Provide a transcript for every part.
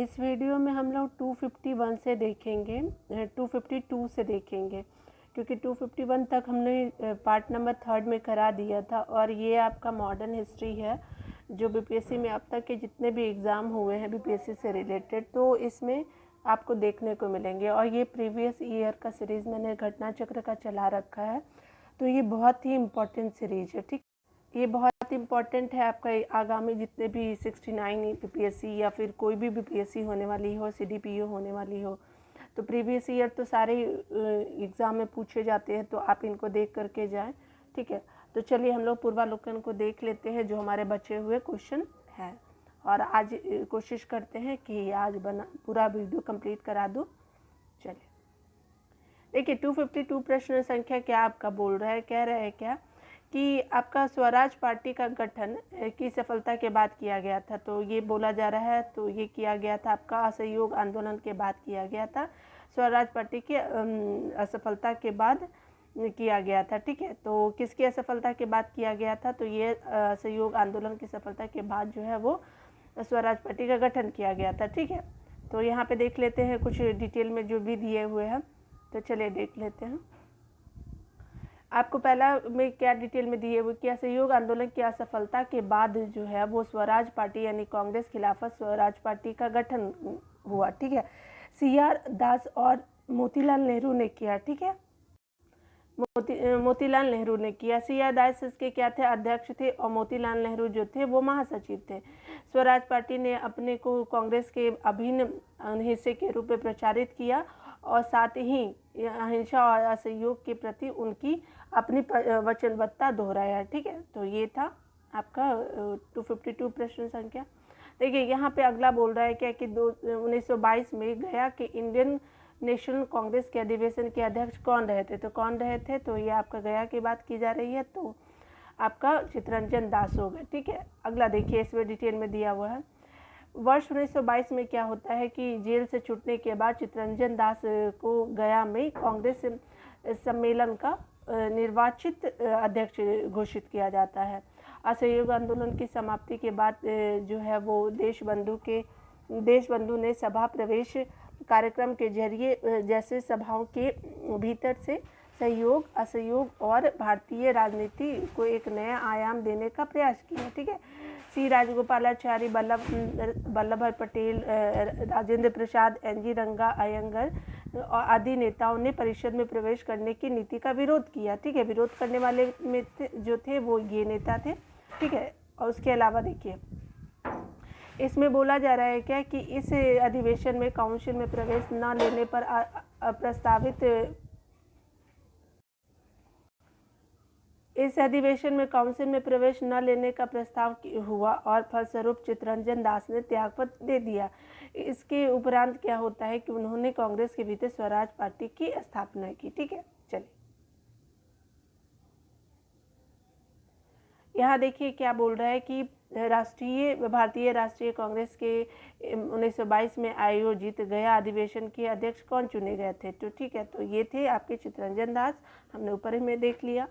इस वीडियो में हम लोग 251 से देखेंगे, 252 से देखेंगे, क्योंकि 251 तक हमने पार्ट नंबर 3 में करा दिया था। और ये आपका मॉडर्न हिस्ट्री है जो बीपीएससी में अब तक के जितने भी एग्ज़ाम हुए हैं बीपीएससी से रिलेटेड, तो इसमें आपको देखने को मिलेंगे। और ये प्रीवियस ईयर का सीरीज़ मैंने घटना चक्र का चला रखा है, तो ये बहुत ही इम्पोर्टेंट सीरीज है। ठीक, ये बहुत इम्पॉर्टेंट है आपका आगामी जितने भी 69 बीपीएससी या फिर कोई भी बीपीएससी होने वाली हो, सीडीपीओ होने वाली हो, तो प्रीवियस ईयर तो सारे एग्ज़ाम में पूछे जाते हैं, तो आप इनको देख करके जाएं। ठीक है, तो चलिए हम लोग पूर्वावलोकन को देख लेते हैं जो हमारे बचे हुए क्वेश्चन हैं, और आज कोशिश करते हैं कि आज पूरा वीडियो कंप्लीट करा दूँ। चलिए देखिए, 252 प्रश्न संख्या क्या आपका बोल रहा है, कह रहा है क्या कि आपका स्वराज पार्टी का गठन की सफलता के बाद किया गया था। तो ये बोला जा रहा है, तो ये किया गया था आपका असहयोग आंदोलन के बाद किया गया था, स्वराज पार्टी की असफलता के बाद किया गया था। ठीक है, तो किसकी असफलता के बाद किया गया था, तो ये असहयोग आंदोलन की सफलता के बाद जो है वो स्वराज पार्टी का गठन किया गया था। ठीक है, तो यहाँ पे देख लेते हैं कुछ डिटेल में जो भी दिए हुए हैं, तो चलिए देख लेते हैं। आपको पहला में क्या डिटेल में दिए हुए कि असहयोग आंदोलन की असफलता के बाद जो है वो स्वराज पार्टी यानी कांग्रेस खिलाफत स्वराज पार्टी का गठन हुआ। ठीक है, CR दास और मोतीलाल नेहरू ने किया। ठीक है, मोतीलाल नेहरू ने किया। CR दास इसके क्या थे, अध्यक्ष थे, और मोतीलाल नेहरू जो थे वो महासचिव थे। स्वराज पार्टी ने अपने को कांग्रेस के अभिन्न हिस्से के रूप में प्रचारित किया, और साथ ही अहिंसा और असहयोग के प्रति उनकी अपनी वचनबद्धता दोहराया। ठीक है, तो ये था आपका 252 प्रश्न संख्या। देखिए यहाँ पे अगला बोल रहा है क्या कि 1922 में गया के इंडियन नेशनल कांग्रेस के अधिवेशन के अध्यक्ष कौन रहे थे, तो कौन रहे थे, तो ये आपका गया की बात की जा रही है, तो आपका चित्तरंजन दास होगा। ठीक है, अगला देखिए, इसमें डिटेल में दिया हुआ है। वर्ष 1922 में क्या होता है कि जेल से छूटने के बाद चित्तरंजन दास को गया में कांग्रेस सम्मेलन का निर्वाचित अध्यक्ष घोषित किया जाता है। असहयोग आंदोलन की समाप्ति के बाद जो है वो देशबंधु ने सभा प्रवेश कार्यक्रम के जरिए जैसे सभाओं के भीतर से सहयोग, असहयोग और भारतीय राजनीति को एक नया आयाम देने का प्रयास किया। ठीक है, सी राजगोपालाचारी, वल्लभ भाई पटेल, राजेंद्र प्रसाद, NG रंगा, अयंगर और आदि नेताओं ने परिषद में प्रवेश करने की नीति का विरोध किया। ठीक है, विरोध करने वाले में जो थे वो ये नेता थे। ठीक है, और उसके अलावा देखिए इसमें बोला जा रहा है क्या कि इस अधिवेशन में काउंसिल में प्रवेश न लेने पर इस अधिवेशन में काउंसिल में प्रवेश न लेने का प्रस्ताव हुआ, और फलस्वरूप चित्तरंजन दास ने त्यागपत्र दे दिया। इसके उपरांत क्या होता है कि उन्होंने कांग्रेस के भीतर स्वराज पार्टी की स्थापना की। ठीक है, चलिए यहाँ देखिए क्या बोल रहा है कि भारतीय राष्ट्रीय कांग्रेस के 1922 में आयोजित गया अधिवेशन के अध्यक्ष कौन चुने गए थे, तो ठीक है, तो ये थे आपके चित्तरंजन दास, हमने ऊपर में देख लिया।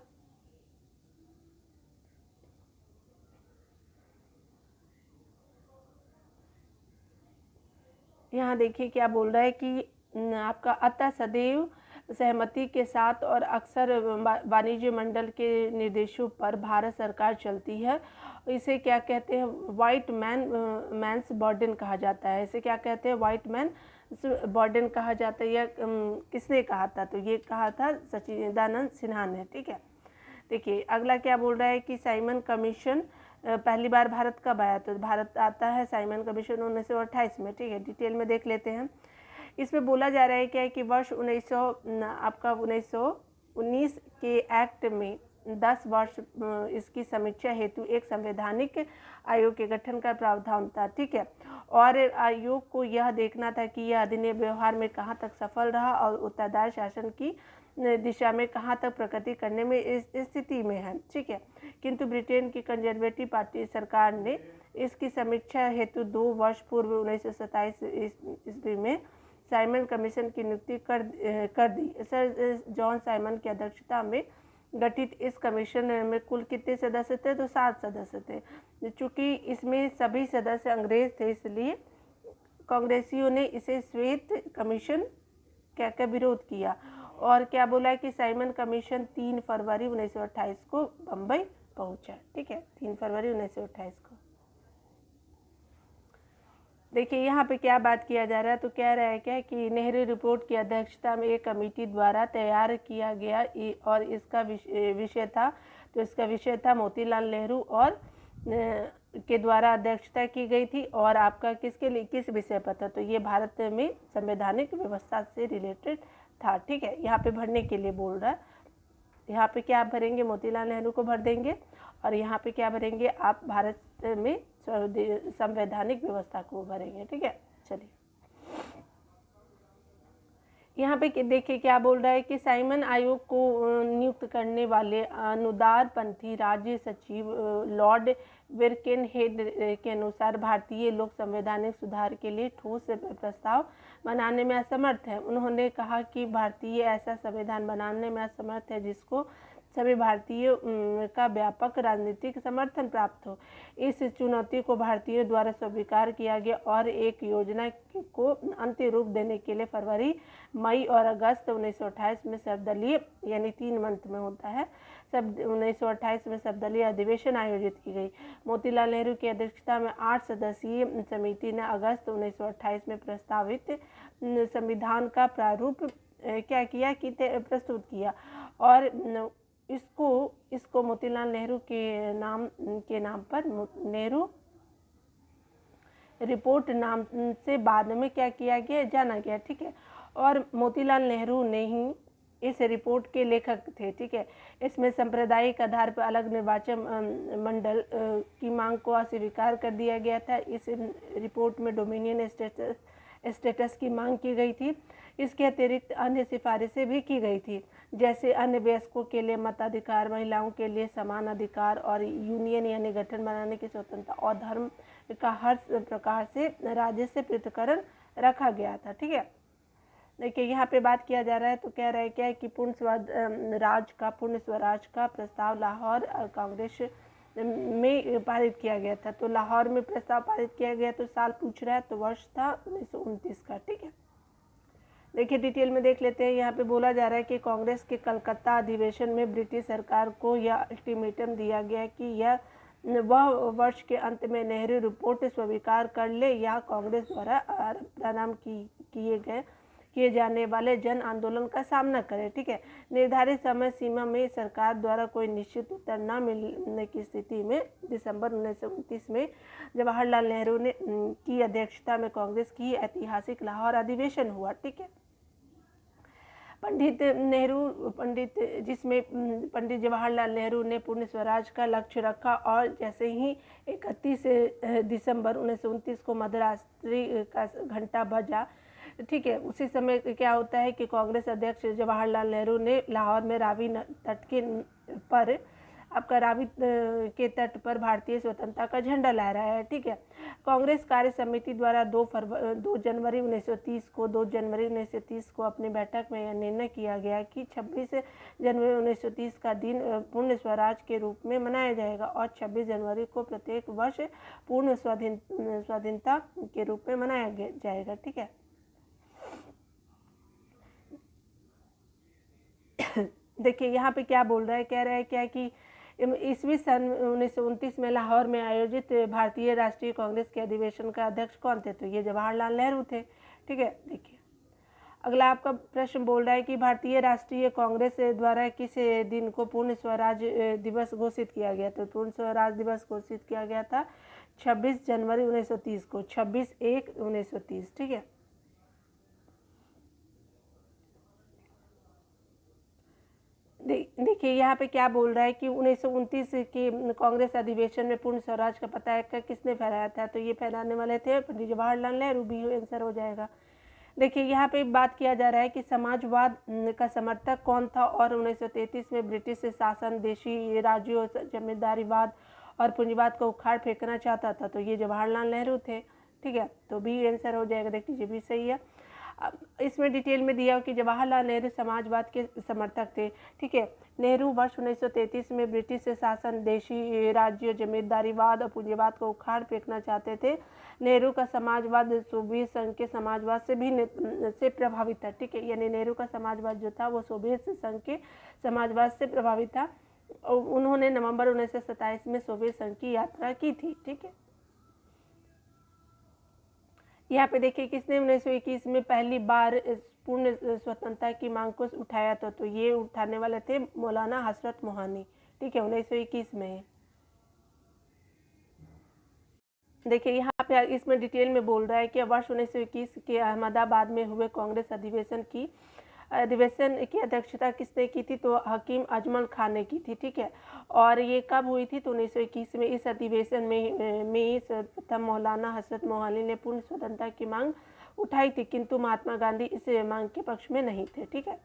यहाँ देखिए क्या बोल रहा है कि आपका अतः सदैव सहमति के साथ और अक्सर वाणिज्य मंडल के निर्देशों पर भारत सरकार चलती है। इसे क्या कहते हैं, वाइट मैंस बर्डन कहा जाता है। इसे क्या कहते हैं, वाइट मैन बर्डन कहा जाता है। यह किसने कहा था, तो ये कहा था सच्चिदानंद सिन्हा ने। ठीक है, देखिए अगला क्या बोल रहा है कि साइमन कमीशन पहली बार भारत कब आया, तो भारत आता है साइमन कमीशन 1928 में। ठीक है, डिटेल में देख लेते हैं। इसमें बोला जा रहा है क्या है कि वर्ष 1919 के एक्ट में 10 वर्ष इसकी समीक्षा हेतु एक संवैधानिक आयोग के गठन का प्रावधान था। ठीक है, और आयोग को यह देखना था कि यह अधिनियम व्यवहार में कहाँ तक सफल रहा और उत्तरदायी शासन की दिशा में कहाँ तक प्रगति करने में इस स्थिति में है। ठीक है, किंतु ब्रिटेन की कंजर्वेटिव पार्टी सरकार ने इसकी समीक्षा हेतु 2 वर्ष पूर्व 1927 ईस्वी में साइमन कमीशन की नियुक्ति कर दी। सर जॉन साइमन की अध्यक्षता में गठित इस कमीशन में कुल कितने सदस्य थे, तो 7 सदस्य थे। चूँकि इसमें सभी सदस्य अंग्रेज थे, इसलिए कांग्रेसियों ने इसे श्वेत कमीशन कहकर विरोध किया और क्या बोला है कि साइमन कमीशन 3 फरवरी 1928 को बम्बई पहुंचा। ठीक है, 3 फरवरी 1928 को। देखिए यहाँ पे क्या बात किया जा रहा है, तो कह रहा है क्या कि नेहरू रिपोर्ट की अध्यक्षता में एक कमेटी द्वारा तैयार किया गया और इसका विषय था मोतीलाल नेहरू और के द्वारा अध्यक्षता की गई थी। और आपका किसके लिए, किस विषय पर था, तो ये भारत में संवैधानिक व्यवस्था से रिलेटेड था। ठीक है, यहाँ पे भरने के लिए बोल रहा है। यहाँ पे क्या आप भरेंगे, मोतीलाल नेहरू को भर देंगे और यहाँ पे क्या भरेंगे आप, भारत में संवैधानिक व्यवस्था को भरेंगे। ठीक है, चलिए यहाँ पे देखिए क्या बोल रहा है कि साइमन आयोग को नियुक्त करने वाले अनुदारपंथी राज्य सचिव लॉर्ड विर्केनहेड के अनुसार भारतीय लोक संवैधानिक सुधार के लिए ठोस प्रस्ताव बनाने में असमर्थ है। उन्होंने कहा कि भारतीय ऐसा संविधान बनाने में असमर्थ है जिसको सभी भारतीयों का व्यापक राजनीतिक समर्थन प्राप्त हो। इस चुनौती को भारतीयों द्वारा स्वीकार किया गया और एक योजना को अंतिम रूप देने के लिए फरवरी, मई और अगस्त 1928 में सर्वदलीय, यानी 3 मंथ में होता है, 1928 में सर्वदलीय अधिवेशन आयोजित की गई। मोतीलाल नेहरू की अध्यक्षता में 8 सदस्यीय समिति ने अगस्त 1928 में प्रस्तावित संविधान का प्रारूप क्या किया कि प्रस्तुत किया और इसको मोतीलाल नेहरू के नाम पर नेहरू रिपोर्ट नाम से बाद में क्या किया गया, जाना गया। ठीक है, और मोतीलाल नेहरू ने ही इस रिपोर्ट के लेखक थे। ठीक है, इसमें सांप्रदायिक आधार पर अलग निर्वाचन मंडल की मांग को अस्वीकार कर दिया गया था। इस रिपोर्ट में डोमिनियन स्टेटस की मांग की गई थी। इसके अतिरिक्त अन्य सिफारिशें भी की गई थी, जैसे अन्य वयस्कों के लिए मताधिकार, महिलाओं के लिए समान अधिकार और यूनियन यानी गठन बनाने की स्वतंत्रता और धर्म का हर प्रकार से राज्य से पृथक्करण रखा गया था। ठीक है, देखिए यहाँ पे बात किया जा रहा है, तो कह रहा है क्या है कि पूर्ण स्वराज का प्रस्ताव लाहौर कांग्रेस में पारित किया गया था। तो लाहौर में प्रस्ताव पारित किया गया, तो साल पूछ रहा है, तो वर्ष था 1929 का। ठीक है, देखिए डिटेल में देख लेते हैं। यहाँ पे बोला जा रहा है कि कांग्रेस के कलकत्ता अधिवेशन में ब्रिटिश सरकार को यह अल्टीमेटम दिया गया कि वह वर्ष के अंत में नेहरू रिपोर्ट स्वीकार कर ले या कांग्रेस द्वारा प्रारंभ किए जाने वाले जन आंदोलन का सामना करे। ठीक है, निर्धारित समय सीमा में सरकार द्वारा कोई निश्चित उत्तर न मिलने की स्थिति में दिसंबर 1929 में जवाहरलाल नेहरू ने की अध्यक्षता में कांग्रेस की ऐतिहासिक लाहौर अधिवेशन हुआ। ठीक है, जिसमें पंडित जवाहरलाल नेहरू ने पूर्ण स्वराज का लक्ष्य रखा और जैसे ही 31 दिसंबर 1929 को मध्यरात्रि का घंटा बजा, ठीक है, उसी समय क्या होता है कि कांग्रेस अध्यक्ष जवाहरलाल नेहरू ने लाहौर में रावी के तट पर भारतीय स्वतंत्रता का झंडा लहराया है। ठीक है, कांग्रेस कार्य समिति द्वारा 2 जनवरी 1930 को अपनी बैठक में यह निर्णय किया गया कि 26 जनवरी 1930 का दिन पूर्ण स्वराज के रूप में मनाया जाएगा और 26 जनवरी को प्रत्येक वर्ष पूर्ण स्वाधीनता के रूप में मनाया जाएगा। ठीक है, देखिए यहाँ पे क्या बोल रहा है, कह रहा है क्या कि ईस्वी सन 1929 में लाहौर में आयोजित भारतीय राष्ट्रीय कांग्रेस के अधिवेशन का अध्यक्ष कौन थे, तो ये जवाहरलाल नेहरू थे। ठीक है, देखिए अगला आपका प्रश्न बोल रहा है कि भारतीय राष्ट्रीय कांग्रेस द्वारा किस दिन को पूर्ण स्वराज दिवस घोषित किया गया, तो पूर्ण स्वराज दिवस घोषित किया गया था 26 जनवरी 1930 को, 26/1/1930। ठीक है, देखिए यहाँ पे क्या बोल रहा है कि 1929 के कांग्रेस अधिवेशन में पूर्ण स्वराज का पताका किसने फहराया था, तो ये फहराने वाले थे पंडित जवाहरलाल नेहरू। भी आंसर हो जाएगा। देखिए यहाँ पे बात किया जा रहा है कि समाजवाद का समर्थक कौन था और 1933 में ब्रिटिश शासन देशी राज्यों, जमींदारीवाद और पूंजीवाद को उखाड़ फेंकना चाहता था, तो ये जवाहरलाल नेहरू थे। ठीक है, तो बी आंसर हो जाएगा। देख लीजिए भी सही है। इसमें डिटेल में दिया कि जवाहरलाल नेहरू समाजवाद के समर्थक थे। ठीक है, नेहरू वर्ष 1933 में ब्रिटिश शासन, देशी राज्य, जमींदारीवाद और पूंजीवाद को उखाड़ फेंकना चाहते थे। नेहरू का समाजवाद सोवियत संघ के समाजवाद से प्रभावित था। ठीक है, यानी नेहरू का समाजवाद जो था वो सोवियत संघ के समाजवाद से प्रभावित था। उन्होंने नवंबर 1927 में सोवियत संघ की यात्रा की थी। ठीक है, यहाँ पे देखिए किसने 1921 में पहली बार पूर्ण स्वतंत्रता की मांग को उठाया था, तो ये उठाने वाले थे मौलाना हजरत मोहानी। ठीक है, 1921 में। देखिए यहाँ पे इसमें डिटेल में बोल रहा है कि वर्ष 1921 के अहमदाबाद में हुए कांग्रेस अधिवेशन की अध्यक्षता किसने की थी, तो हकीम अजमल खान ने की थी। ठीक है, और ये कब हुई थी, तो 1921 में। इस अधिवेशन में सर्वप्रथम मौलाना हजरत मोहानी ने पूर्ण स्वतंत्रता की मांग उठाई थी, किंतु महात्मा गांधी इस मांग के पक्ष में नहीं थे। ठीक है,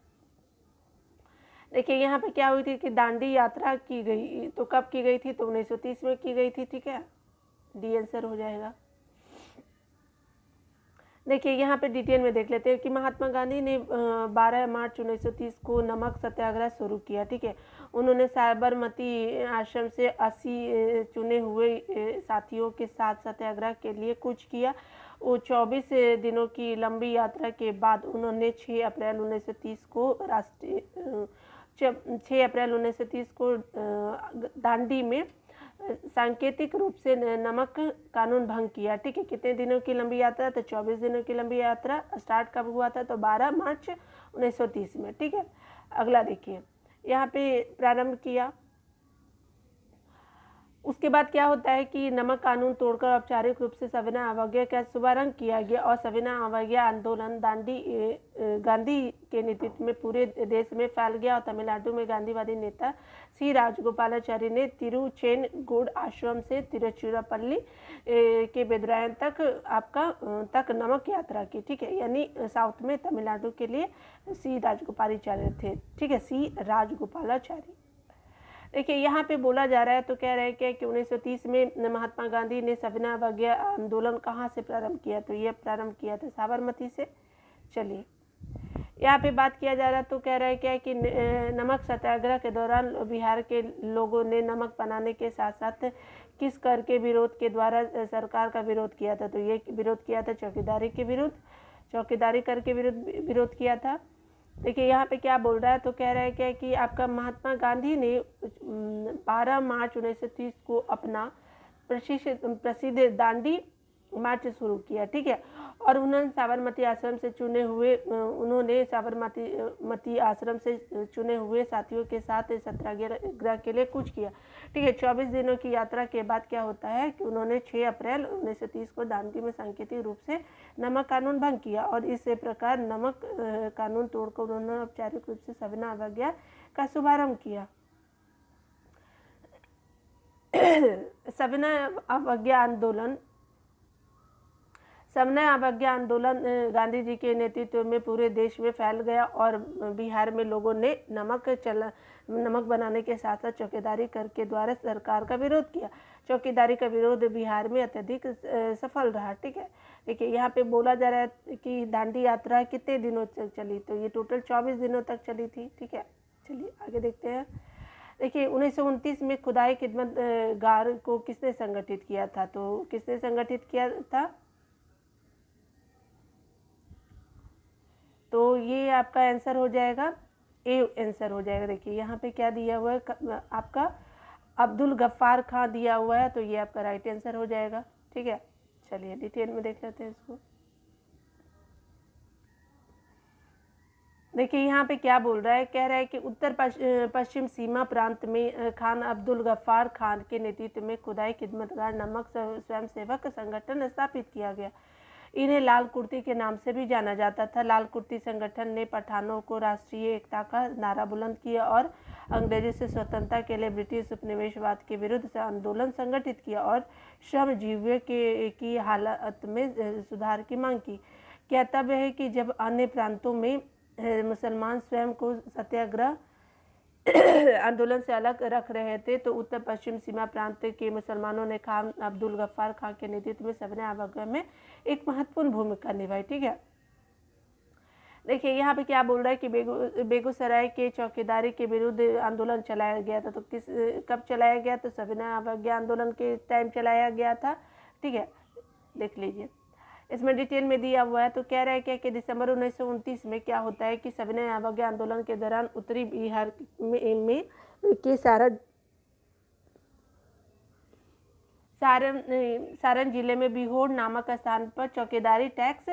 देखिए यहाँ पे क्या हुई थी कि दांडी यात्रा की गई, तो कब की गई थी, तो 1930 में की गई थी। ठीक है, डी आंसर हो जाएगा। देखिए यहाँ पे डिटेल में देख लेते हैं कि महात्मा गांधी ने 12 मार्च 1930 को नमक सत्याग्रह शुरू किया। ठीक है, उन्होंने साबरमती आश्रम से 80 चुने हुए साथियों के साथ सत्याग्रह के लिए कूच किया। वो 24 दिनों की लंबी यात्रा के बाद उन्होंने 6 अप्रैल 1930 को दांडी में सांकेतिक रूप से नमक कानून भंग किया। ठीक है, कितने दिनों की लंबी यात्रा, तो 24 दिनों की लंबी यात्रा स्टार्ट कब हुआ था, तो 12 मार्च 1930 में। ठीक है, अगला देखिए यहाँ पे प्रारंभ किया। उसके बाद क्या होता है कि नमक कानून तोड़कर औपचारिक रूप से सविनय अवज्ञा का शुभारंभ किया गया, और सविनय अवज्ञा आंदोलन गांधी के नेतृत्व में पूरे देश में फैल गया। और तमिलनाडु में गांधीवादी नेता सी राजगोपालाचारी ने तिरुचेनगुड आश्रम से तिरुचिरापल्ली के बेदरायन तक नमक यात्रा की। ठीक है, यानी साउथ में तमिलनाडु के लिए सी राजगोपालाचारी थे। ठीक है, सी राजगोपालाचारी। देखिए यहाँ पे बोला जा रहा है, तो कह रहे हैं कि 1930 में महात्मा गांधी ने सविनय अवज्ञा आंदोलन कहाँ से प्रारंभ किया, तो ये प्रारंभ किया था साबरमती से। चलिए यहाँ पे बात किया जा रहा है, तो कह रहा है क्या कि नमक सत्याग्रह के दौरान बिहार के लोगों ने नमक बनाने के साथ साथ किस कर के विरोध के द्वारा सरकार का विरोध किया था, तो ये विरोध किया था चौकीदारी कर के विरोध किया था। देखिए यहाँ पे क्या बोल रहा है, तो कह रहा है क्या कि आपका महात्मा गांधी ने 12 मार्च 1930 को अपना प्रसिद्ध दांडी मार्च शुरू किया। ठीक है, और उन्होंने साबरमती आश्रम से चुने हुए साथियों के साथ सत्याग्रह के लिए कूच किया। ठीक है, 24 दिनों की यात्रा के बाद क्या होता है कि उन्होंने 6 अप्रैल 1930 को दांडी में सांकेतिक रूप से नमक कानून भंग किया, और इस प्रकार नमक कानून तोड़कर उन्होंने औपचारिक रूप से सविनय अवज्ञा का शुभारंभ किया। सविनय अवज्ञा आंदोलन गांधी जी के नेतृत्व में पूरे देश में फैल गया, और बिहार में लोगों ने नमक बनाने के साथ साथ चौकीदारी कर के द्वारा सरकार का विरोध किया। चौकीदारी का विरोध बिहार में अत्यधिक सफल रहा। ठीक है, देखिए यहाँ पे बोला जा रहा है कि दांडी यात्रा कितने दिनों तक चली, तो ये टोटल 24 दिनों तक चली थी। ठीक है, चलिए आगे देखते हैं। देखिए 1929 में खुदाई खिदमत गार को किसने संगठित किया था, तो किसने संगठित किया था, तो ये आपका आंसर हो जाएगा, ए आंसर हो जाएगा। देखिए यहाँ पे क्या दिया हुआ है आपका, अब्दुल गफ्फार खां दिया हुआ है, तो ये आपका राइट आंसर हो जाएगा। ठीक है, चलिए डिटेल में देख लेते हैं इसको। देखिए यहाँ पे क्या बोल रहा है, कह रहा है कि उत्तर पश्चिम सीमा प्रांत में खान अब्दुल गफ्फार खान के नेतृत्व में खुदाई खिदमतगार नमक स्वयंसेवक संगठन स्थापित किया गया। इन्हें लाल कुर्ती के नाम से भी जाना जाता था। लाल कुर्ती संगठन ने पठानों को राष्ट्रीय एकता का नारा बुलंद किया और अंग्रेजों से स्वतंत्रता के लिए ब्रिटिश उपनिवेशवाद के विरुद्ध आंदोलन संगठित किया और श्रमजीवियों की हालत में सुधार की मांग की। ज्ञातव्य है कि जब अन्य प्रांतों में मुसलमान स्वयं को सत्याग्रह आंदोलन से अलग रख रहे थे, तो उत्तर पश्चिम सीमा प्रांत के मुसलमानों ने खान अब्दुल गफ्फार खान के नेतृत्व में सविनय अवज्ञा में एक महत्वपूर्ण भूमिका निभाई। ठीक है, देखिए यहाँ पे क्या बोल रहा है कि बेगूसराय के चौकीदारी के विरुद्ध आंदोलन चलाया गया था। तो कब चलाया गया? तो सविनय अवज्ञा आंदोलन के टाइम चलाया गया था। ठीक है, देख लीजिए, इसमें डिटेल में दिया हुआ है। तो कह रहा है क्या कि दिसंबर 1929 में क्या होता है कि सविनय अवज्ञा आंदोलन के दौरान उत्तरी बिहार में के सारण जिले में बिहोर नामक स्थान पर चौकीदारी टैक्स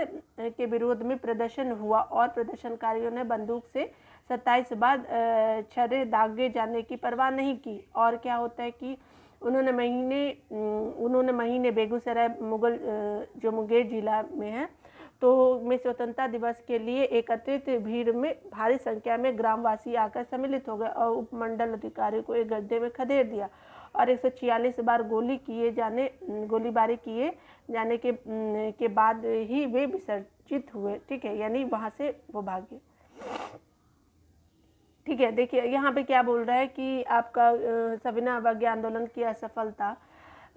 के विरोध में प्रदर्शन हुआ और प्रदर्शनकारियों ने बंदूक से 27 बार छर्रे दागे जाने की परवाह नहीं की। और क्या होता है कि उन्होंने महीने बेगूसराय जो मुंगेर जिला में है तो में स्वतंत्रता दिवस के लिए एकत्रित भीड़ में भारी संख्या में ग्रामवासी आकर सम्मिलित हो गए और उपमंडल अधिकारी को एक गड्ढे में खदेड़ दिया और 146 बार गोलीबारी किए जाने के बाद ही वे विसर्जित हुए। ठीक है, यानी वहाँ से वो भागे। ठीक है, देखिए यहाँ पे क्या बोल रहा है कि आपका सविनय अवज्ञा आंदोलन की असफलता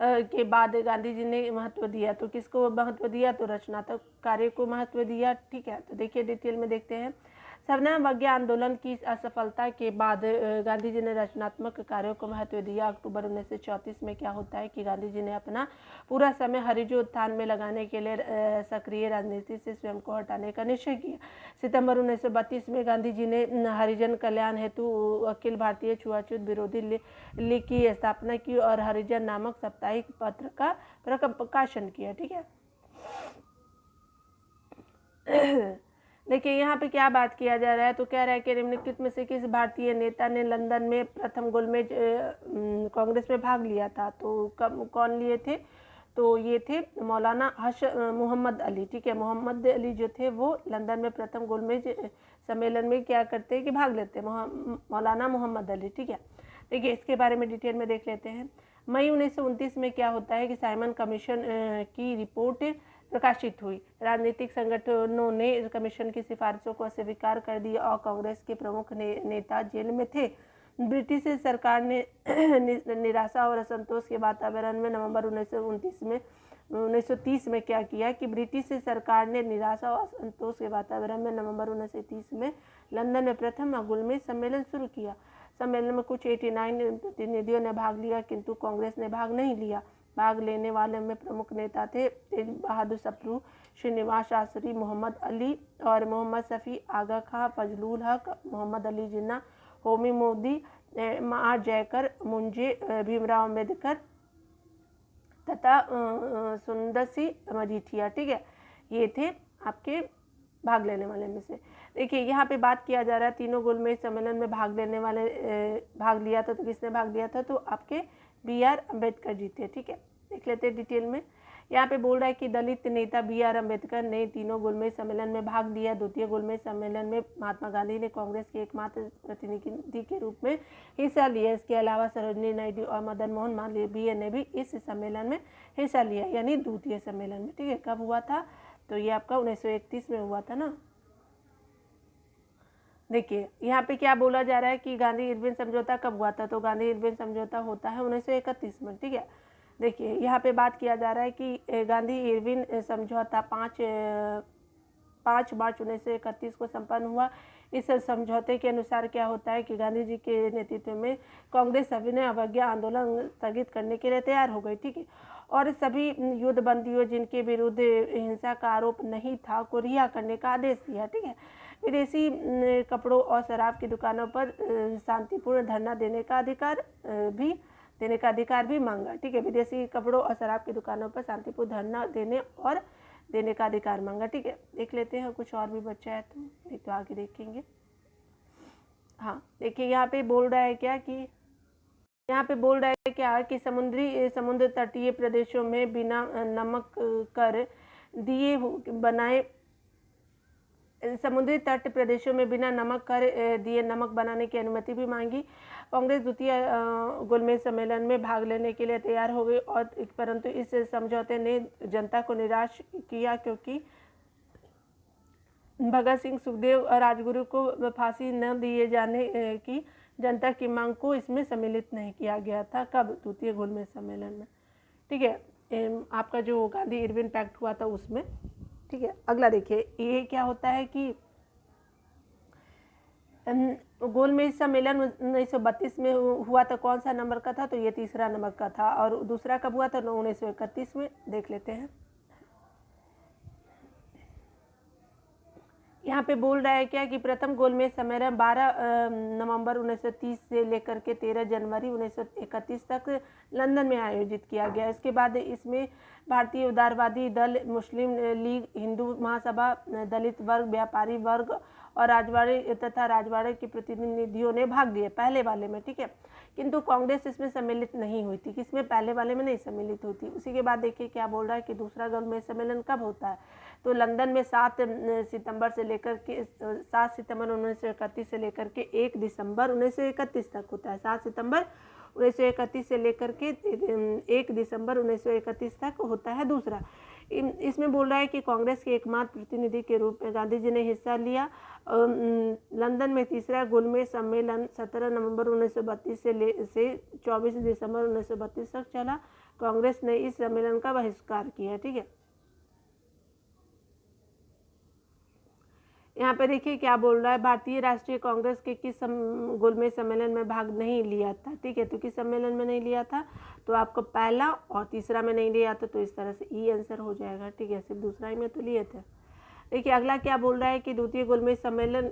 के बाद गांधी जी ने महत्व दिया। तो किसको महत्व दिया? तो रचनात्मक कार्य को महत्व दिया। ठीक है, तो देखिए डिटेल में देखते हैं। सविनय अवज्ञा आंदोलन की असफलता के बाद गांधी जी ने रचनात्मक कार्यों को महत्व दिया। अक्टूबर 1934 में क्या होता है कि गांधी जी ने अपना पूरा समय हरिजन उत्थान में लगाने के लिए सक्रिय राजनीति से स्वयं को हटाने का निश्चय किया। सितंबर 1932 में गांधी जी ने हरिजन कल्याण हेतु अखिल भारतीय छुआछूत विरोधी लीग की स्थापना की और हरिजन नामक साप्ताहिक पत्र का प्रकाशन किया। ठीक है, देखिए यहाँ पे क्या बात किया जा रहा है। तो कह रहा है कि निम्नलिखित में से किस भारतीय नेता ने लंदन में प्रथम गोलमेज कांग्रेस में भाग लिया था? तो कौन लिए थे? तो ये थे मौलाना मोहम्मद अली। ठीक है, मोहम्मद अली जो थे वो लंदन में प्रथम गोलमेज सम्मेलन में क्या करते हैं कि भाग लेते हैं, मौलाना मोहम्मद अली। ठीक है, देखिए इसके बारे में डिटेल में देख लेते हैं। मई 1929 में क्या होता है कि साइमन कमीशन की रिपोर्ट प्रकाशित हुई। राजनीतिक संगठनों ने कमीशन की सिफारिशों को अस्वीकार कर दिया और कांग्रेस के प्रमुख नेता जेल में थे। ब्रिटिश सरकार ने निराशा और असंतोष के वातावरण में नवंबर 1930 में क्या किया कि ब्रिटिश सरकार ने निराशा और असंतोष के वातावरण में नवंबर 1930 में लंदन में प्रथम गोलमेज सम्मेलन शुरू किया। सम्मेलन में कुछ 89 प्रतिनिधियों ने भाग लिया किंतु कांग्रेस ने भाग नहीं लिया। भाग लेने वाले में प्रमुख नेता थे तेज बहादुर सप्रू, श्रीनिवास शास्त्री, मोहम्मद अली और मोहम्मद शफी, आगा खां, फजलुल हक, मोहम्मद अली जिन्ना, होमी मोदी, आर जयकर, मुंजे, भीमराव अम्बेडकर तथा सुंदर सी मजीठिया। ठीक है, ये थे आपके भाग लेने वाले में से। देखिए यहाँ पे बात किया जा रहा है तीनों गोलमेज सम्मेलन में भाग लेने वाले भाग लिया था। तो किसने भाग लिया था? तो आपके BR अम्बेडकर जी थे। ठीक है, देख लेते हैं डिटेल में। यहाँ पे बोल रहा है कि दलित नेता BR अम्बेडकर ने तीनों गोलमेज सम्मेलन में भाग लिया। द्वितीय गोलमेज सम्मेलन में महात्मा गांधी ने कांग्रेस के एकमात्र प्रतिनिधि के रूप में हिस्सा लिया। इसके अलावा सरोजिनी नायडू और मदन मोहन मालवीय ने भी इस सम्मेलन में हिस्सा लिया, यानी द्वितीय सम्मेलन में। ठीक है, कब हुआ था? तो ये आपका 1931 में हुआ था ना। देखिए यहाँ पे क्या बोला जा रहा है कि गांधी इरविन समझौता कब हुआ था? तो गांधी इरविन समझौता होता है 1931 में। ठीक है, देखिए यहाँ पे बात किया जा रहा है कि गांधी इरविन समझौता 5 मार्च 1931 को संपन्न हुआ। इस समझौते के अनुसार क्या होता है कि गांधी जी के नेतृत्व में कांग्रेस सविनय अवज्ञा आंदोलन स्थगित करने के लिए तैयार हो गई। ठीक है, और सभी युद्धबंदियों जिनके विरुद्ध हिंसा का आरोप नहीं था को रिहा करने का आदेश दिया। ठीक है, विदेशी कपड़ों और शराब की दुकानों पर शांतिपूर्ण धरना देने का अधिकार भी मांगा। ठीक है, विदेशी कपड़ों और शराब की दुकानों पर शांतिपूर्ण धरना देने का अधिकार मांगा। ठीक है, देख लेते हैं कुछ और भी बचा है तो नहीं तो आगे देखेंगे। हाँ, देखिए यहाँ पे बोल रहा है क्या कि समुद्र तटीय प्रदेशों में बिना नमक कर दिए बनाए समुद्री तट प्रदेशों में बिना नमक कर दिए नमक बनाने की अनुमति भी मांगी। कांग्रेस द्वितीय गोलमेज सम्मेलन में भाग लेने के लिए तैयार हो गई और परंतु इस समझौते ने जनता को निराश किया क्योंकि भगत सिंह, सुखदेव और राजगुरु को फांसी न दिए जाने की जनता की मांग को इसमें सम्मिलित नहीं किया गया था। कब? द्वितीय गोलमेज सम्मेलन में। ठीक है, आपका जो गांधी इरविन पैक्ट हुआ था उसमें। ठीक है, अगला देखिए ये क्या होता है कि गोलमेज सम्मेलन 1932 में हुआ तो कौन सा नंबर का था, तो ये तीसरा नंबर का था। और दूसरा कब हुआ था, 1931 में। देख लेते हैं। यहाँ पे बोल रहा है क्या कि प्रथम गोलमेज सम्मेलन 12 नवंबर 1930 से लेकर के 13 जनवरी 1931 तक लंदन में आयोजित किया गया। इसके बाद इसमें भारतीय उदारवादी दल, मुस्लिम लीग, हिंदू महासभा, दलित वर्ग, व्यापारी वर्ग और राजवाड़े तथा राजवाड़े के प्रतिनिधियों ने भाग लिए पहले वाले में, ठीक है। किंतु कांग्रेस इसमें सम्मिलित नहीं हुई थी। किसमें, पहले वाले में नहीं सम्मिलित हुई थी। उसी के बाद देखिए क्या बोल रहा है कि दूसरा गोलमेज सम्मेलन कब होता है, तो लंदन में 7 सितंबर से लेकर के 7 सितंबर 1931 से लेकर के 1 दिसंबर 1931 तक होता है। 7 सितंबर 1931 से लेकर के 1 दिसंबर 1931 तक होता है दूसरा। इसमें बोल रहा है कि कांग्रेस के एकमात्र प्रतिनिधि के रूप में गांधी जी ने हिस्सा लिया। लंदन में तीसरा गोलमेज सम्मेलन 17 नवंबर 1932 से 24 दिसंबर 1932 तक चला। कांग्रेस ने इस सम्मेलन का बहिष्कार किया, ठीक है। यहाँ पे देखिए क्या बोल रहा है, भारतीय राष्ट्रीय कांग्रेस के किस गोलमेज सम्मेलन में भाग नहीं लिया था, ठीक है। तो किस सम्मेलन में नहीं लिया था, तो आपको पहला और तीसरा में नहीं लिया था, तो इस तरह से ई आंसर हो जाएगा, ठीक है। सिर्फ दूसरा ही में तो लिए थे। देखिए अगला क्या बोल रहा है कि द्वितीय गोलमेज सम्मेलन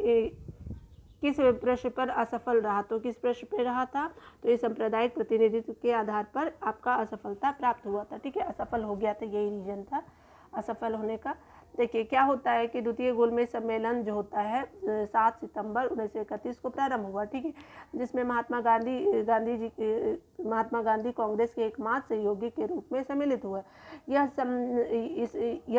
किस प्रश्न पर असफल रहा, तो किस प्रश्न पर रहा था, तो ये सांप्रदायिक प्रतिनिधित्व के आधार पर आपका असफलता प्राप्त हुआ था, ठीक है। असफल हो गया था, यही रीजन था असफल होने का। देखिए क्या होता है कि द्वितीय गोलमेज सम्मेलन जो होता है 7 सितंबर 1931 को प्रारंभ हुआ, ठीक है, जिसमें महात्मा गांधी कांग्रेस के एकमात्र सहयोगी के रूप में सम्मिलित हुए। यह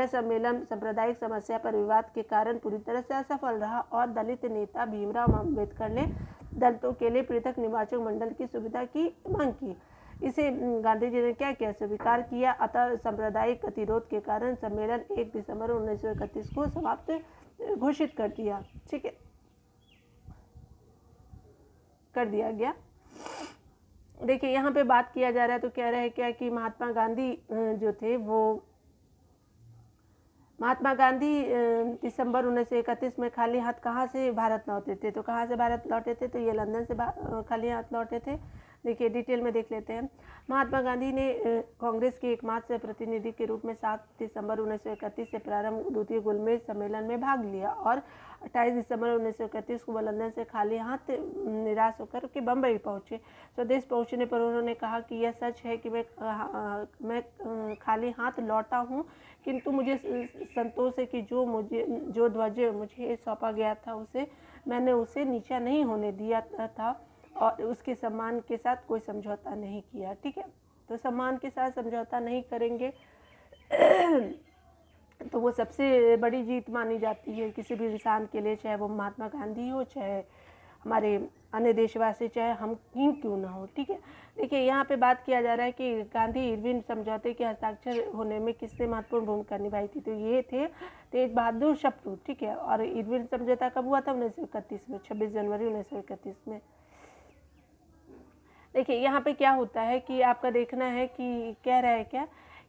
सम्मेलन सांप्रदायिक समस्या पर विवाद के कारण पूरी तरह से असफल रहा और दलित नेता भीमराव अम्बेडकर ने दलितों के लिए पृथक निर्वाचक मंडल की सुविधा की मांग की। इसे गांधी जी ने क्या किया, स्वीकार किया। अतः सांप्रदायिक गतिरोध के कारण सम्मेलन 1 दिसंबर 1931 को समाप्त घोषित कर दिया, ठीक है, कर दिया गया। देखिए यहाँ पे बात किया जा रहा है, तो कह रहे हैं क्या कि महात्मा गांधी दिसंबर 1931 में खाली हाथ कहाँ से भारत लौटे थे, तो कहाँ से भारत लौटे थे, तो ये लंदन से खाली हाथ लौटे थे। देखिए डिटेल में देख लेते हैं। महात्मा गांधी ने कांग्रेस के एकमात्र प्रतिनिधि के रूप में 7 दिसंबर 1931 से प्रारंभ द्वितीय गोलमेज सम्मेलन में भाग लिया और 28 दिसंबर 1931 को लंदन से खाली हाथ निराश होकर के बम्बई पहुंचे। स्वदेश पहुंचने पर उन्होंने कहा कि यह सच है कि मैं खाली हाथ लौटा हूं, किंतु मुझे संतोष है कि जो ध्वज मुझे सौंपा गया था मैंने उसे नीचा नहीं होने दिया था और उसके सम्मान के साथ कोई समझौता नहीं किया, ठीक है। तो सम्मान के साथ समझौता नहीं करेंगे तो वो सबसे बड़ी जीत मानी जाती है किसी भी इंसान के लिए, चाहे वो महात्मा गांधी हो, चाहे हमारे अन्य देशवासी, चाहे हम ही क्यों ना हो, ठीक है। देखिए यहाँ पे बात किया जा रहा है कि गांधी इरविन समझौते के हस्ताक्षर होने में किसने महत्वपूर्ण भूमिका निभाई थी, तो ये थे तेज बहादुर सप्रू, ठीक है। और इरविन समझौता कब हुआ था, 1931 में, 26 जनवरी 1931 में। देखिए यहाँ पे क्या होता है कि आपका देखना है कि कह रहा है क्या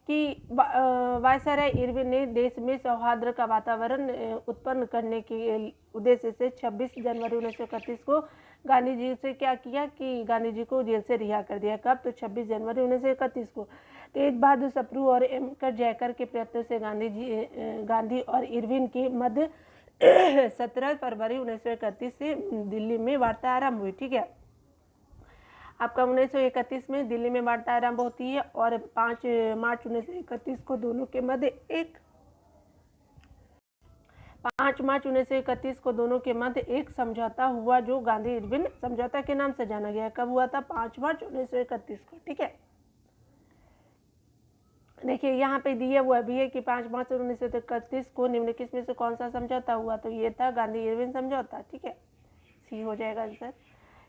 कि वायसराय इरविन ने देश में सौहार्द का वातावरण उत्पन्न करने के उद्देश्य से 26 जनवरी 1931 को गांधी जी से क्या किया कि गांधी जी को जेल से रिहा कर दिया। कब, तो 26 जनवरी 1931 को। तेज बहादुर सप्रू और एम.कर जयकर के प्रयत्न से गांधी और इरविन के मध्य 17 फरवरी 1931 से दिल्ली में वार्ता आरंभ हुई, ठीक है। आपका 1931 में दिल्ली में वार्ता आरंभ होती है और 5 मार्च 1931 को दोनों के मध्य 5 मार्च 1931 को दोनों के मध्य एक समझौता हुआ जो गांधी इरविन समझौता के नाम से जाना गया। कब हुआ था, 5 मार्च 1931 को, ठीक है। देखिए यहाँ पे दिया हुआ भी है कि 5 मार्च 1931 को निम्नलिखित में से कौन सा समझौता हुआ, तो ये था गांधी इरविन समझौता, ठीक है, सी हो जाएगा आंसर।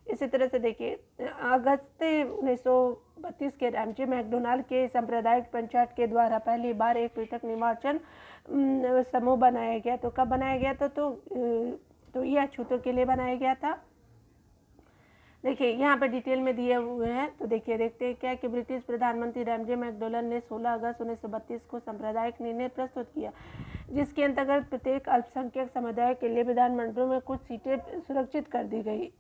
इसी तरह से देखिए अगस्त 1932 के रैमजे मैकडोनाल्ड के सांप्रदायिक पंचायत के द्वारा पहली बार एक पृथक निर्वाचन समूह बनाया गया। तो कब बनाया गया था, तो यह अछूतों के लिए बनाया गया था। देखिए यहाँ पे डिटेल में दिए हुए हैं, तो देखिए देखते हैं क्या कि ब्रिटिश प्रधानमंत्री रैमजे मैकडोनाल्ड ने 16 अगस्त 1932 को सांप्रदायिक निर्णय प्रस्तुत किया। जिसके अंतर्गत प्रत्येक अल्पसंख्यक समुदाय के लिए विधानमंडलों में कुछ सीटें सुरक्षित कर दी गई।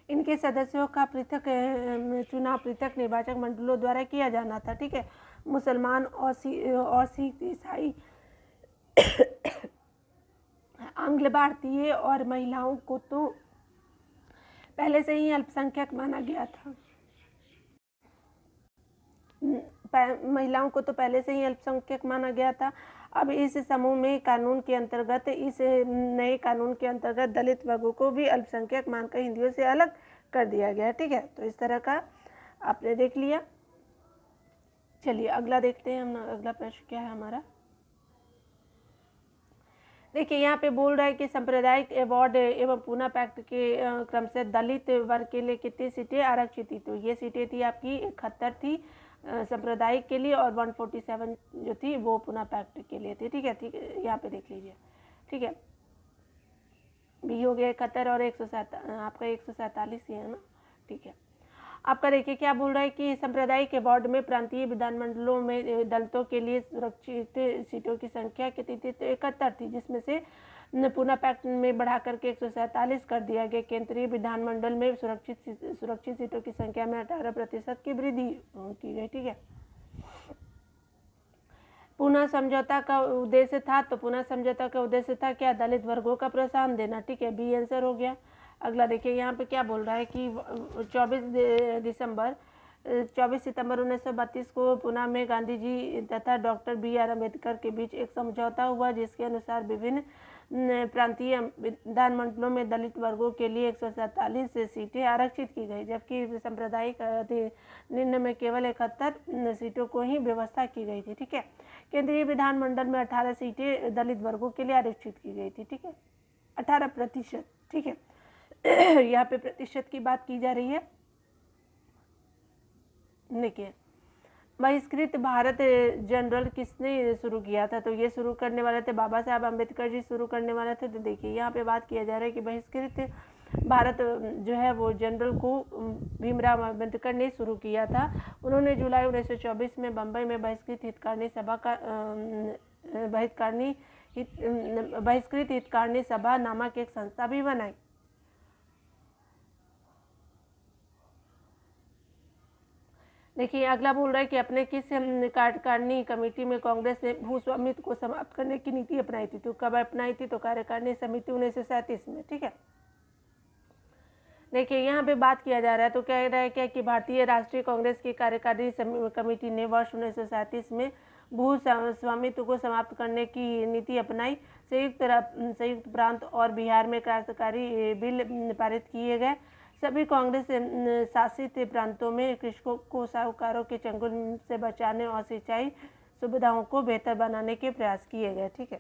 इनके सदस्यों का पृथक चुनाव पृथक निर्वाचक मंडलों द्वारा किया जाना था। ठीक है, मुसलमान और सिख, ईसाई, आंग्ल भारतीय और महिलाओं को तो पहले से ही अल्पसंख्यक माना गया था। महिलाओं को तो पहले से ही अल्पसंख्यक माना गया था। अब इस समूह में कानून के अंतर्गत, इस नए कानून के अंतर्गत दलित वर्गों को भी अल्पसंख्यक मानकर हिंदुओं से अलग कर दिया गया। ठीक है, तो इस तरह का आपने देख लिया। चलिए अगला देखते हैं हम। अगला प्रश्न क्या है हमारा। देखिए यहाँ पे बोल रहा है कि सांप्रदायिक अवार्ड एवं पूना पैक्ट के क्रम से दलित वर्ग के लिए कितनी सीटें आरक्षित थी। तो ये सीटें थी आपकी 71 थी सांप्रदायिक के लिए, और 147 जो थी वो पूना पैक्ट के लिए थी। ठीक है, यहाँ पे देख लीजिए। ठीक है, बी हो गया 71 और 147, आपका 147 ही है ना। ठीक है, आपका देखिए क्या बोल रहा है कि सांप्रदायिक अवार्ड में प्रांतीय विधानमंडलों में दलितों के लिए सुरक्षित सीटों की संख्या कितनी थी। तो 71 थी, जिसमें से पूना पैक्ट में बढ़ा करके 147 कर दिया गया। केंद्रीय विधानमंडल में सुरक्षित सीटों की संख्या में 18% की वृद्धि की गई। ठीक है, पुनः समझौता का उद्देश्य था, तो पुनः समझौता का उद्देश्य था क्या, दलित वर्गों का प्रोत्साहन देना। ठीक है, बी आंसर हो गया। अगला देखिए यहाँ पे क्या बोल रहा है कि 24 सितंबर 1932 को पुणे में गांधी जी तथा डॉक्टर BR अम्बेडकर के बीच एक समझौता हुआ, जिसके अनुसार विभिन्न प्रांतीय विधानमंडलों में दलित वर्गों के लिए 147 सीटें आरक्षित की गई, जबकि सांप्रदायिक निर्णय में केवल 71 सीटों को ही व्यवस्था की गई थी। ठीक है, केंद्रीय विधानमंडल में 18 सीटें दलित वर्गों के लिए आरक्षित की गई थी। ठीक है, 18%। ठीक है, यहाँ पे प्रतिशत की बात की जा रही है। देखिए, बहिष्कृत भारत जनरल किसने शुरू किया था। तो ये शुरू करने वाले थे बाबा साहब अम्बेडकर जी शुरू करने वाले थे। तो देखिए यहाँ पे बात किया जा रहा है कि बहिष्कृत भारत जो है वो जनरल को भीमराव अम्बेडकर ने शुरू किया था। उन्होंने जुलाई 1924 में बम्बई में बहिष्कृत हितकारिणी सभा नामक एक संस्था भी बनाई। देखिए अगला बोल रहा है कि अपने किस कार्यकारिणी कमेटी में कांग्रेस ने भूस्वामित्व को समाप्त करने की नीति अपनाई थी। तो कब अपनाई थी, तो कार्यकारिणी समिति 1937 में। ठीक है, देखिए यहाँ पे बात किया जा रहा है, तो कह रहा है क्या कि भारतीय राष्ट्रीय कांग्रेस की कार्यकारिणी कमेटी ने वर्ष 1937 में भू स्वामित्व को समाप्त करने की नीति अपनाई। संयुक्त प्रांत और बिहार में क्रांतिकारी बिल पारित किए गए। सभी कांग्रेस शासित प्रांतों में कृषकों को साहूकारों के चंगुल से बचाने और सिंचाई सुविधाओं को बेहतर बनाने के प्रयास किए गए। ठीक है,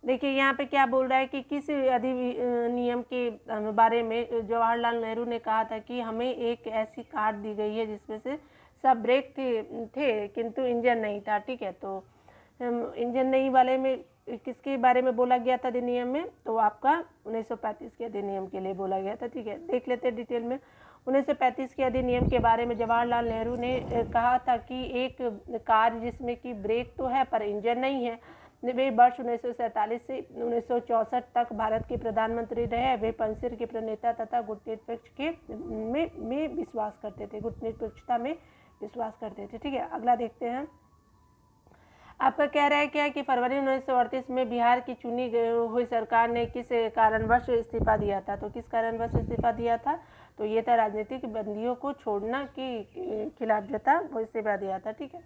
देखिए यहाँ पे क्या बोल रहा है कि किस अधिनियम के बारे में जवाहरलाल नेहरू ने कहा था कि हमें एक ऐसी कार दी गई है जिसमें से सब ब्रेक थे किंतु इंजन नहीं था। ठीक है, तो इंजन नहीं वाले में किसके बारे में बोला गया था अधिनियम में, तो आपका 1935 के अधिनियम के लिए बोला गया था। ठीक है, देख लेते हैं डिटेल में। 1935 के अधिनियम के बारे में जवाहरलाल नेहरू ने कहा था कि एक कार जिसमें कि ब्रेक तो है पर इंजन नहीं है, वे वर्ष 1947 से 1964 तक भारत के प्रधानमंत्री रहे। वे पंचशील के प्रणेता तथा गुटनिरपेक्ष में विश्वास करते थे, गुटनिरपेक्षता में विश्वास करते थे। ठीक है, अगला देखते हैं। आपका कह रहा है क्या कि फरवरी 1938 में बिहार की चुनी हुई सरकार ने किस कारणवश इस्तीफा दिया था। तो किस कारणवश इस्तीफा दिया था, तो ये था राजनीतिक बंदियों को छोड़ना के खिलाफ जो था वो इस्तीफा दिया था। ठीक है,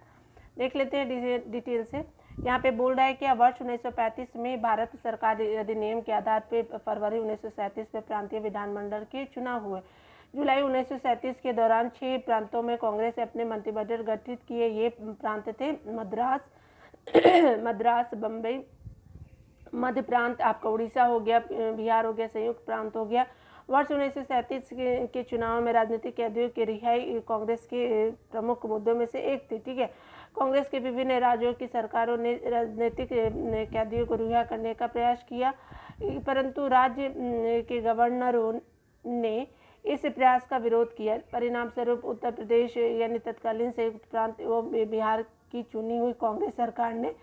देख लेते हैं डिटेल से। यहाँ पे बोल रहा है कि वर्ष 1935 में भारत सरकार अधिनियम के आधार पर फरवरी 1937 में प्रांतीय विधानमंडल के चुनाव हुए। जुलाई 1937 के दौरान 6 प्रांतों में कांग्रेस ने अपने मंत्रिमंडल गठित किए। ये प्रांत थे मद्रास, बम्बई, मध्य प्रांत, आपका उड़ीसा हो गया, बिहार हो गया, संयुक्त प्रांत हो गया। वर्ष 1937 के चुनाव में राजनीतिक कैदियों की रिहाई कांग्रेस के प्रमुख मुद्दों में से एक थी। ठीक है, कांग्रेस के विभिन्न राज्यों की सरकारों ने राजनीतिक कैदियों को रिहा करने का प्रयास किया, परंतु राज्य के गवर्नरों ने इस प्रयास का विरोध किया। परिणाम स्वरूप उत्तर प्रदेश यानी तत्कालीन संयुक्त प्रांत एवं बिहार की चुनी हुई कांग्रेस सरकार ने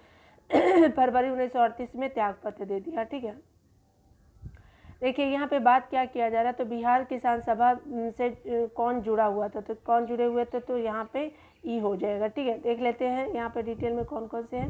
फरवरी 1938 में त्यागपत्र दे दिया। ठीक है, देखिए यहाँ पे बात क्या किया जा रहा है, तो बिहार किसान सभा से कौन जुड़ा हुआ था, तो कौन जुड़े हुए थे, तो यहाँ पे ई हो जाएगा। ठीक है, देख लेते हैं यहाँ पे डिटेल में कौन कौन से हैं।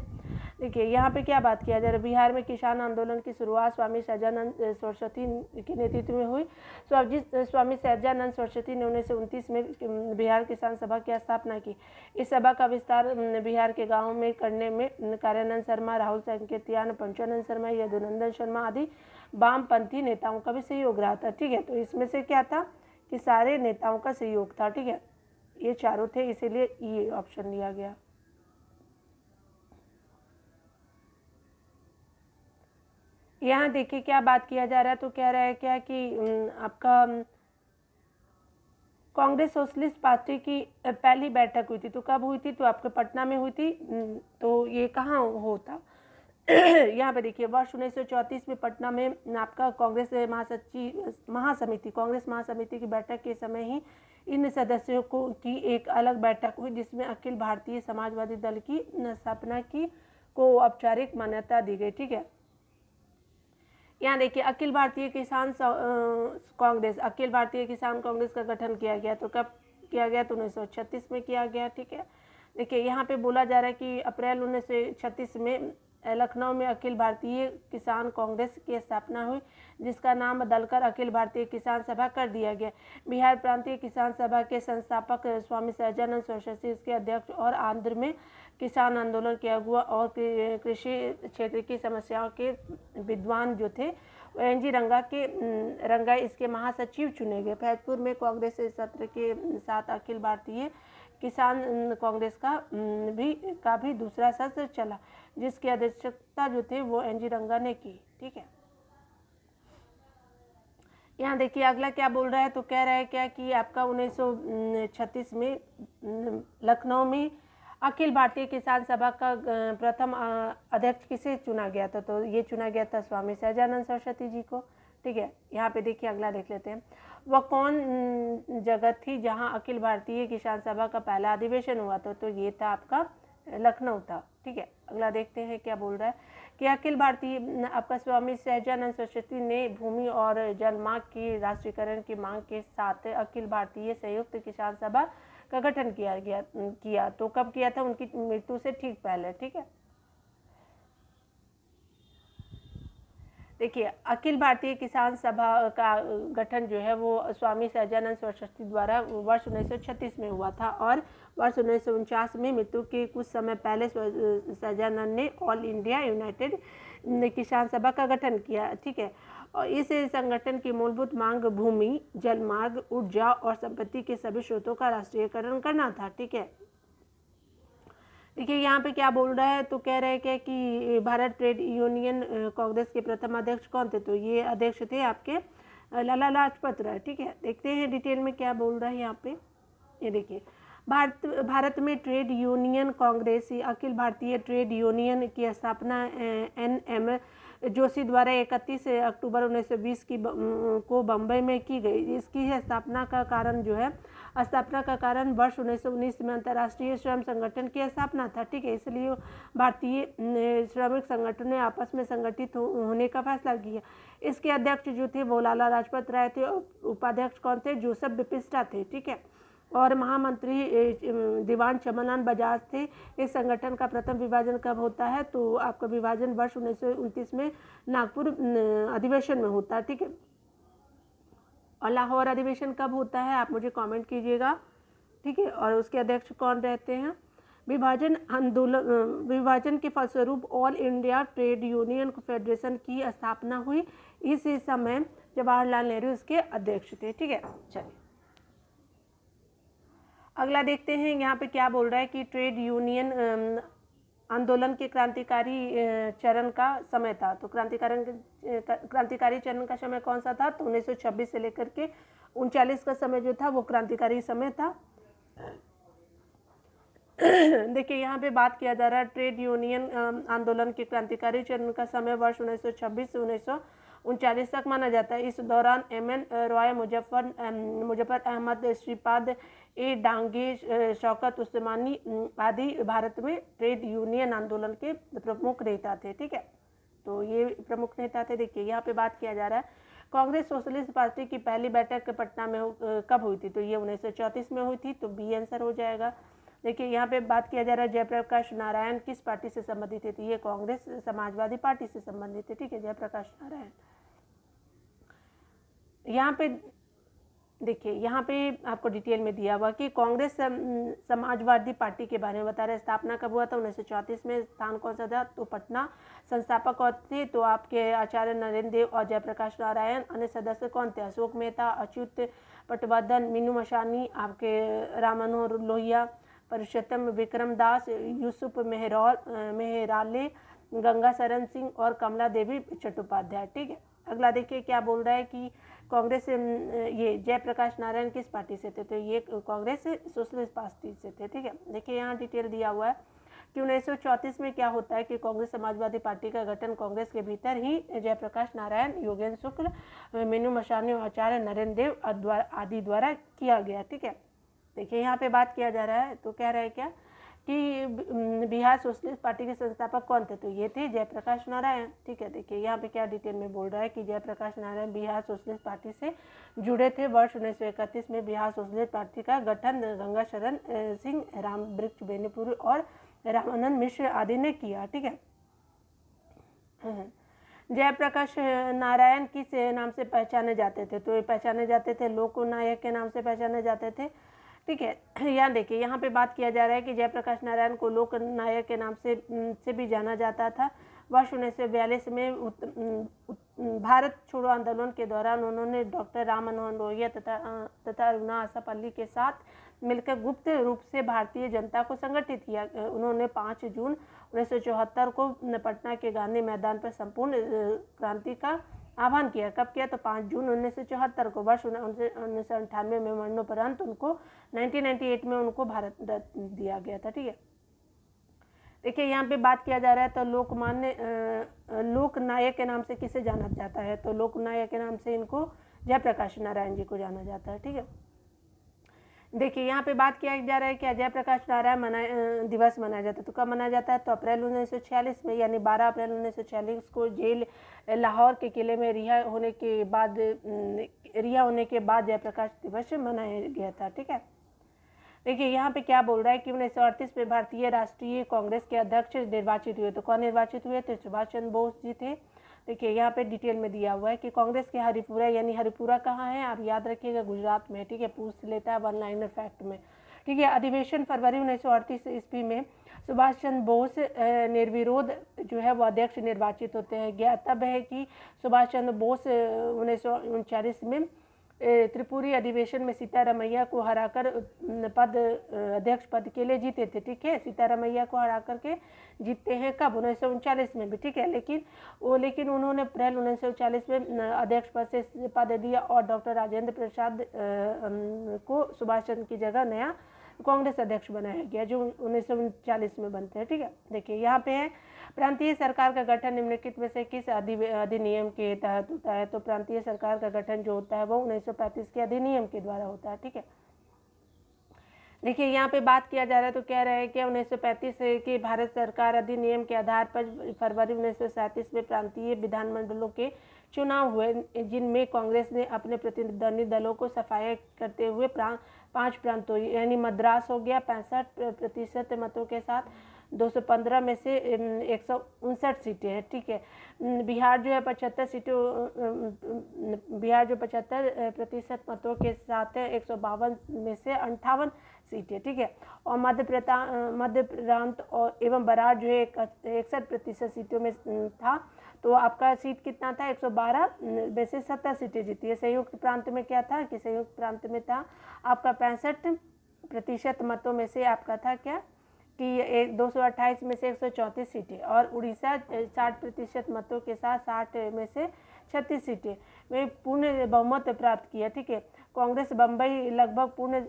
देखिए यहाँ पे क्या बात किया जा रहा है, बिहार में किसान आंदोलन की शुरुआत स्वामी सहजानंद सरस्वती के नेतृत्व में हुई। स्वामी सहजानंद सरस्वती ने 1929 में बिहार किसान सभा की स्थापना की। इस सभा का विस्तार बिहार के गाँव में करने में कार्यानंद शर्मा, राहुल संकेतियान, पंचानंद शर्मा, यदुनंदन शर्मा आदि वामपंथी नेताओं का भी सहयोग रहा था। ठीक है, तो इसमें से क्या था कि सारे नेताओं का सहयोग था। ठीक है, ये चारों थे, इसीलिए ये ऑप्शन लिया गया। यहाँ देखिए क्या बात किया जा रहा है, तो कह रहा है क्या कि आपका कांग्रेस सोशलिस्ट पार्टी की पहली बैठक हुई थी, तो कब हुई थी, तो आपके पटना में हुई थी। तो ये कहाँ होता यहाँ पे देखिए वर्ष 1934 में पटना में आपका कांग्रेस महासमिति कांग्रेस महासमिति की बैठक के समय ही इन सदस्यों को की एक अलग बैठक हुई, जिसमें अखिल भारतीय समाजवादी दल की स्थापना की को औपचारिक मान्यता दी गई। ठीक है, यहाँ देखिए अखिल भारतीय किसान कांग्रेस का गठन किया गया, तो कब किया गया, तो 1936 में किया गया। ठीक है, देखिए यहाँ पे बोला जा रहा है कि अप्रैल 1936 में लखनऊ में अखिल भारतीय किसान कांग्रेस की स्थापना हुई, जिसका नाम बदलकर अखिल भारतीय किसान सभा कर दिया गया। बिहार प्रांतीय किसान सभा के संस्थापक स्वामी सहजानंद सरस्वती इसके अध्यक्ष और आंध्र में किसान आंदोलन के अगुआ और कृषि क्षेत्र की समस्याओं के विद्वान जो थे एनजी रंगा इसके महासचिव चुने गए। फैजपुर में कांग्रेस सत्र के साथ अखिल भारतीय किसान कांग्रेस का भी दूसरा सत्र चला, जिसकी अध्यक्षता जो थे वो एनजी रंगा ने की। ठीक है, यहाँ देखिए अगला क्या बोल रहा है, तो कह रहा है क्या कि आपका 1936 में लखनऊ में अखिल भारतीय किसान सभा का प्रथम अध्यक्ष किसे चुना गया था, तो ये चुना गया था स्वामी सहजानंद सरस्वती जी को। ठीक है, यहाँ पे देखिए अगला देख लेते हैं, वह कौन जगह थी जहाँ अखिल भारतीय किसान सभा का पहला अधिवेशन हुआ था, तो ये था आपका लखनऊ था। ठीक है, अगला देखते हैं क्या बोल रहा है कि अखिल भारतीय आपका स्वामी सहजानंद सरस्वती ने भूमि और जलमार्ग की राष्ट्रीयकरण की मांग के साथ अखिल भारतीय संयुक्त किसान सभा का गठन किया। तो कब किया था, उनकी मृत्यु से ठीक पहले। ठीक है, देखिए अखिल भारतीय किसान सभा का गठन जो है वो स्वामी सहजानंद सरस्वती द्वारा वर्ष 1936 में हुआ था, और वर्ष 1949 में मृत्यु के कुछ समय पहले सहजानंद ने ऑल इंडिया यूनाइटेड किसान सभा का गठन किया। ठीक है, और इस संगठन की मूलभूत मांग भूमि, जलमार्ग, ऊर्जा और संपत्ति के सभी स्रोतों का राष्ट्रीयकरण करना था। ठीक है, देखिए यहाँ पे क्या बोल रहा है, तो कह रहे हैं कि भारत ट्रेड यूनियन कांग्रेस के प्रथम अध्यक्ष कौन थे, तो ये अध्यक्ष थे आपके लाला लाजपत राय। ठीक है, देखते हैं डिटेल में क्या बोल रहा है यहाँ पे। ये देखिए भारत में trade union Congress Akhil Bharatiya trade union की स्थापना NM जोशी द्वारा 31 अक्टूबर 1920 को बम्बई में की गई। इसकी स्थापना का कारण वर्ष 1919 में अंतर्राष्ट्रीय श्रम संगठन की स्थापना था। ठीक है, इसलिए भारतीय श्रमिक संगठन ने आपस में संगठित होने का फैसला किया। इसके अध्यक्ष जो थे वो लाला लाजपत राय थे, उपाध्यक्ष कौन थे, जोसेफ बिपिस्टा थे। ठीक है, और महामंत्री दीवान चमनलाल बजाज थे। इस संगठन का प्रथम विभाजन कब होता है, तो आपका विभाजन वर्ष 1929 में नागपुर अधिवेशन में होता है। ठीक है, और लाहौर अधिवेशन कब होता है आप मुझे कमेंट कीजिएगा। ठीक है, और उसके अध्यक्ष कौन रहते हैं। विभाजन के फलस्वरूप all India trade union federation की स्थापना हुई। इस समय जवाहरलाल नेहरू इसके अध्यक्ष थे। ठीक है, चलिए अगला देखते हैं यहाँ पे क्या बोल रहा है कि ट्रेड यूनियन आंदोलन के क्रांतिकारी चरण का समय था। तो क्रांतिकारी चरण का समय कौन सा था, तो 1926 से लेकर के 39 का समय जो था वो क्रांतिकारी समय था। देखिए यहाँ पे बात किया जा रहा है ट्रेड यूनियन आंदोलन के क्रांतिकारी चरण का समय वर्ष 1926 से 1939 तक माना जाता है। इस दौरान एमएन रॉय, मुजफ्फर अहमद, श्रीपाद ए डांगे, शौकत उस्मानी आदि भारत में ट्रेड यूनियन आंदोलन के प्रमुख नेता थे। ठीक है, तो ये प्रमुख नेता थे। देखिए यहाँ पे बात किया जा रहा है कांग्रेस सोशलिस्ट पार्टी की पहली बैठक पटना में कब हुई थी, तो ये 1934 में हुई थी, तो बी आंसर हो जाएगा। देखिए यहाँ पे बात किया जा रहा है जयप्रकाश नारायण किस पार्टी से संबंधित थे, तो ये कांग्रेस समाजवादी पार्टी से संबंधित है। ठीक है, जयप्रकाश नारायण। यहाँ पे देखिए यहाँ पे आपको डिटेल में दिया हुआ कि कांग्रेस समाजवादी पार्टी के बारे में बता रहे हैं। स्थापना कब हुआ था, 1934 में। स्थान कौन सा था, तो पटना। संस्थापक कौन थे, तो आपके आचार्य नरेंद्र देव और जयप्रकाश नारायण। अन्य सदस्य कौन थे, अशोक मेहता, अच्युत पटवर्धन, मीनू मशानी, आपके राम मनोहर लोहिया, पुरुषोत्तम विक्रम दास, यूसुफ मेहराले, गंगा शरण सिंह और कमला देवी चट्टोपाध्याय। ठीक है, अगला देखिए क्या बोल रहा है कि कांग्रेस ये जयप्रकाश नारायण किस पार्टी से थे, तो ये कांग्रेस सोशलिस्ट पार्टी से थे। ठीक है, देखिए यहाँ डिटेल दिया हुआ है कि 1934 में क्या होता है कि कांग्रेस समाजवादी पार्टी का गठन कांग्रेस के भीतर ही जयप्रकाश नारायण, योगेंद्र शुक्ल, मीनू मशानी और आचार्य नरेंद्र देव आदि द्वारा किया गया। ठीक है, देखिए यहाँ पे बात किया जा रहा है, तो कह रहा है क्या कि बिहार सोशलिस्ट पार्टी के संस्थापक कौन थे, तो ये थे जयप्रकाश नारायण। ठीक है, देखिए यहाँ पे क्या डिटेल में बोल रहा है कि जयप्रकाश नारायण बिहार सोशलिस्ट पार्टी से जुड़े थे। वर्ष 1931 में बिहार सोशलिस्ट पार्टी का गठन गंगा शरण सिंह, राम वृक्ष बेनीपुरी और रामानंद मिश्र आदि ने किया। ठीक है, जयप्रकाश नारायण किस नाम से पहचाने जाते थे, तो ये पहचाने जाते थे लोकनायक के नाम से पहचाने जाते थे। ठीक है, यहाँ देखिए यहाँ पे बात किया जा रहा है कि जयप्रकाश नारायण को लोक नायक के नाम से भी जाना जाता था। वर्ष 1942 में भारत छोड़ो आंदोलन के दौरान उन्होंने डॉक्टर राम मनोहर लोहिया तथा अरुणा आसापल्ली के साथ मिलकर गुप्त रूप से भारतीय जनता को संगठित किया। उन्होंने 5 जून 1974 को पटना के गांधी मैदान पर संपूर्ण क्रांति का आह्वान किया। कब किया, तो 5 जून 1974 को। वर्ष 1998 में मरणोपरांत उनको 1998 में उनको भारत रत्न दिया गया था। ठीक है, देखिए यहाँ पे बात किया जा रहा है तो लोकनायक के नाम से किसे जाना जाता है, तो लोकनायक के नाम से इनको जयप्रकाश नारायण जी को जाना जाता है। ठीक है, देखिए यहाँ पे बात किया जा रहा है कि जयप्रकाश नारायण दिवस मनाया जाता है, तो कब मनाया जाता है, तो अप्रैल 1946 में, यानी 12 अप्रैल 1946 को जेल लाहौर के किले में रिहा होने के बाद जयप्रकाश दिवस मनाया गया था। ठीक है, देखिए यहाँ पे क्या बोल रहा है कि 1938 में भारतीय राष्ट्रीय कांग्रेस के अध्यक्ष निर्वाचित हुए, तो कौन निर्वाचित हुए, तो सुभाष चंद्र बोस जी थे। देखिए यहाँ पे डिटेल में दिया हुआ है कि कांग्रेस के हरिपुरा, यानी हरिपुरा कहाँ है, आप याद रखिएगा, गुजरात में। ठीक है, पूछ लेता है वन लाइनर फैक्ट में। ठीक है, अधिवेशन फरवरी 1938 ईस्वी में सुभाष चंद्र बोस निर्विरोध जो है वो अध्यक्ष निर्वाचित होते हैं। ज्ञातव्य है कि सुभाष चंद्र बोस 1939 में त्रिपुरी अधिवेशन में सीतारामैया को हराकर अध्यक्ष पद के लिए जीते थे। ठीक है, सीतारामैया को हरा करके जीतते हैं कब, 1939 में भी। ठीक है, लेकिन उन्होंने अप्रैल 1940 में अध्यक्ष पद से इस्तीफा दे दिया और डॉक्टर राजेंद्र प्रसाद को सुभाष चंद्र की जगह नया कांग्रेस अध्यक्ष बनाया गया, जो 1939 में बनते हैं। ठीक है, देखिए यहाँ पे है प्रांतीय सरकार का गठन निम्नलिखित में से किस अधिनियम के तहत होता है, तो प्रांतीय सरकार का गठन जो होता है वो 1935 के अधिनियम के द्वारा होता है। ठीक है, देखिए यहाँ पे बात किया जा रहा है तो कह रहा है कि 1935 के भारत सरकार अधिनियम के आधार पर फरवरी 1937 में प्रांतीय विधानमंडलों के चुनाव हुए, जिनमें कांग्रेस ने अपने प्रतिद्वंदी दलों को सफाया करते हुए 5 प्रांतों, यानी मद्रास हो गया 65% मतों के साथ 215 में से 159 सीटें हैं। ठीक है, बिहार जो है 75 सीटों, बिहार जो 75% मतों के साथ है 152 में से 58 सीटें। ठीक है, और मध्य प्रांत और एवं बरार जो है 61% सीटों में था, तो आपका सीट कितना था, 112 में से 70 सीटें जीती है। संयुक्त प्रांत में क्या था कि संयुक्त प्रांत में था आपका 65% मतों में से आपका था क्या कि 228 में से 134 सीटें, और उड़ीसा 60% मतों के साथ 60 में से 36 सीटें में पूर्ण बहुमत प्राप्त किया। ठीक है, कांग्रेस बम्बई लगभग पूर्ण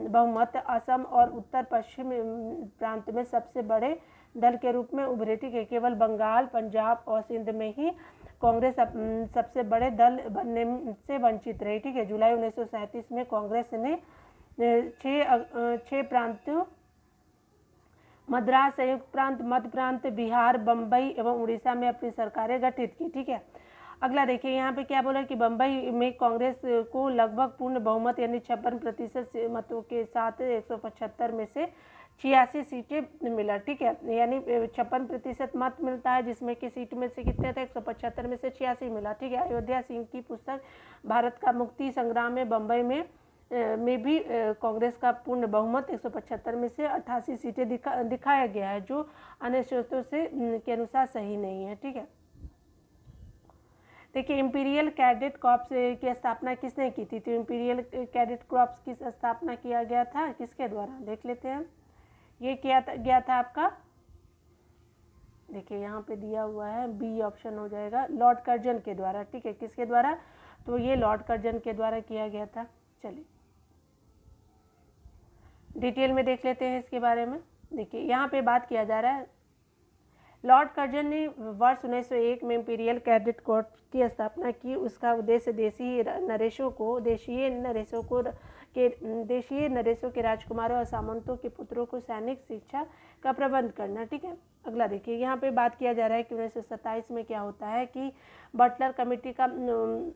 बहुमत, असम और उत्तर पश्चिम प्रांत में सबसे बड़े दल के रूप में उभरे। ठीक है, केवल बंगाल, पंजाब और सिंध में ही कांग्रेस सबसे बड़े दल बनने से वंचित रही। ठीक है, जुलाई 1937 में कांग्रेस ने 6 प्रांतों मद्रास, संयुक्त प्रांत, मध्य प्रांत, बिहार, बम्बई एवं उड़ीसा में अपनी सरकारें गठित की। ठीक है, अगला देखिए यहाँ पे क्या बोला कि बम्बई में कांग्रेस को लगभग पूर्ण बहुमत यानी 56% मतों के साथ 175 में से 86 सीटें मिला। ठीक है, यानी 56% मत मिलता है, जिसमें कि सीट में से कितने थे, 175 में से 86 मिला। ठीक है, अयोध्या सिंह की पुस्तक भारत का मुक्ति संग्राम में बम्बई में भी कांग्रेस का पूर्ण बहुमत 175 में से 88 सीटें दिखाया गया है, जो अन्य स्रोतों से के अनुसार सही नहीं है। ठीक है, देखिए इंपीरियल कैडेट कॉर्प्स की स्थापना किसने की थी? तो इंपीरियल कैडेट कॉर्प्स की स्थापना किया गया था किसके द्वारा, देख लेते हैं। ये किया गया था आपका, देखिए यहाँ पे दिया हुआ है, बी ऑप्शन हो जाएगा, लॉर्ड कर्जन के द्वारा। ठीक है, किसके द्वारा? तो ये लॉर्ड कर्जन के द्वारा किया गया था। चलिए डिटेल में देख लेते हैं इसके बारे में। देखिए यहाँ पे बात किया जा रहा है, लॉर्ड कर्जन ने वर्ष 1901 में इंपीरियल कैडेट कोर्प्स की स्थापना की। उसका उद्देश्य देशीय नरेशों के राजकुमारों और सामंतों के पुत्रों को सैनिक शिक्षा का प्रबंध करना। ठीक है, अगला देखिए यहाँ पे बात किया जा रहा है कि 1927 में क्या होता है कि बटलर कमेटी का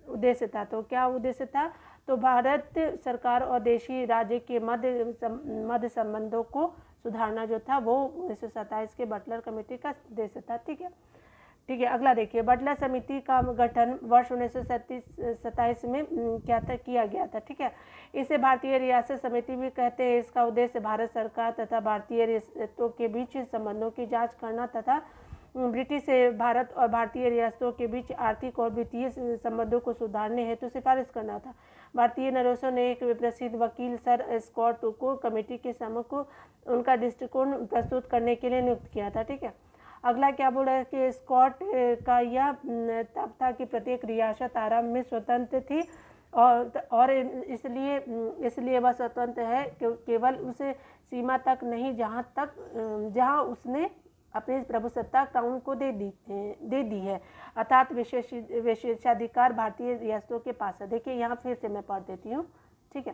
उद्देश्य था। तो क्या उद्देश्य था? तो भारत सरकार और देशी राज्य के मध्य संबंधों को सुधारना जो था वो 1927 के बटलर कमेटी का उद्देश्य था। ठीक है, अगला देखिए, बटलर समिति का गठन वर्ष 1927 में किया गया था। ठीक है, इसे भारतीय रियासत समिति भी कहते हैं। इसका उद्देश्य भारत सरकार तथा भारतीय रियासतों के बीच संबंधों की जांच करना तथा ब्रिटिश भारत और भारतीय रियासतों के बीच आर्थिक और वित्तीय संबंधों को सुधारने हेतु सिफारिश करना था। भारतीय नरेशों ने एक प्रसिद्ध वकील सर स्कॉट को कमेटी के सम्मुख उनका दृष्टिकोण प्रस्तुत करने के लिए नियुक्त किया था। ठीक है, अगला क्या बोल रहा है कि स्कॉट का यह तब था कि प्रत्येक रियासत आरंभ में स्वतंत्र थी और इसलिए वह स्वतंत्र है केवल उस सीमा तक नहीं जहां उसने अपनी प्रभुसत्ता कानून को दे दी है, अर्थात विशेषाधिकार भारतीय रियासतों के पास है। देखिए यहाँ फिर से मैं पढ़ देती हूँ। ठीक है,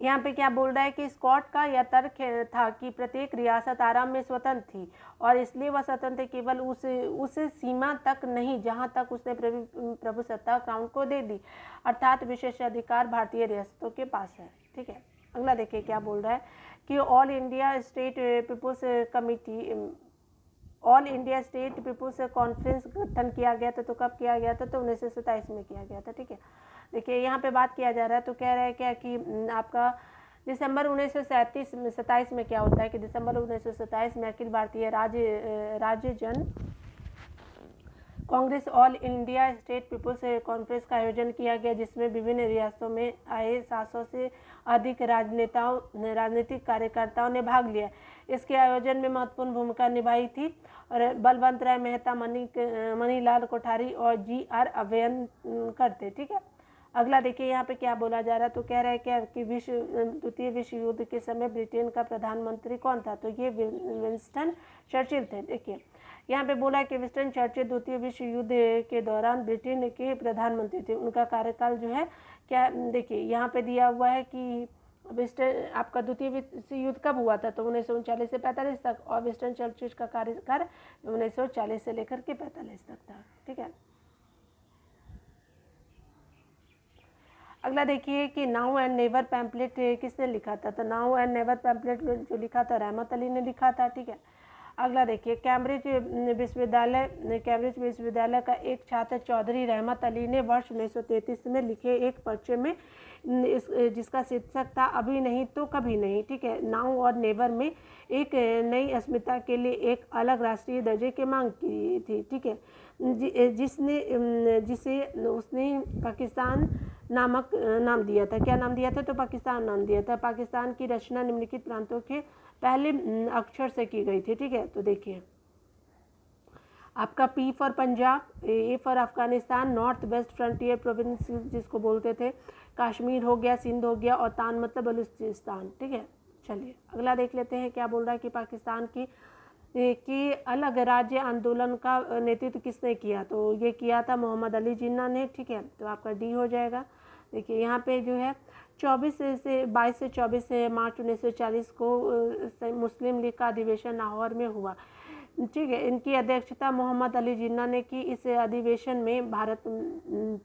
यहाँ पे क्या बोल रहा है कि स्कॉट का यह तर्क था कि प्रत्येक रियासत आरंभ में स्वतंत्र थी और इसलिए वह स्वतंत्र केवल उस सीमा तक नहीं जहाँ तक उसने प्रभुसत्ता कानून को दे दी, अर्थात विशेषाधिकार भारतीय रियासतों के पास है। ठीक है, अगला देखिए क्या बोल रहा है कि All India State Peoples Conference गठन किया गया था। तो कब किया गया था? तो 1927 में किया गया था। ठीक है, देखिए यहाँ पे बात किया जा रहा है, तो कह रहा है क्या कि आपका दिसंबर 1927 में क्या होता है कि दिसंबर 1927 में अखिल भारतीय राज्य जन Congress All India State Peoples Conference का आयोजन किया गया, जिसमें विभिन्न रियासतों में आए 700 से अधिक राजनीतिक कार्यकर्ताओं ने भाग लिया। इसके आयोजन में महत्वपूर्ण भूमिका निभाई थी और बलवंत राय मेहता, मणिलाल कोठारी और GR अभ्यंकर थे। ठीक है, अगला देखिए यहाँ पे क्या बोला जा रहा है, तो कह रहा है क्या कि द्वितीय विश्व युद्ध के समय ब्रिटेन का प्रधानमंत्री कौन था? तो ये विंस्टन चर्चिल थे। देखिए यहाँ पे बोला कि विंस्टन चर्चिल द्वितीय विश्व युद्ध के दौरान ब्रिटेन के प्रधानमंत्री थे। उनका कार्यकाल जो है क्या, देखिए यहाँ पे दिया हुआ है कि विंस्टन आपका द्वितीय विश्व युद्ध कब हुआ था? तो 1939 से 45 तक, और विंस्टन चर्चिल का कार्यकाल 1940 से लेकर के 45 तक था। ठीक है, अगला देखिए कि नाउ एंड नेवर पैम्पलेट किसने लिखा था? तो नाउ एंड नेवर पैम्पलेट जो लिखा था रहमत अली ने लिखा था। ठीक है, अगला देखिए कैम्ब्रिज विश्वविद्यालय का एक छात्र चौधरी रहमत अली ने वर्ष 1933 में लिखे एक पर्चे में जिसका शीर्षक था अभी नहीं तो कभी नहीं। ठीक है, नाउ और नेवर में एक नई अस्मिता के लिए एक अलग राष्ट्रीय दर्जे की मांग की थी। ठीक है, जिसे उसने पाकिस्तान नामक नाम दिया था। क्या नाम दिया था? तो पाकिस्तान नाम दिया था। पाकिस्तान की रचना निम्नलिखित प्रांतों के पहले अक्षर से की गई थी। ठीक है, तो देखिए आपका P for Punjab, A for Afghanistan, north west frontier province जिसको बोलते थे, कश्मीर हो गया, सिंध हो गया, और तान मतलब बलूचिस्तान। ठीक है, चलिए अगला देख लेते हैं क्या बोल रहा है कि पाकिस्तान की कि अलग राज्य आंदोलन का नेतृत्व किसने किया, तो ये किया था मोहम्मद अली जिन्ना ने। ठीक है, तो आपका डी हो जाएगा। देखिए यहाँ पे जो है 22 से 24 मार्च 1940 को मुस्लिम लीग का अधिवेशन लाहौर में हुआ। ठीक है, इनकी अध्यक्षता मोहम्मद अली जिन्ना ने की। इस अधिवेशन में भारत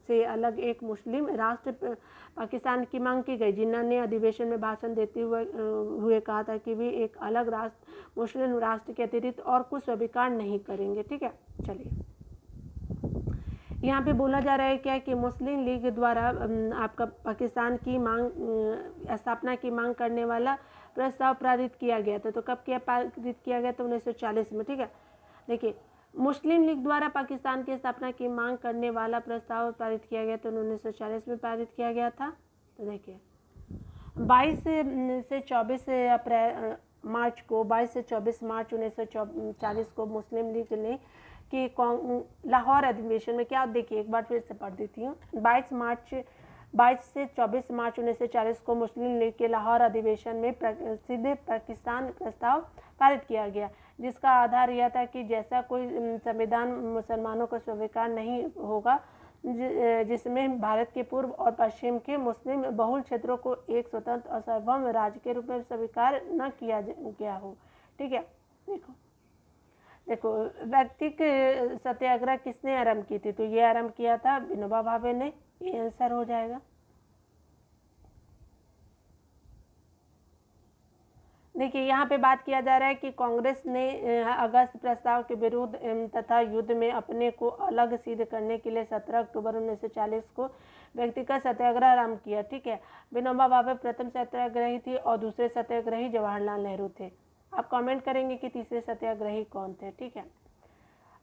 से अलग एक मुस्लिम राष्ट्र पाकिस्तान की मांग की गई। जिन्ना ने अधिवेशन में भाषण देते हुए कहा था कि वे एक अलग राष्ट्र मुस्लिम राष्ट्र के अतिरिक्त और कुछ स्वीकार नहीं करेंगे। ठीक है, चलिए यहाँ पे बोला जा रहा है क्या कि मुस्लिम लीग द्वारा आपका पाकिस्तान की मांग स्थापना की मांग करने वाला प्रस्ताव पारित किया गया था। तो कब पारित किया गया? तो 1940 में। ठीक है, देखिए मुस्लिम लीग द्वारा पाकिस्तान की स्थापना की मांग करने वाला प्रस्ताव पारित किया गया तो 1940 में पारित किया गया था। तो देखिए 22 से 24 अप्रैल मार्च को 22 से 24 मार्च 1940 को मुस्लिम लीग ने कि लाहौर अधिवेशन में क्या, देखिए एक बार फिर से पढ़ देती हूँ। 22 से 24 मार्च 1940 को मुस्लिम लीग के लाहौर अधिवेशन में प्रसिद्ध पाकिस्तान प्रस्ताव पारित किया गया, जिसका आधार यह था कि जैसा कोई संविधान मुसलमानों को स्वीकार नहीं होगा जिसमें भारत के पूर्व और पश्चिम के मुस्लिम बहुल क्षेत्रों को एक स्वतंत्र और सार्वभौम राज्य के रूप में स्वीकार न किया गया हो। ठीक है, देखो व्यक्तिक सत्याग्रह किसने आरंभ की थी? तो ये आरंभ किया था विनोबा भावे ने। ये आंसर हो जाएगा। देखिए यहाँ पे बात किया जा रहा है कि कांग्रेस ने अगस्त प्रस्ताव के विरुद्ध तथा युद्ध में अपने को अलग सिद्ध करने के लिए 17 अक्टूबर 1940 को व्यक्तिगत सत्याग्रह आरंभ किया। ठीक है, विनोबा भावे प्रथम सत्याग्रही थी और दूसरे सत्याग्रही जवाहरलाल नेहरू थे। आप कमेंट करेंगे कि तीसरे सत्याग्रही कौन थे। ठीक है,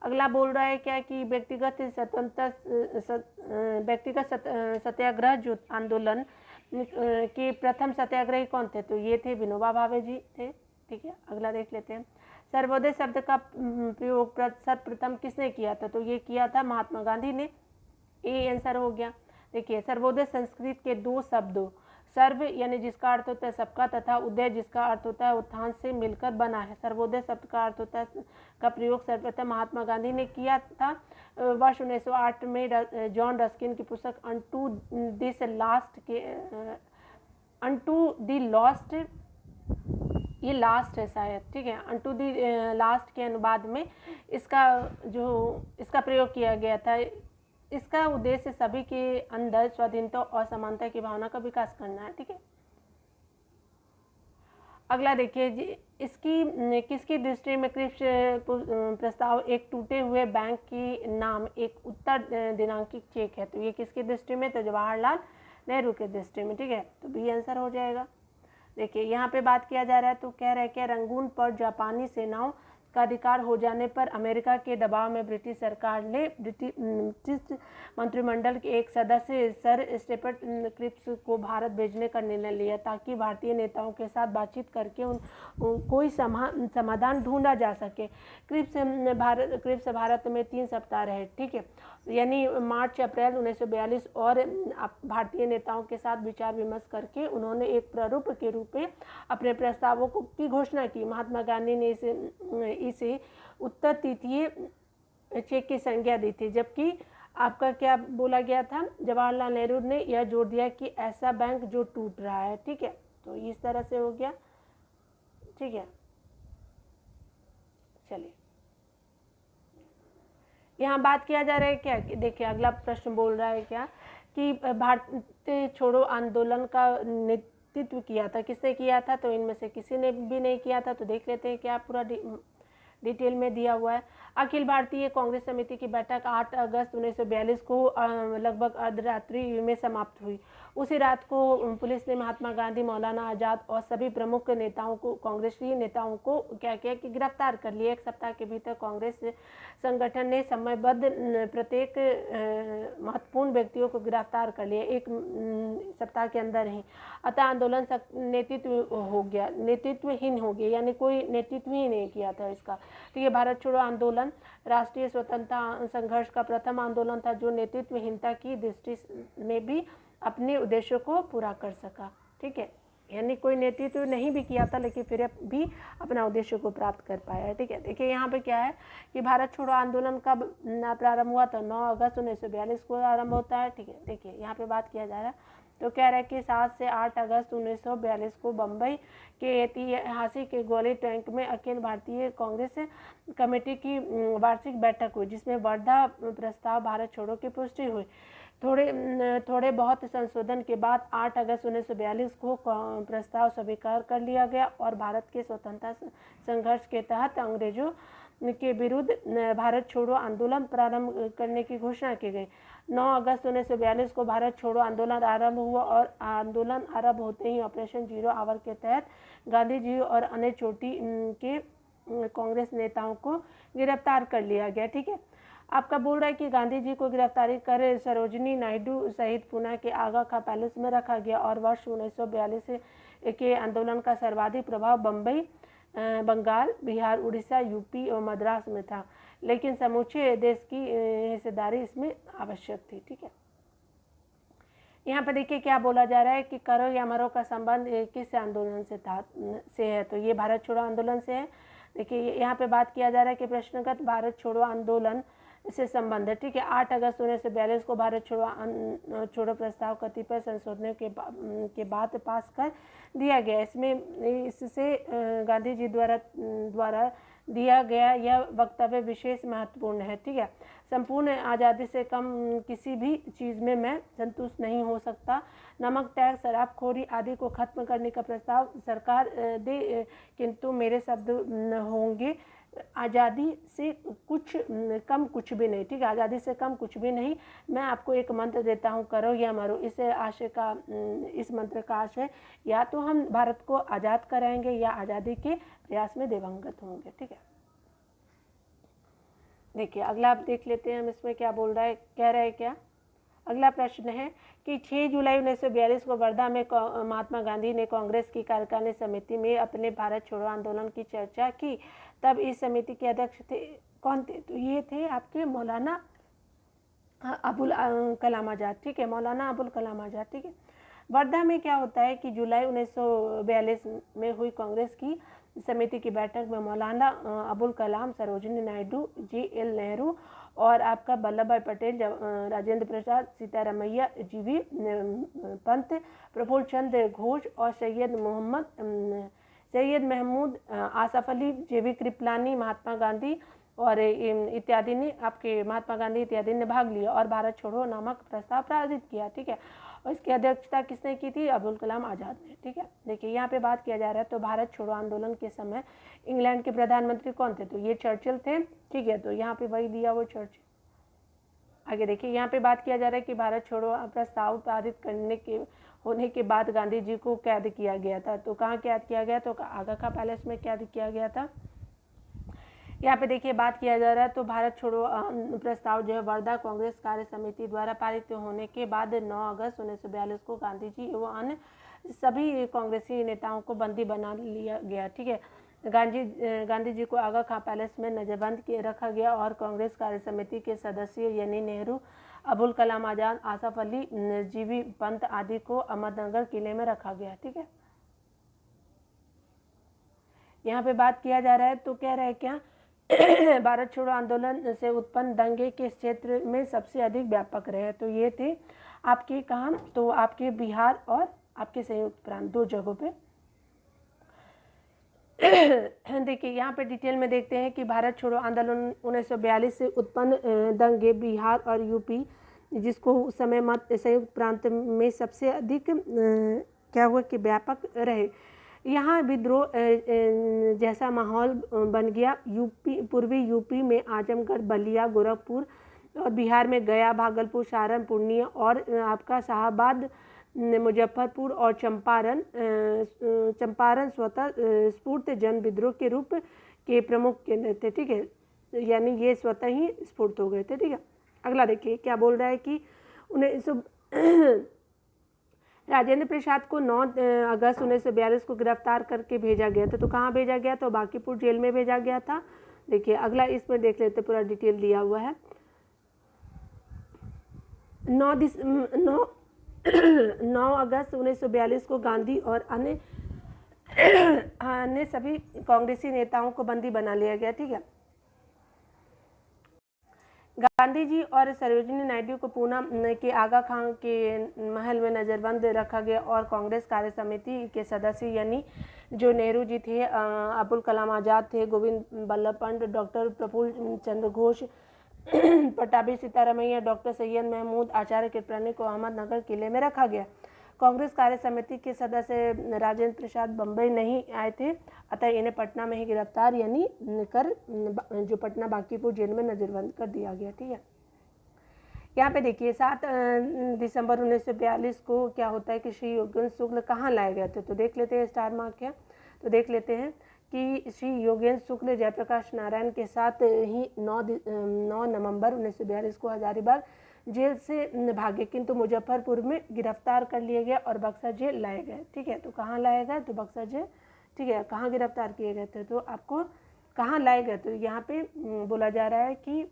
अगला बोल रहा है क्या कि व्यक्तिगत सत्याग्रह जो आंदोलन के प्रथम सत्याग्रही कौन थे? तो ये थे विनोबा भावे जी थे। ठीक है, अगला देख लेते हैं। सर्वोदय शब्द का प्रयोग सर्वप्रथम किसने किया था? तो ये किया था महात्मा गांधी ने। ये आंसर हो गया। देखिए सर्वोदय संस्कृत के दो शब्दों सर्व यानी जिसका अर्थ होता है सबका तथा उदय जिसका अर्थ होता है उत्थान से मिलकर बना है। सर्वोदय शब्द का अर्थ होता है का प्रयोग सर्वप्रथम महात्मा गांधी ने किया था। वर्ष 1908 में जॉन रस्किन की पुस्तक अनटू द लॉस्ट, ये लास्ट है शायद। ठीक है, अनटू द लास्ट के अनुवाद में इसका प्रयोग किया गया था। इसका उद्देश्य सभी के अंदर स्वाधीनता और समानता की भावना का विकास करना है। ठीक है, अगला देखिए किसकी दृष्टि में क्रिप्स प्रस्ताव एक टूटे हुए बैंक की नाम एक उत्तर दिनांकित चेक है। तो ये किसकी दृष्टि में? तो जवाहरलाल नेहरू के दृष्टि में। ठीक है, तो बी आंसर हो जाएगा। देखिए यहाँ पे बात किया जा रहा है तो कह रहा है कि रंगून पर जापानी सेनाओं का अधिकार हो जाने पर अमेरिका के दबाव में ब्रिटिश सरकार ने ब्रिटिश मंत्रिमंडल के एक सदस्य सर स्टेफर्ड क्रिप्स को भारत भेजने का निर्णय लिया ताकि भारतीय नेताओं के साथ बातचीत करके कोई समाधान ढूंढा जा सके। क्रिप्स भारत में 3 सप्ताह रहे। ठीक है, यानी मार्च अप्रैल 1942 और भारतीय नेताओं के साथ विचार विमर्श करके उन्होंने एक प्रारूप के रूप में अपने प्रस्तावों की घोषणा की। महात्मा गांधी ने इसे उत्तर तृतीय चेक की संज्ञा दी थी, जबकि आपका क्या बोला गया था? जवाहरलाल नेहरू ने यह जोर दिया कि ऐसा बैंक जो टूट रहा है। ठीक है, तो इस तरह से हो गया। ठीक है, चलिए यहाँ बात किया जा रहा है क्या कि देखिए अगला प्रश्न बोल रहा है क्या कि भारत छोड़ो आंदोलन का नेतृत्व किया था, किसने किया था? तो इनमें से किसी ने भी नहीं किया था। तो देख लेते हैं क्या पूरा डिटेल में दिया हुआ है। अखिल भारतीय कांग्रेस समिति की बैठक 8 अगस्त 1942 को लगभग अर्धरात्रि में समाप्त हुई। उसी रात को पुलिस ने महात्मा गांधी, मौलाना आज़ाद और सभी प्रमुख नेताओं को कांग्रेसी नेताओं को क्या किया कि गिरफ्तार कर लिया। 1 सप्ताह के भीतर कांग्रेस संगठन ने समयबद्ध प्रत्येक महत्वपूर्ण व्यक्तियों को गिरफ्तार कर लिया 1 सप्ताह के अंदर ही। अतः आंदोलन नेतृत्वहीन हो गया, यानी कोई नेतृत्व ही नहीं किया था इसका। ठीक है, भारत छोड़ो आंदोलन राष्ट्रीय स्वतंत्रता संघर्ष का प्रथम आंदोलन था जो नेतृत्वहीनता की दृष्टि में भी अपने उद्देश्यों को पूरा कर सका। ठीक है, यानी कोई नेतृत्व नहीं भी किया था, लेकिन फिर भी अपना उद्देश्य को प्राप्त कर पाया है। ठीक है, देखिए यहाँ पे क्या है कि भारत छोड़ो आंदोलन कब प्रारंभ हुआ था? 9 अगस्त 1942 को आरंभ होता है। ठीक है, देखिए यहाँ पे बात किया जा रहा है तो कह रहा है कि 7 से 8 अगस्त 1942 को बम्बई के ऐतिहासिक गोली टैंक में अखिल भारतीय कांग्रेस कमेटी की वार्षिक बैठक हुई, जिसमें वर्धा प्रस्ताव भारत छोड़ो की पुष्टि हुई। थोड़े बहुत संशोधन के बाद 8 अगस्त 1942 को प्रस्ताव स्वीकार कर लिया गया और भारत के स्वतंत्रता संघर्ष के तहत अंग्रेजों के विरुद्ध भारत छोड़ो आंदोलन प्रारंभ करने की घोषणा की गई। 9 अगस्त 1942 को भारत छोड़ो आंदोलन आरंभ हुआ और आंदोलन आरंभ होते ही ऑपरेशन जीरो आवर के तहत गांधी जी और अन्य चोटी के कांग्रेस नेताओं को गिरफ्तार कर लिया गया। ठीक है, आपका बोल रहा है कि गांधी जी को गिरफ्तारी कर सरोजिनी नायडू सहित पुणे के आगा खां पैलेस में रखा गया और वर्ष 1942 के आंदोलन का सर्वाधिक प्रभाव बम्बई, बंगाल, बिहार, उड़ीसा, यूपी और मद्रास में था, लेकिन समूचे देश की हिस्सेदारी इसमें आवश्यक थी। ठीक है, यहाँ पर देखिए क्या बोला जा रहा है कि करो या मरो का संबंध किस आंदोलन से है? तो ये भारत छोड़ो आंदोलन से है। देखिए यहाँ पे बात किया जा रहा है कि प्रश्नगत भारत छोड़ो आंदोलन से संबंध है। ठीक है, 8 अगस्त 1942 को भारत छोड़ो प्रस्ताव कतिपय संशोधनों के बाद पास कर दिया गया। इससे गांधी जी द्वारा दिया गया यह वक्तव्य विशेष महत्वपूर्ण है। ठीक है, संपूर्ण आज़ादी से कम किसी भी चीज़ में मैं संतुष्ट नहीं हो सकता। नमक टैक्स, शराबखोरी आदि को खत्म करने का प्रस्ताव सरकार दे, किंतु मेरे शब्द होंगे आज़ादी से कुछ कम कुछ भी नहीं। ठीक है, आज़ादी से कम कुछ भी नहीं। मैं आपको एक मंत्र देता हूँ, करो या मरो। इस मंत्र का आशय या तो हम भारत को आज़ाद कराएंगे या आज़ादी के प्रयास में दिवंगत होंगे। ठीक है, देखिए अगला आप देख लेते हैं हम इसमें क्या बोल रहा है, कह रहा है क्या। अगला प्रश्न है कि 6 जुलाई 1942 को वर्धा में महात्मा गांधी ने कांग्रेस की कार्यकारिणी समिति में अपने भारत छोड़ो आंदोलन की चर्चा की। तब इस समिति के अध्यक्ष थे कौन थे? तो ये थे आपके मौलाना अबुल कलाम आज़ाद। ठीक है, मौलाना अबुल कलाम आज़ाद। ठीक है, वर्धा में क्या होता है कि जुलाई 1942 में हुई कांग्रेस की समिति की बैठक में मौलाना अबुल कलाम, सरोजिनी नायडू, JL नेहरू और आपका वल्लभ भाई पटेल, राजेंद्र प्रसाद, सीतारामैया, GV पंत, प्रफुल्ल चंद्र घोष और सैयद महमूद आसफ अली, JV कृपलानी, महात्मा गांधी और इत्यादि ने भाग लिया और भारत छोड़ो नामक प्रस्ताव पारित किया। ठीक है, और इसकी अध्यक्षता किसने की थी? अबुल कलाम आज़ाद ने। ठीक है, देखिए यहाँ पे बात किया जा रहा है तो भारत छोड़ो आंदोलन के समय इंग्लैंड के प्रधानमंत्री कौन थे? तो ये चर्चिल थे। ठीक है, तो यहाँ पे वही दिया वो चर्चिल। आगे देखिए यहाँ पे बात किया जा रहा है कि भारत छोड़ो प्रस्ताव पारित होने के बाद गांधी जी को कैद किया गया था। तो कहाँ कैद किया गया? तो आगा खां पैलेस में कैद किया गया था। यहाँ पे देखिए बात किया जा रहा है तो भारत छोड़ो प्रस्ताव जो है वर्धा कांग्रेस कार्य समिति द्वारा पारित होने के बाद 9 अगस्त 1942 को गांधी जी एवं अन्य सभी कांग्रेसी नेताओं को बंदी बना लिया गया। ठीक है, गांधी जी को आगा खां पैलेस में नजरबंद रखा गया और कांग्रेस कार्य समिति के सदस्य यानी नेहरू, अबुल कलाम आज़ाद, आसफ अली, GV पंत आदि को अहमदनगर किले में रखा गया। ठीक है, यहाँ पे बात किया जा रहा है तो कह रहा है क्या भारत छोड़ो आंदोलन से उत्पन्न दंगे किस क्षेत्र में सबसे अधिक व्यापक रहे? तो ये थे आपके कहाँ? तो आपके बिहार और आपके संयुक्त प्रांत, 2 जगहों पे। देखिए यहाँ पे डिटेल में देखते हैं कि भारत छोड़ो आंदोलन 1942 से उत्पन्न दंगे बिहार और यूपी, जिसको उस समय संयुक्त प्रांत में सबसे अधिक क्या हुआ कि व्यापक रहे। यहाँ विद्रोह जैसा माहौल बन गया। पूर्वी यूपी में आजमगढ़, बलिया, गोरखपुर और बिहार में गया, भागलपुर, सारण, पूर्णिया और आपका शाहाबाद, मुजफ्फरपुर और चंपारण स्वतः स्फूर्त जन विद्रोह के रूप के प्रमुख केंद्र थे। ठीक है, यानी ये स्वतः ही स्फूर्त हो गए थे। ठीक है, अगला देखिए क्या बोल रहा है कि 1900 राजेंद्र प्रसाद को 9 अगस्त 1942 को गिरफ्तार करके भेजा गया था। तो कहाँ भेजा गया? तो बांकीपुर जेल में भेजा गया था। देखिए अगला इसमें देख लेते, पूरा डिटेल दिया हुआ है। 9 9 अगस्त 1942 को गांधी और अन्य सभी कांग्रेसी नेताओं को बंदी बना लिया गया। ठीक है, गांधी जी और सरोजिनी नायडू को पूना के आगा खां के महल में नज़रबंद रखा गया और कांग्रेस कार्य समिति के सदस्य यानी जो नेहरू जी थे, अबुल कलाम आज़ाद थे, गोविंद बल्लभ पंत, डॉक्टर प्रफुल्ल चंद्र घोष, पट्टाभी सीतारमैया, डॉक्टर सैयद महमूद, आचार्य कृपलानी को अहमदनगर किले में रखा गया। कांग्रेस कार्य समिति के सदस्य राजेंद्र प्रसाद बम्बई नहीं आए थे, अतः इन्हें पटना में ही गिरफ्तार यानी कर जो पटना बांकीपुर जेल में नज़रबंद कर दिया गया। ठीक है, यहाँ पे देखिए 7 दिसंबर 1942 को क्या होता है कि श्री योगेंद्र शुक्ल कहाँ लाए गए थे, तो देख लेते हैं, स्टार मार्क है तो देख लेते हैं कि श्री योगेंद्र शुक्ल जयप्रकाश नारायण के साथ ही 9 नवंबर 1942 को हजारीबाग जेल से भागे, किंतु मुजफ्फरपुर में गिरफ्तार कर लिए गए और बक्सर जेल लाए गए। ठीक है, तो कहाँ लाए गए, तो बक्सर जेल। ठीक है, कहाँ गिरफ्तार किए गए थे, तो आपको कहाँ लाए गए, तो यहाँ पे बोला जा रहा है कि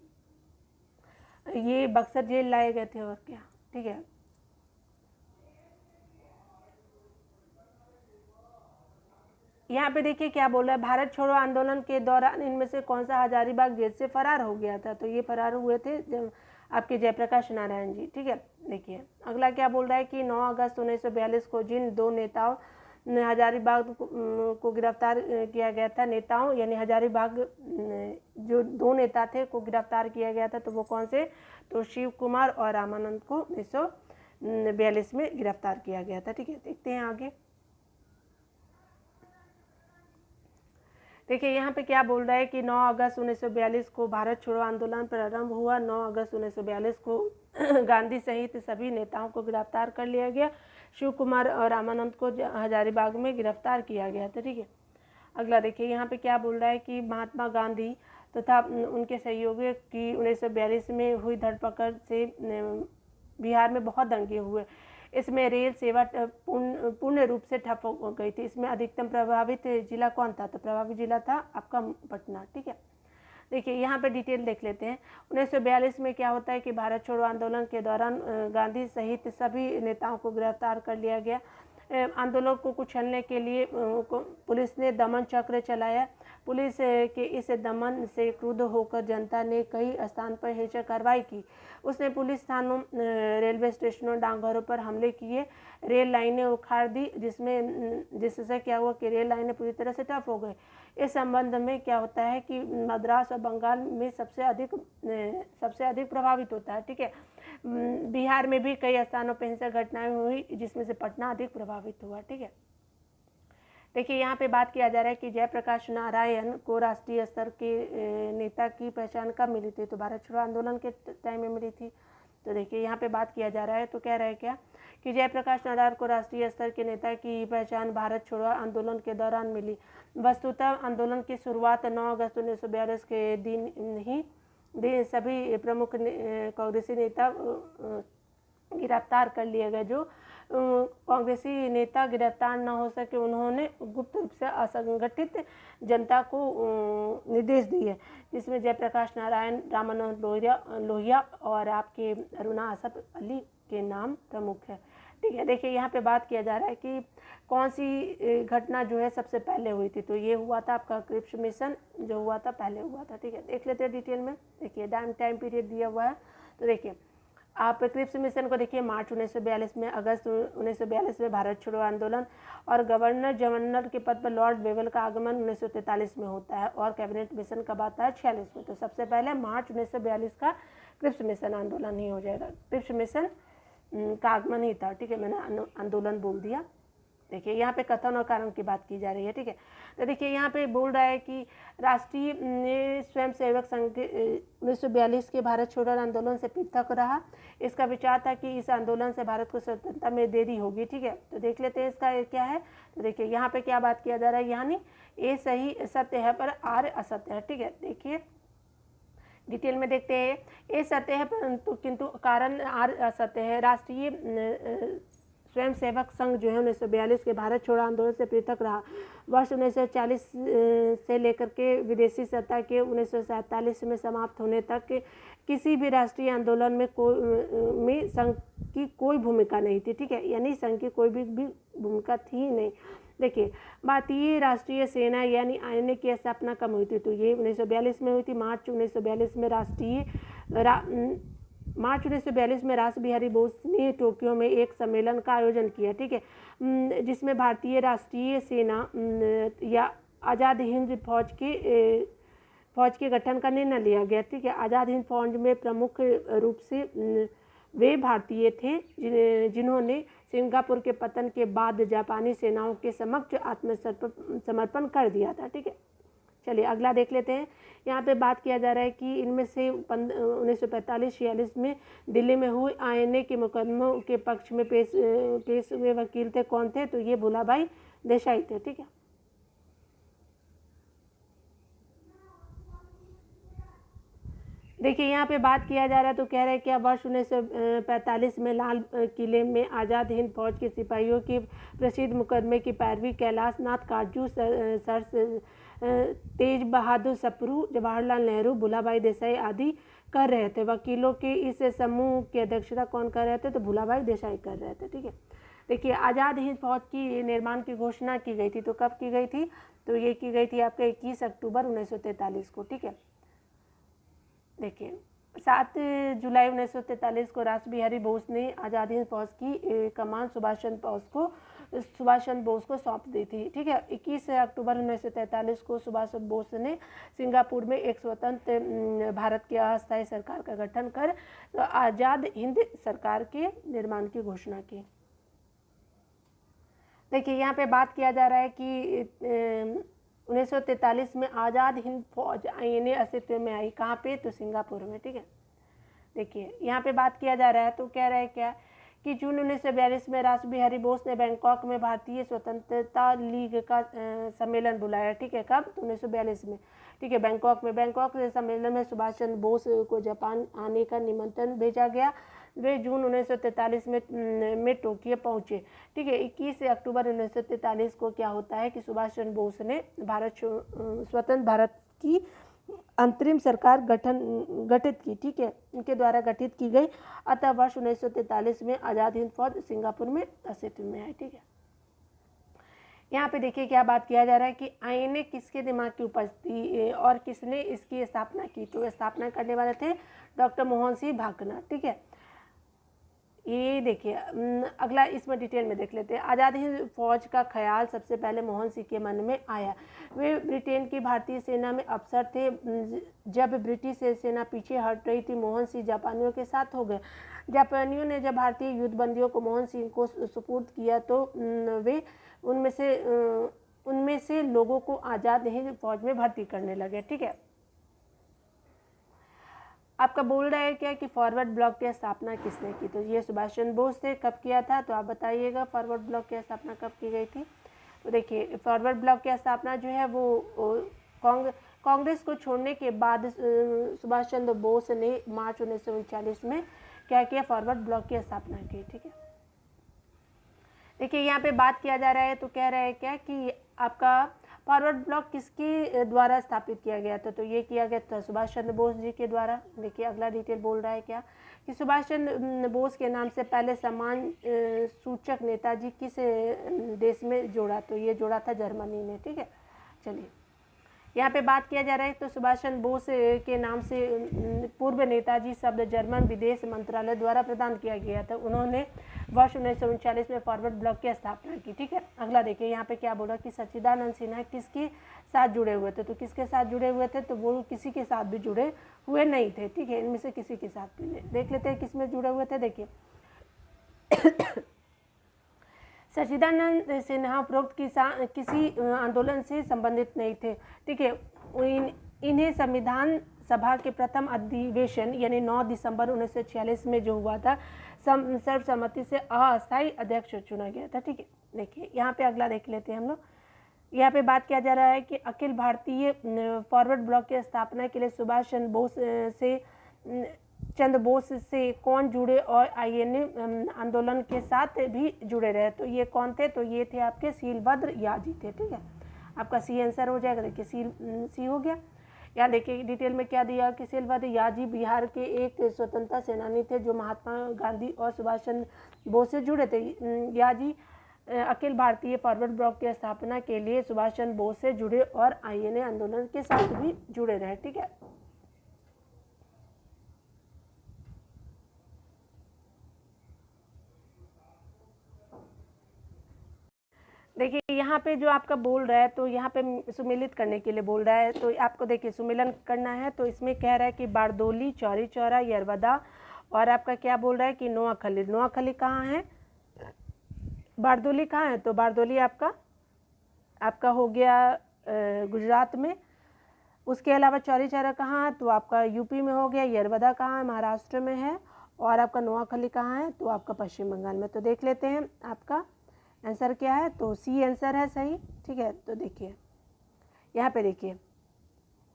ये बक्सर जेल लाए गए थे और क्या। ठीक है, यहाँ पे देखिए क्या बोला है, भारत छोड़ो आंदोलन के दौरान इनमें से कौन सा हजारीबाग जेल से फरार हो गया था, तो ये फरार हुए थे आपके जयप्रकाश नारायण जी। ठीक है, देखिए अगला क्या बोल रहा है कि 9 अगस्त 1942 को जिन 2 नेताओं हजारीबाग को गिरफ्तार किया गया था, नेताओं यानी हजारीबाग जो 2 नेता थे को गिरफ्तार किया गया था, तो वो कौन से, तो शिव कुमार और रामानंद को 1942 में गिरफ्तार किया गया था। ठीक है, देखते हैं आगे। देखिए यहाँ पे क्या बोल रहा है कि 9 अगस्त 1942 को भारत छोड़ो आंदोलन प्रारंभ हुआ। 9 अगस्त 1942 को गांधी सहित सभी नेताओं को गिरफ्तार कर लिया गया। शिव कुमार और रामानंद को हजारीबाग में गिरफ्तार किया गया था। ठीक है, अगला देखिए यहाँ पे क्या बोल रहा है कि महात्मा गांधी तथा उनके सहयोगी की 1942 में हुई धरपकड़ से बिहार में बहुत दंगे हुए। इसमें रेल सेवा पूर्ण रूप से ठप हो गई थी। इसमें अधिकतम प्रभावित जिला कौन था, तो प्रभावित जिला था आपका पटना। ठीक है, देखिए यहाँ पे डिटेल देख लेते हैं। 1942 में क्या होता है कि भारत छोड़ो आंदोलन के दौरान गांधी सहित सभी नेताओं को गिरफ्तार कर लिया गया। आंदोलन को कुचलने के लिए पुलिस ने दमन चक्र चलाया। पुलिस के इस दमन से क्रुद्ध होकर जनता ने कई स्थान पर हिंसक कार्रवाई की। उसने पुलिस थानों, रेलवे स्टेशनों, डाकघरों पर हमले किए, रेल लाइनें उखाड़ दी, जिससे क्या हुआ कि रेल लाइनें पूरी तरह से ठप हो गई। इस संबंध में क्या होता है कि मद्रास और बंगाल में सबसे अधिक प्रभावित होता है। ठीक है, बिहार में भी कई स्थानों पर हिंसक घटनाएं हुई, जिसमें से पटना अधिक प्रभावित हुआ। ठीक है, देखिए यहाँ पे बात किया जा रहा है कि जयप्रकाश नारायण को राष्ट्रीय स्तर के नेता की पहचान कब मिली थी, तो भारत छोड़ो आंदोलन के टाइम में मिली थी। तो देखिए यहाँ पे बात किया जा रहा है, तो कह रहा है क्या कि जयप्रकाश नारायण को राष्ट्रीय स्तर के नेता की पहचान भारत छोड़ो आंदोलन के दौरान मिली। वस्तुतः आंदोलन की शुरुआत 9 अगस्त 1942 के दिन सभी प्रमुख कांग्रेसी नेता गिरफ्तार कर लिए गए। जो कांग्रेसी नेता गिरफ्तार न हो सके, उन्होंने गुप्त रूप से असंगठित जनता को निर्देश दिए, जिसमें जयप्रकाश नारायण, रामानंद लोहिया और आपके अरुणा असफ अली के नाम प्रमुख है। ठीक है, देखिए यहाँ पे बात किया जा रहा है कि कौन सी घटना जो है सबसे पहले हुई थी, तो ये हुआ था आपका क्रिप्स मिशन जो हुआ था पहले हुआ था। ठीक है, देख लेते हैं डिटेल में। देखिए टाइम पीरियड दिया हुआ है, तो देखिए आप क्रिप्स मिशन को देखिए मार्च 1942 में, अगस्त 1942 में भारत छोड़ो आंदोलन और गवर्नर जनरल के पद पर लॉर्ड वेवल का आगमन 1943 में होता है और कैबिनेट मिशन कब आता है, 46 में। तो सबसे पहले मार्च 1942 का क्रिप्स मिशन आंदोलन ही हो जाएगा। क्रिप्स मिशन का आगमन ही था। ठीक है, मैंने आंदोलन बोल दिया। देखिए यहाँ पे कथन और कारण की बात की जा रही है। ठीक है, तो देखिए यहाँ पे बोल रहा है कि राष्ट्रीय स्वयंसेवक संघ 1942 के भारत छोड़ो आंदोलन से पृथक रहा। इसका विचार था कि इस आंदोलन से भारत को स्वतंत्रता में देरी होगी। ठीक है, तो देख लेते हैं इसका क्या है। तो देखिए यहाँ पे क्या बात किया जा रहा है, यानी ए सही सत्य है पर आर असत्य है। ठीक है, देखिए डिटेल में देखते हैं। ए सत्य है परंतु किंतु कारण आर असत्य है। राष्ट्रीय स्वयंसेवक संघ जो है 1942 के भारत छोड़ो आंदोलन से पृथक रहा। वर्ष 1940 से लेकर के विदेशी सत्ता के 1947 में समाप्त होने तक किसी भी राष्ट्रीय आंदोलन में संघ की कोई भूमिका नहीं थी, ठीक है, यानी संघ की कोई भी भूमिका थी नहीं। देखिए, भारतीय राष्ट्रीय सेना यानी आईएनए की स्थापना कब हुई थी, तो ये 1942 में हुई थी। मार्च 1942 में रास बिहारी बोस ने टोक्यो में एक सम्मेलन का आयोजन किया, ठीक है, जिसमें भारतीय राष्ट्रीय सेना या आज़ाद हिंद फौज के गठन का निर्णय लिया गया, ठीक है। आज़ाद हिंद फौज में प्रमुख रूप से वे भारतीय थे जिन्होंने सिंगापुर के पतन के बाद जापानी सेनाओं के समक्ष आत्मसमर्पण कर दिया था, ठीक है। चलिए अगला देख लेते हैं। यहाँ पे बात किया जा रहा है कि इनमें से 1945-46 में दिल्ली में हुए आईएनए के मुकदमों के पक्ष में पेश हुए वकील थे, कौन थे, तो ये भूलाभाई देसाई थे, ठीक है। देखिए, यहाँ पे बात किया जा रहा है तो कह रहे हैं क्या वर्ष 1945 में लाल किले में आज़ाद हिंद फौज के सिपाहियों के प्रसिद्ध मुकदमे की पैरवी कैलाश नाथ काटजू, सर तेज बहादुर सप्रू, जवाहरलाल नेहरू, भूलाभाई देसाई आदि कर रहे थे। वकीलों के इस समूह की अध्यक्षता कौन कर रहे थे, तो भूलाभाई देसाई कर रहे थे, ठीक है। देखिए, आज़ाद हिंद फौज की निर्माण की घोषणा की गई थी, तो कब की गई थी, तो ये की गई थी आपका 21 अक्टूबर 1943 को, ठीक है। देखिए, 7 जुलाई 1943 को रास बिहारी बोस ने आज़ाद हिंद फौज की कमान सुभाष चंद्र बोस को सौंप दी थी, ठीक है। 21 अक्टूबर 1943 को सुभाष चंद्र बोस ने सिंगापुर में एक स्वतंत्र भारत की अस्थायी सरकार का गठन कर आज़ाद हिंद सरकार के निर्माण की घोषणा की। देखिए, यहाँ पे बात किया जा रहा है कि 1943 में आज़ाद हिंद फौज आईएनए अस्तित्व में आई, कहाँ पे, तो सिंगापुर में, ठीक है। देखिए, यहाँ पे बात किया जा रहा है तो कह रहा है क्या कि जून 1942 में रास बिहारी बोस ने बैंकॉक में भारतीय स्वतंत्रता लीग का सम्मेलन बुलाया, ठीक है, कब, तो 1942 में, ठीक है, बैंकॉक में। बैंकॉक सम्मेलन में सुभाष चंद्र बोस को जापान आने का निमंत्रण भेजा गया। वे जून 1943 में टोक्यो पहुंचे, ठीक है। 21 अक्टूबर 1943 को क्या होता है कि सुभाष चंद्र बोस ने स्वतंत्र भारत की अंतरिम सरकार गठित की, ठीक है, उनके द्वारा गठित की गई। अतः वर्ष 1943 में आज़ाद हिंद फौज सिंगापुर में अस्तित्व में आई, ठीक है। यहाँ पे देखिए क्या बात किया जा रहा है कि आईएनए किसके दिमाग की उपज थी और किसने इसकी स्थापना की, तो स्थापना करने वाले थे डॉक्टर मोहन सिंह भाकना, ठीक है। ये देखिए, अगला इसमें डिटेल में देख लेते हैं। आज़ाद हिंद फौज का ख्याल सबसे पहले मोहन सिंह के मन में आया। वे ब्रिटेन की भारतीय सेना में अफसर थे। जब ब्रिटिश सेना पीछे हट रही थी, मोहन सिंह जापानियों के साथ हो गए। जापानियों ने जब भारतीय युद्धबंदियों को मोहन सिंह को सुपुर्द किया तो वे उनमें से लोगों को आज़ाद हिंद फौज में भर्ती करने लगे, ठीक है। आपका बोल रहा है क्या कि फॉरवर्ड ब्लॉक की स्थापना किसने की, तो ये सुभाष चंद्र बोस ने कब किया था, तो आप बताइएगा फॉरवर्ड ब्लॉक की स्थापना कब की गई थी। तो देखिए, फॉरवर्ड ब्लॉक की स्थापना जो है वो कांग्रेस को छोड़ने के बाद सुभाष चंद्र बोस ने मार्च 1939 में क्या किया, फॉरवर्ड ब्लॉक की स्थापना की, ठीक है। देखिए, यहाँ पे बात किया जा रहा है तो कह रहा है क्या कि आपका फॉरवर्ड ब्लॉक किसके द्वारा स्थापित किया गया था, तो ये किया गया था सुभाष चंद्र बोस जी के द्वारा। देखिए, अगला डिटेल बोल रहा है क्या कि सुभाष चंद्र बोस के नाम से पहले सम्मान सूचक नेताजी किस देश में जोड़ा, तो ये जोड़ा था जर्मनी ने, ठीक है। चलिए, यहाँ पे बात किया जा रहा है तो सुभाष चंद्र बोस के नाम से पूर्व नेताजी शब्द जर्मन विदेश मंत्रालय द्वारा प्रदान किया गया था। उन्होंने वर्ष 1939 में फॉरवर्ड ब्लॉक की स्थापना की, ठीक है। अगला देखिए, यहाँ पे क्या बोला कि सच्चिदानंद सिन्हा किसके साथ जुड़े हुए थे, तो किसके साथ जुड़े हुए थे, तो वो किसी के साथ भी जुड़े हुए नहीं थे, ठीक है। इनमें से किसी के साथ भी नहीं। देख लेते हैं किसमें जुड़े हुए थे। देखिए, सच्चिदानंद सिन्हा उपरोक्त किसी आंदोलन से संबंधित नहीं थे, ठीक है। इन्हें संविधान सभा के प्रथम अधिवेशन यानी 9 दिसंबर 1946 में जो हुआ था, सर्वसम्मति से अस्थायी अध्यक्ष चुना गया था, ठीक है। देखिए, यहाँ पे अगला देख लेते हैं हम लोग। यहाँ पे बात किया जा रहा है कि अखिल भारतीय फॉरवर्ड ब्लॉक की स्थापना के लिए सुभाष चंद्र बोस से चंद्र बोस से कौन जुड़े और आईएनए आंदोलन के साथ भी जुड़े रहे? तो ये कौन थे? तो ये थे आपके शीलभद्र याजी थे। ठीक है, आपका सी आंसर हो जाएगा। देखिए सी हो गया। यहाँ देखिए डिटेल में क्या दिया कि शीलभद्र याजी बिहार के एक स्वतंत्रता सेनानी थे जो महात्मा गांधी और सुभाष चंद्र बोस से जुड़े थे। याजी अखिल भारतीय फॉरवर्ड ब्लॉक की स्थापना के लिए सुभाष चंद्र बोस से जुड़े और आईएनए आंदोलन के साथ भी जुड़े रहे। ठीक है, देखिए यहाँ पे जो आपका बोल रहा है तो यहाँ पे सुमेलित करने के लिए बोल रहा है। तो आपको देखिए सुमेलन करना है तो इसमें कह रहा है कि बारदोली, चौरी चौरा, यरवदा और आपका क्या बोल रहा है कि नोआखली। नोआखली कहाँ है? बारदोली कहाँ है? तो बारदोली आपका हो गया गुजरात में। उसके अलावा चौरी चौरा कहाँ है? तो आपका यूपी में हो गया। यरवदा कहाँ है? महाराष्ट्र में है। और आपका नोआखली कहाँ है? तो आपका पश्चिम बंगाल में। तो देख लेते हैं आपका आंसर क्या है। तो सी आंसर है सही। ठीक है, तो देखिए यहाँ पे देखिए,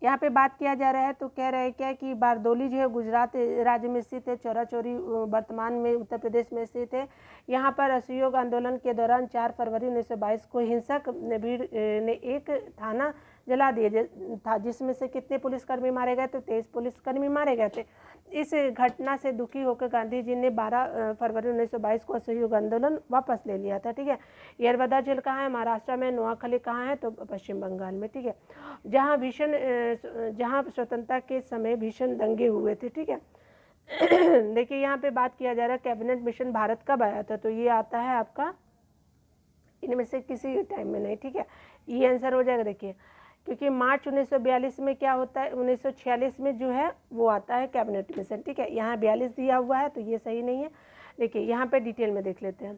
यहाँ पे बात किया जा रहा है तो कह रहे हैं क्या कि बारदोली जो है गुजरात राज्य में स्थित है। चौरा चौरी वर्तमान में उत्तर प्रदेश में स्थित है। यहाँ पर असहयोग आंदोलन के दौरान 4 फरवरी 1922 को हिंसक भीड़ ने एक थाना जला दिया था, जिसमें से कितने पुलिसकर्मी मारे गए? तो 23 पुलिसकर्मी मारे गए थे। इस घटना से दुखी होकर गांधी जी ने 12 फरवरी 1922 को असहयोग आंदोलन वापस ले लिया था। ठीक है, यरवदा जेल कहाँ है? महाराष्ट्र में। नोआखली कहाँ है? तो पश्चिम बंगाल में। ठीक है, जहाँ स्वतंत्रता के समय भीषण दंगे हुए थे। ठीक है, देखिए यहाँ पे बात किया जा रहा है कैबिनेट मिशन भारत कब आया था? तो ये आता है आपका इनमें से किसी टाइम में नहीं। ठीक है, ये आंसर हो जाएगा। देखिए क्योंकि मार्च 1942 में क्या होता है, 1946 में जो है वो आता है कैबिनेट मिशन। ठीक है, यहाँ 42 दिया हुआ है तो ये सही नहीं है। देखिए यहाँ पे डिटेल में देख लेते हैं।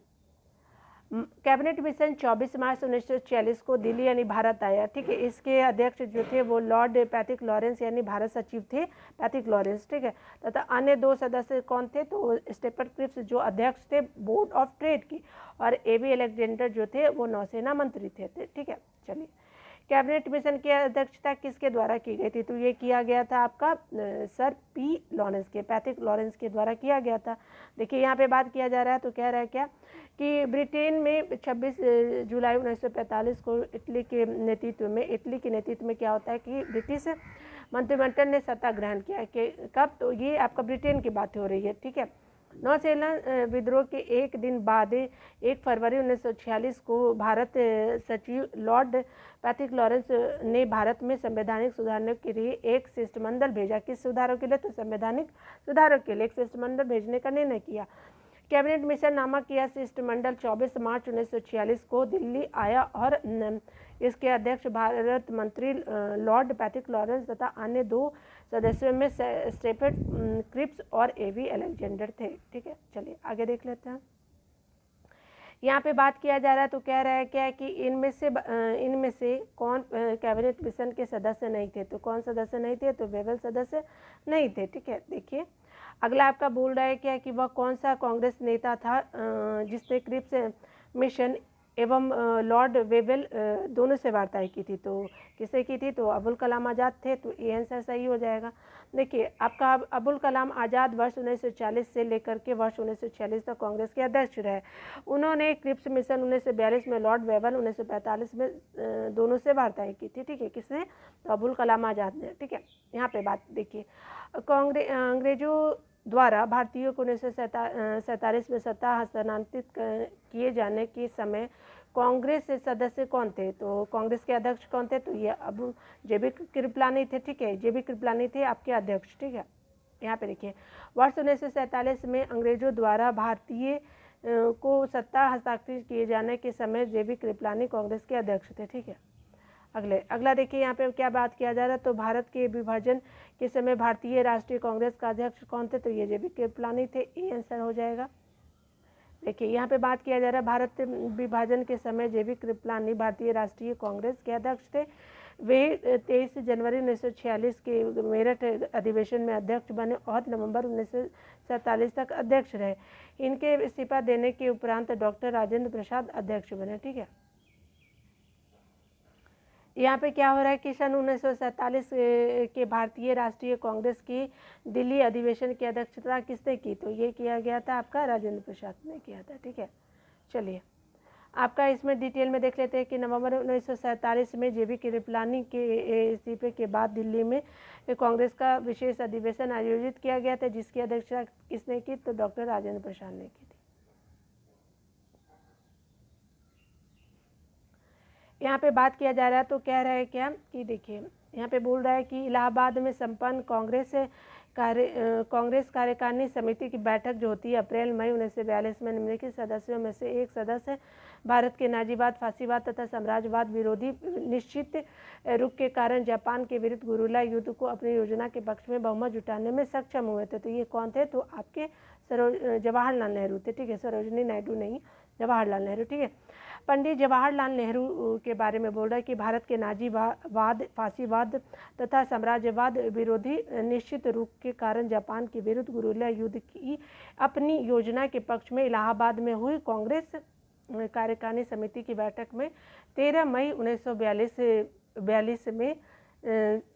कैबिनेट मिशन 24 मार्च 1946 को दिल्ली यानी भारत आया। ठीक है, इसके अध्यक्ष जो थे वो लॉर्ड पैट्रिक लॉरेंस यानी भारत सचिव थे पैट्रिक लॉरेंस। ठीक है, तथा अन्य 2 सदस्य कौन थे? तो स्टेफर्ड क्रिप्स जो अध्यक्ष थे बोर्ड ऑफ ट्रेड की, और एवी अलेक्जेंडर जो थे वो नौसेना मंत्री थे। ठीक है, चलिए कैबिनेट मिशन की अध्यक्षता किसके द्वारा की गई थी? तो ये किया गया था आपका सर पी लॉरेंस के, पैट्रिक लॉरेंस के द्वारा किया गया था। देखिए यहाँ पे बात किया जा रहा है तो कह रहा है क्या कि ब्रिटेन में 26 जुलाई 1945 को इटली के नेतृत्व में क्या होता है कि ब्रिटिश मंत्रिमंडल ने सत्ता ग्रहण किया कि कब? तो ये आपका ब्रिटेन की बात हो रही है। ठीक है, नौसेना विद्रोह के एक दिन बाद 1 फरवरी 1946 को भारत सचिव लॉर्ड पैट्रिक लॉरेंस ने भारत में संवैधानिक सुधारों के लिए एक शिष्टमंडल भेजा। किस सुधारों के लिए? तो संवैधानिक सुधारों के लिए एक शिष्टमंडल भेजने का निर्णय किया। कैबिनेट मिशन नामक यह शिष्टमंडल 24 मार्च 1946 को दिल्ली आया और इसके अध्यक्ष भारत मंत्री लॉर्ड पैट्रिक लॉरेंस तथा अन्य 2 सदस्यों में स्टेफर्ड क्रिप्स और एवी अलेक्जेंडर थे। ठीक है, चलिए आगे देख लेते हैं। यहाँ पे बात किया जा रहा है तो कह रहा है क्या कि इनमें से कौन कैबिनेट मिशन के सदस्य नहीं थे? तो कौन सदस्य नहीं थे? तो वेवेल सदस्य नहीं थे। ठीक है, देखिए अगला आपका बोल रहा है क्या कि वह कौन सा कांग्रेस नेता था जिसने क्रिप्स मिशन एवं लॉर्ड वेवेल दोनों से वार्ताएं की थी? तो किससे की थी? तो अबुल कलाम आज़ाद थे। तो ये आंसर सही हो जाएगा। देखिए आपका अबुल कलाम आज़ाद वर्ष 1940 से लेकर के वर्ष 1946 तक कांग्रेस के अध्यक्ष रहे। उन्होंने क्रिप्स मिशन 1942 में, लॉर्ड वेवेल 1945 में दोनों से वार्ताएं की थी। ठीक है, किसने? तो अबुल कलाम आज़ाद ने। ठीक है, यहाँ पे बात देखिए अंग्रेजों द्वारा भारतीयों को 1947 में सत्ता हस्तांतरित किए जाने के समय कांग्रेस के सदस्य कौन थे? तो कांग्रेस के अध्यक्ष कौन थे? तो ये अब जेबी कृपलानी थे। ठीक है, जेबी कृपलानी थे आपके अध्यक्ष। ठीक है, यहाँ पे देखिए वर्ष 1947 में अंग्रेजों द्वारा भारतीय को सत्ता हस्तांतरित किए जाने के समय जेबी कृपलानी कांग्रेस के अध्यक्ष थे। ठीक है, अगला देखिए यहाँ पे क्या बात किया जा रहा है। तो भारत के विभाजन के समय भारतीय राष्ट्रीय कांग्रेस का अध्यक्ष कौन थे? तो ये जेबी कृपलानी थे। ये आंसर हो जाएगा। देखिए यहाँ पे बात किया जा रहा है भारत विभाजन के समय जेबी कृपलानी भारतीय राष्ट्रीय कांग्रेस के अध्यक्ष थे। वे 23 जनवरी 1946 के मेरठ अधिवेशन में अध्यक्ष बने और नवंबर 1947 तक अध्यक्ष रहे। इनके इस्तीफा देने के उपरांत डॉक्टर राजेंद्र प्रसाद अध्यक्ष बने। ठीक है, यहाँ पे क्या हो रहा है कि सन 1947 के भारतीय राष्ट्रीय कांग्रेस की दिल्ली अधिवेशन की अध्यक्षता किसने की? तो ये किया गया था आपका राजेंद्र प्रसाद ने किया था। ठीक है, चलिए आपका इसमें डिटेल में देख लेते हैं कि नवंबर 1947 में जेबी कृपलानी के इस्तीफे के बाद दिल्ली में कांग्रेस का विशेष अधिवेशन आयोजित किया गया था, जिसकी अध्यक्षता किसने की? तो डॉक्टर राजेंद्र प्रसाद ने की थी। यहाँ पे बात किया जा रहा है तो कह रहा है क्या कि देखिए यहाँ पे बोल रहा है कि इलाहाबाद में संपन्न कांग्रेस कार्यकारिणी समिति की बैठक जो होती है अप्रैल मई 1942 में निम्नलिखित सदस्यों में से एक सदस्य भारत के नाजीवाद, फांसीवाद तथा साम्राज्यवाद विरोधी निश्चित रुख के कारण जापान के विरुद्ध गुरिल्ला युद्ध को अपनी योजना के पक्ष में बहुमत जुटाने में सक्षम हुए थे। तो ये कौन थे? तो आपके जवाहरलाल नेहरू थे। ठीक है, सरोजिनी नायडू नहीं, जवाहरलाल नेहरू। ठीक है, पंडित जवाहरलाल नेहरू के बारे में बोल रहा है कि भारत के नाजीवाद, फांसीवाद तथा साम्राज्यवाद विरोधी निश्चित रुख के कारण जापान के विरुद्ध गुरिल्ला युद्ध की अपनी योजना के पक्ष में इलाहाबाद में हुई कांग्रेस कार्यकारिणी समिति की बैठक में 13 मई 1942 में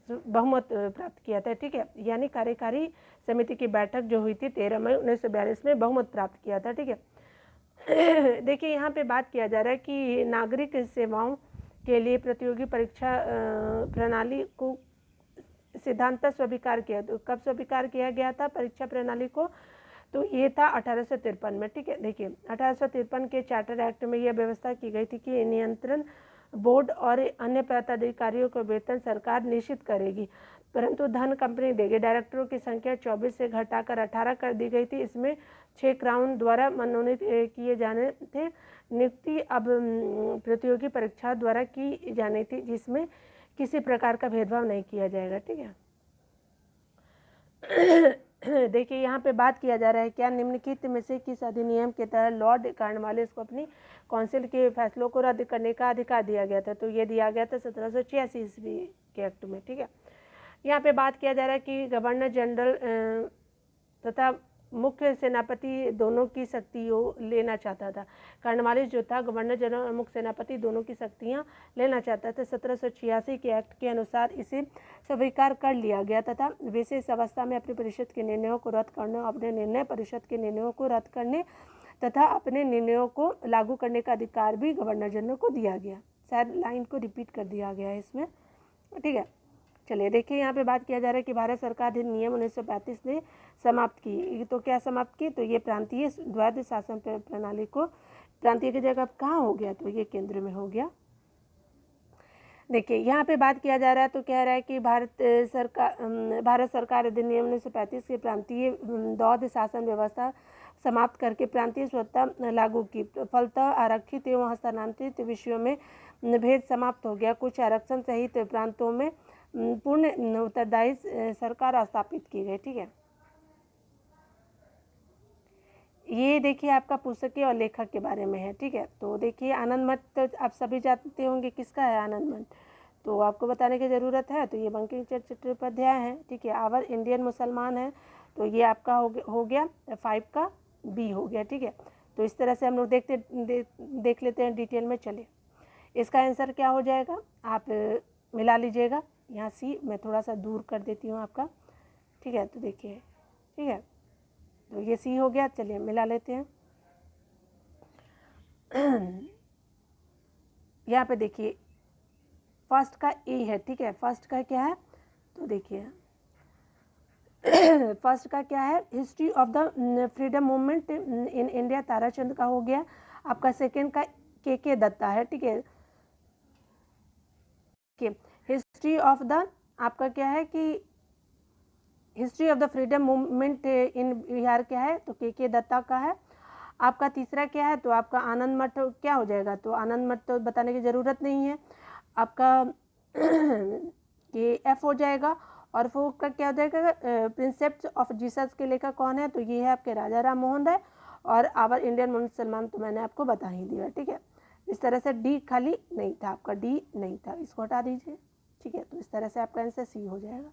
बहुमत प्राप्त किया था। ठीक है, यानी कार्यकारी समिति की बैठक जो हुई थी 13 मई 1942 में बहुमत प्राप्त किया था। ठीक है, देखिए यहाँ पे बात किया जा रहा है कि नागरिक सेवाओं के लिए प्रतियोगी परीक्षा प्रणाली को सिद्धांत स्वीकार किया। तो कब स्वीकार किया गया था परीक्षा प्रणाली को? तो ये था 1853 में। ठीक है, देखिए 1853 के चार्टर एक्ट में यह व्यवस्था की गई थी कि नियंत्रण बोर्ड और अन्य पदाधिकारियों को वेतन सरकार निश्चित करेगी, परंतु धन कंपनी देगी। डायरेक्टरों की संख्या 24 से घटाकर 18 कर दी गई थी। इसमें 6 क्राउन द्वारा मनोनीत किए जाने थे। नियुक्ति अब प्रतियोगी परीक्षा द्वारा की जानी थी, जिसमें किसी प्रकार का भेदभाव नहीं किया जाएगा। ठीक है, देखिए यहाँ पे बात किया जा रहा है क्या निम्नलिखित में से किस अधिनियम के तहत लॉर्ड कॉर्नवालिस को अपनी काउंसिल के फैसलों को रद्द करने का अधिकार दिया गया था? तो ये दिया गया था 1786 ईस्वी के एक्ट में। ठीक है, यहाँ पे बात किया जा रहा है कि गवर्नर जनरल तथा मुख्य सेनापति दोनों की शक्तियों लेना चाहता था। कॉर्नवालिस जो था गवर्नर जनरल और मुख्य सेनापति दोनों की शक्तियाँ लेना चाहता था। 1786 के एक्ट के अनुसार इसे स्वीकार कर लिया गया तथा विशेष अवस्था में अपनी परिषद के निर्णयों को रद्द करने, अपने निर्णय परिषद के निर्णयों को रद्द करने तथा अपने निर्णयों को लागू करने का अधिकार भी गवर्नर जनरल को दिया गया। शायद लाइन को रिपीट कर दिया गया है इसमें। ठीक है, चलिए देखिए यहाँ पे बात किया जा रहा है कि भारत सरकार अधिनियम 1935 ने समाप्त की। तो क्या समाप्त की? तो ये प्रांतीय द्वैध शासन प्रणाली को, प्रांतीय की जगह कहाँ हो गया? तो ये केंद्र में हो गया। देखिए यहाँ पे बात किया जा रहा है तो कह रहा है कि भारत सरकार अधिनियम 1935 के प्रांतीय द्वैध शासन व्यवस्था समाप्त करके प्रांतीय स्वतंत्रता लागू की। फलतः आरक्षित एवं हस्तांतरित विषयों में भेद समाप्त हो गया। कुछ आरक्षण सहित प्रांतों में पूर्ण उत्तरदायी सरकार स्थापित की गई। ठीक है, ये देखिए आपका पुस्तकीय और लेखक के बारे में है। ठीक है, तो देखिए आनंद मठ तो आप सभी जानते होंगे किसका है आनंद मठ, तो आपको बताने की ज़रूरत है। तो ये बंकिम चंद्र चट्टोपाध्याय है। ठीक है, आवर इंडियन मुसलमान है, तो ये आपका हो गया 5 का बी हो गया। ठीक है, तो इस तरह से हम लोग देख लेते हैं डिटेल में। चलिए इसका आंसर क्या हो जाएगा आप मिला लीजिएगा। यहाँ सी मैं थोड़ा सा दूर कर देती हूँ आपका। ठीक है, तो देखिए, ठीक है, तो ये सी हो गया। चलिए मिला लेते हैं। यहाँ पे देखिए फर्स्ट का ए है। ठीक है, फर्स्ट का क्या है? तो देखिए फर्स्ट का क्या है? History of the freedom movement in India, Tarachand का हो गया। आपका सेकेंड का के दत्ता है। ठीक है, हिस्ट्री ऑफ द आपका क्या है कि history of the freedom movement in Bihar क्या है? तो के दत्ता का है। आपका तीसरा क्या है? तो आपका आनंद मठ क्या हो जाएगा? तो आनंद मठ तो बताने की ज़रूरत नहीं है। आपका ये एफ हो जाएगा। और वो का क्या हो जाएगा? प्रिंसेप्ट ऑफ जीसस के लेखक कौन है? तो ये है आपके राजा राम मोहन राय। और आवर इंडियन मुसलमान तो मैंने आपको बता ही दिया। ठीक है, इस तरह से डी खाली नहीं था, आपका डी नहीं था, इसको हटा दीजिए। ठीक है, तो इस तरह से आपका आंसर सी हो जाएगा।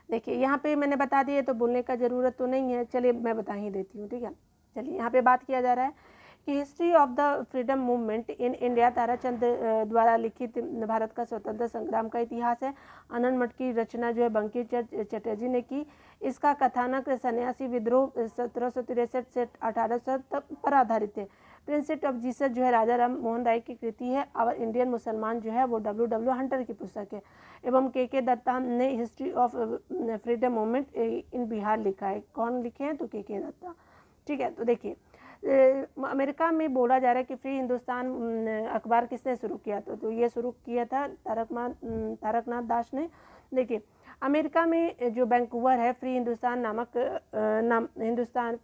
देखिए यहाँ पे मैंने बता दिए तो बोलने का ज़रूरत तो नहीं है, चलिए मैं बता ही देती हूँ। ठीक है, चलिए यहाँ पे बात किया जा रहा है कि history of the freedom movement in India Tarachand द्वारा लिखित भारत का स्वतंत्र संग्राम का इतिहास है। आनंद मठ की रचना जो है बंकिम चंद्र चटर्जी ने की। इसका कथानक सन्यासी विद्रोह 1763 से 1800 तक पर आधारित है। प्रिंसेस ऑफ जीसस जो है राजा राम मोहन राय की कृति है। और इंडियन मुसलमान जो है वो W हंटर की पुस्तक है। एवं के दत्ता ने history of freedom movement in Bihar लिखा है। कौन लिखे हैं? तो के दत्ता। ठीक है, तो देखिए अमेरिका में बोला जा रहा है कि फ्री हिंदुस्तान अखबार किसने शुरू किया तो ये शुरू किया था तारकनाथ दास ने। देखिए अमेरिका में जो वैंकूवर है फ्री हिंदुस्तान नामक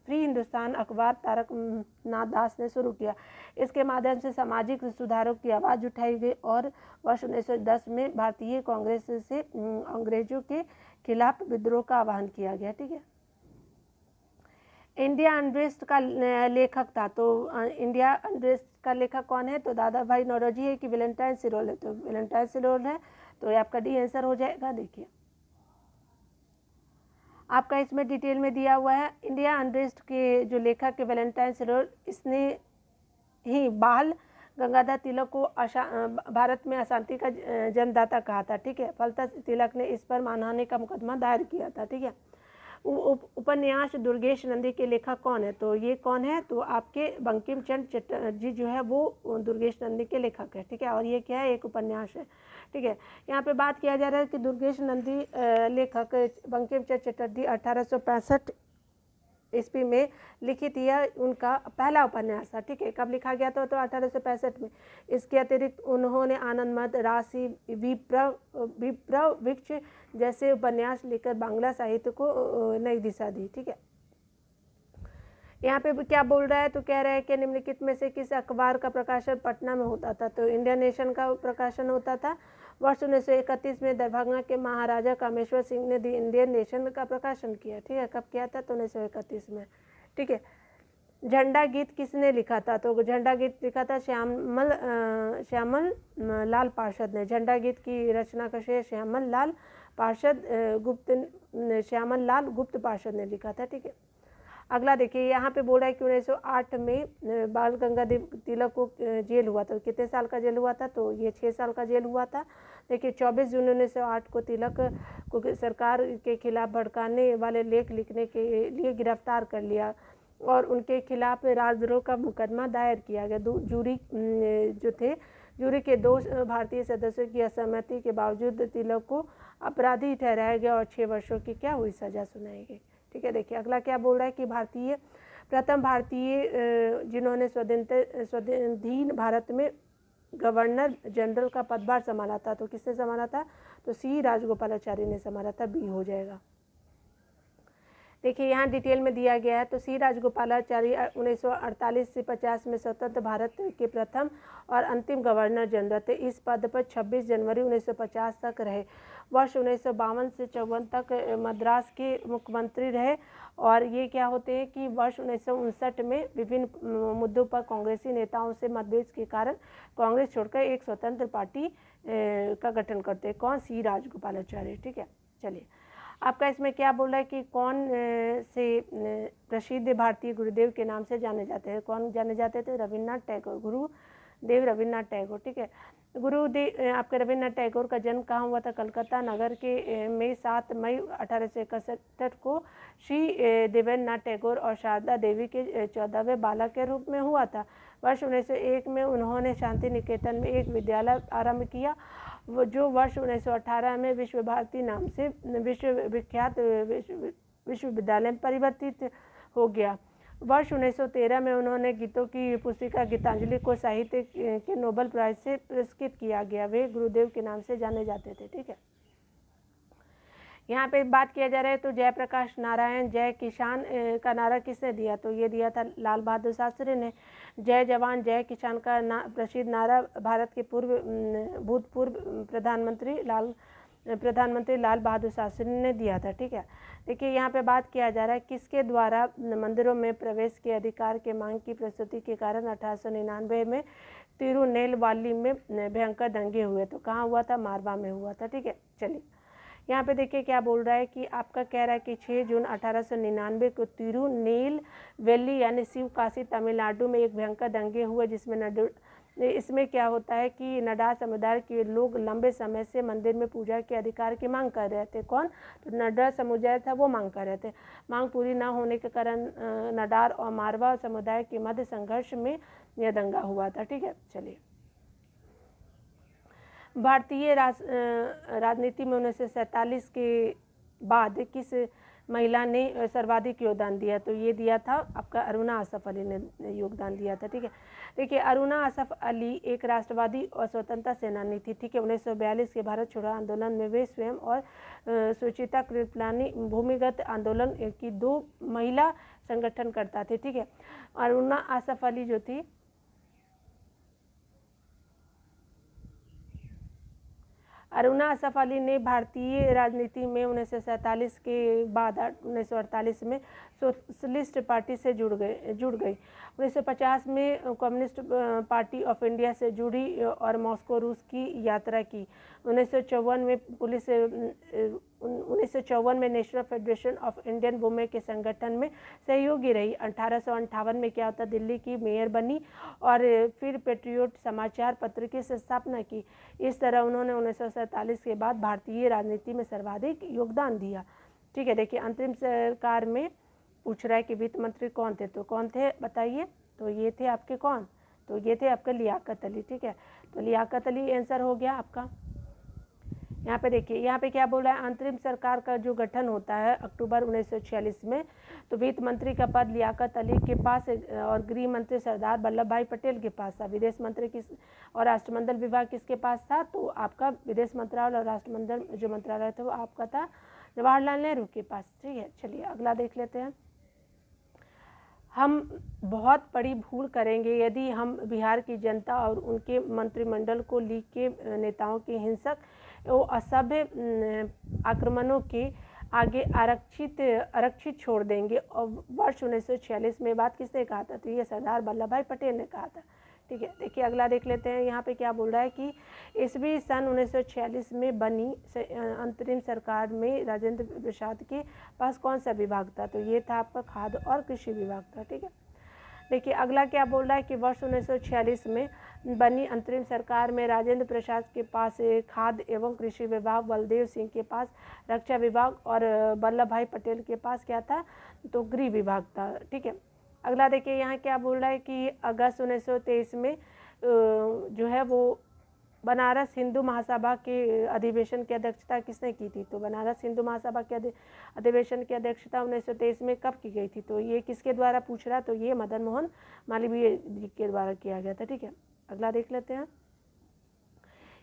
फ्री हिंदुस्तान अखबार तारकनाथ दास ने शुरू किया। इसके माध्यम से सामाजिक सुधारों की आवाज़ उठाई गई और वर्ष 1910 में भारतीय कांग्रेस से अंग्रेजों के खिलाफ विद्रोह का आह्वान किया गया। ठीक है, इंडिया अनरेस्ट का लेखक था तो इंडिया अनरेस्ट का लेखक कौन है? तो दादा भाई नौरोजी है कि वैलेंटाइन सिरोल है? तो वैलेंटाइन सिरोल है, तो ये आपका डी आंसर हो जाएगा। देखिए आपका इसमें डिटेल में दिया हुआ है। इंडिया अनरेस्ट के जो लेखक है वैलेंटाइन सिरोल, इसने ही बाल गंगाधर तिलक को भारत में अशांति का जन्मदाता कहा था। ठीक है, फलतः तिलक ने इस पर मानहानि का मुकदमा दायर किया था। ठीक है, उपन्यास दुर्गेश नंदी के लेखक कौन है? तो ये कौन है? तो आपके बंकिम चंद्र चटर्जी जो है वो दुर्गेश नंदी के लेखक है। ठीक है, और ये क्या है? एक उपन्यास है। ठीक है, यहाँ पे बात किया जा रहा है कि दुर्गेश नंदी लेखक बंकिम चंद्र चटर्जी 1865 ईस्वी में लिखित यह उनका पहला उपन्यास था। ठीक है, कब लिखा गया था? तो 1865 में। इसके अतिरिक्त उन्होंने आनंद मठ, राशि, विप्रवृक्ष जैसे उपन्यास लिखकर बांग्ला साहित्य को नई दिशा दी। ठीक है, यहाँ पे क्या बोल रहा है? तो कह रहा है कि निम्नलिखित में से किस अखबार का प्रकाशन पटना में होता था? तो इंडियन नेशन का प्रकाशन होता था। वर्ष 1931 में दरभंगा के महाराजा कामेश्वर सिंह ने दी इंडियन नेशन का प्रकाशन किया। ठीक है, कब किया था? तो 1931 में। ठीक है, झंडा गीत किसने लिखा था? तो झंडा गीत लिखा था श्यामल लाल पार्षद ने। झंडा गीत की रचना का श्रेय श्यामल लाल गुप्त पार्षद ने लिखा था। ठीक है, अगला देखिए यहाँ पे बोल रहा है कि 1908 में बाल गंगाधर तिलक को जेल हुआ था। कितने साल का जेल हुआ था? तो ये 6 साल का जेल हुआ था। देखिए 24 जून 1908 को तिलक को सरकार के खिलाफ भड़काने वाले लेख लिखने के लिए गिरफ्तार कर लिया और उनके खिलाफ राजद्रोह का मुकदमा दायर किया गया। जूरी के 2 भारतीय सदस्यों की असहमति के बावजूद तिलक को अपराधी ठहराया गया और 6 वर्षों की क्या हुई? सजा सुनाई गई। ठीक है, देखिए अगला क्या बोल रहा है कि प्रथम भारतीय जिन्होंने स्वाधीन भारत में गवर्नर जनरल का पदभार संभाला था, तो किसने संभाला था? तो सी राजगोपालाचारी ने संभाला था। बी हो जाएगा। देखिए यहाँ डिटेल में दिया गया है। तो सी राजगोपालाचारी 1948 से 50 में स्वतंत्र भारत के प्रथम और अंतिम गवर्नर जनरल थे। इस पद पर 26 जनवरी 1950 तक रहे। वर्ष 1952 से 54 तक मद्रास के मुख्यमंत्री रहे। और ये क्या होते हैं कि वर्ष 1959 में विभिन्न मुद्दों पर कांग्रेसी नेताओं से मतभेद के कारण कांग्रेस छोड़कर एक स्वतंत्र पार्टी का गठन करते हैं। कौन? सी राजगोपालाचारी। ठीक है, चलिए आपका इसमें क्या बोल रहा है कि कौन से प्रसिद्ध भारतीय गुरुदेव के नाम से जाने जाते हैं? कौन जाने जाते थे? रविन्द्रनाथ टैगोर, गुरुदेव रविन्द्रनाथ टैगोर। ठीक है, गुरुदेव आपके रविन्द्रनाथ टैगोर का जन्म कहाँ हुआ था? कलकत्ता नगर के में 7 मई 1861 को श्री देवेंद्रनाथ टैगोर और शारदा देवी के 14वें बालक के रूप में हुआ था। वर्ष 1901 में उन्होंने शांति निकेतन में एक विद्यालय आरंभ किया जो वर्ष 1918 में विश्व भारती नाम से विश्वविख्यात विश्वविद्यालय में परिवर्तित हो गया। वर्ष 1913 में उन्होंने गीतों की पुस्तिका गीतांजलि को साहित्य के नोबेल प्राइज से पुरस्कृत किया गया। वे गुरुदेव के नाम से जाने जाते थे। ठीक है, यहाँ पे बात किया जा रहा है तो जयप्रकाश नारायण जय किसान का नारा किसने दिया? तो ये दिया था लाल बहादुर शास्त्री ने। जय जवान जय किसान का प्रसिद्ध नारा भारत के भूतपूर्व प्रधानमंत्री लाल बहादुर शास्त्री ने दिया था। ठीक है, देखिए यहाँ पे बात किया जा रहा है किसके द्वारा मंदिरों में प्रवेश के अधिकार के मांग की प्रस्तुति के कारण 1899 में तिरुनेलवाली में भयंकर दंगे हुए। तो कहाँ हुआ था? मारवा में हुआ था। ठीक है, चलिए यहाँ पे देखिए क्या बोल रहा है कि आपका कह रहा है कि 6 जून 1899 को तिरुनेलवेली यानी शिवकाशी तमिलनाडु में एक भयंकर दंगे हुए, जिसमें इसमें क्या होता है कि नडार समुदाय के लोग लंबे समय से मंदिर में पूजा के अधिकार की मांग कर रहे थे। कौन? तो नडार समुदाय था, वो मांग कर रहे थे। मांग पूरी ना होने के कारण नडार और मारवा समुदाय के मध्य संघर्ष में यह दंगा हुआ था। ठीक है, चलिए। भारतीय राजनीति में 1947 के बाद किस महिला ने सर्वाधिक योगदान दिया? तो ये दिया था आपका अरुणा आसफ अली ने योगदान दिया था। ठीक है, देखिए अरुणा आसफ अली एक राष्ट्रवादी और स्वतंत्रता सेनानी थी। ठीक है, 1942 के भारत छोड़ो आंदोलन में वे स्वयं और सुचिता कृपलानी भूमिगत आंदोलन की 2 महिला संगठनकर्ता थे। ठीक है, अरुणा आसफ अली जो थी, अरुणा आसफ अली ने भारतीय राजनीति में 1947 के बाद 1948 में सोशलिस्ट पार्टी से जुड़ गई। 1950 में कम्युनिस्ट पार्टी ऑफ इंडिया से जुड़ी और मॉस्को रूस की यात्रा की। 1954 में national federation of Indian women के संगठन में सहयोगी रही। 1858 में क्या होता, दिल्ली की मेयर बनी और फिर पेट्रियोट समाचार पत्र की स्थापना की। इस तरह उन्होंने 1947 के बाद भारतीय राजनीति में सर्वाधिक योगदान दिया। ठीक है, देखिए अंतरिम सरकार में पूछ रहा है कि वित्त मंत्री कौन थे? तो कौन थे बताइए? तो ये थे आपके कौन? तो ये थे आपके लियाकत अली। ठीक है, तो लियाकत अली आंसर हो गया आपका। यहाँ पे देखिए, यहाँ पे क्या बोल रहा है, अंतरिम सरकार का जो गठन होता है अक्टूबर 1946 में, तो वित्त मंत्री का पद लियाकत अली के पास और गृह मंत्री सरदार वल्लभ भाई पटेल के पास था। विदेश मंत्री किस और राष्ट्रमंडल विभाग किसके पास था? तो आपका विदेश मंत्रालय और राष्ट्रमंडल जो मंत्रालय था वो आपका था जवाहरलाल नेहरू के पास। ठीक है, चलिए अगला देख लेते हैं। हम बहुत बड़ी भूल करेंगे यदि हम बिहार की जनता और उनके मंत्रिमंडल को लीग के नेताओं के हिंसक वो असभ्य आक्रमणों के आगे आरक्षित छोड़ देंगे। और वर्ष 1946 में बात किसने कहा था? तो ये सरदार वल्लभ भाई पटेल ने कहा था। ठीक है, देखिए अगला देख लेते हैं। यहाँ पे क्या बोल रहा है कि ईस्वी सन 1946 में बनी अंतरिम सरकार में राजेंद्र प्रसाद के पास कौन सा विभाग था? तो ये था आपका खाद्य और कृषि विभाग था। ठीक है, देखिए अगला क्या बोल रहा है कि वर्ष 1946 में बनी अंतरिम सरकार में राजेंद्र प्रसाद के पास खाद्य एवं कृषि विभाग, बलदेव सिंह के पास रक्षा विभाग और वल्लभ भाई पटेल के पास क्या था? तो गृह विभाग था। ठीक है, अगला देखिए यहाँ क्या बोल रहा है कि अगस्त 1923 में जो है वो बनारस हिंदू महासभा के अधिवेशन की अध्यक्षता किसने की थी? तो बनारस हिंदू महासभा के अधिवेशन की अध्यक्षता 1923 में कब की गई थी? तो ये किसके द्वारा पूछ रहा? तो ये मदन मोहन मालवीय जी के द्वारा किया गया था। ठीक है, अगला देख लेते हैं।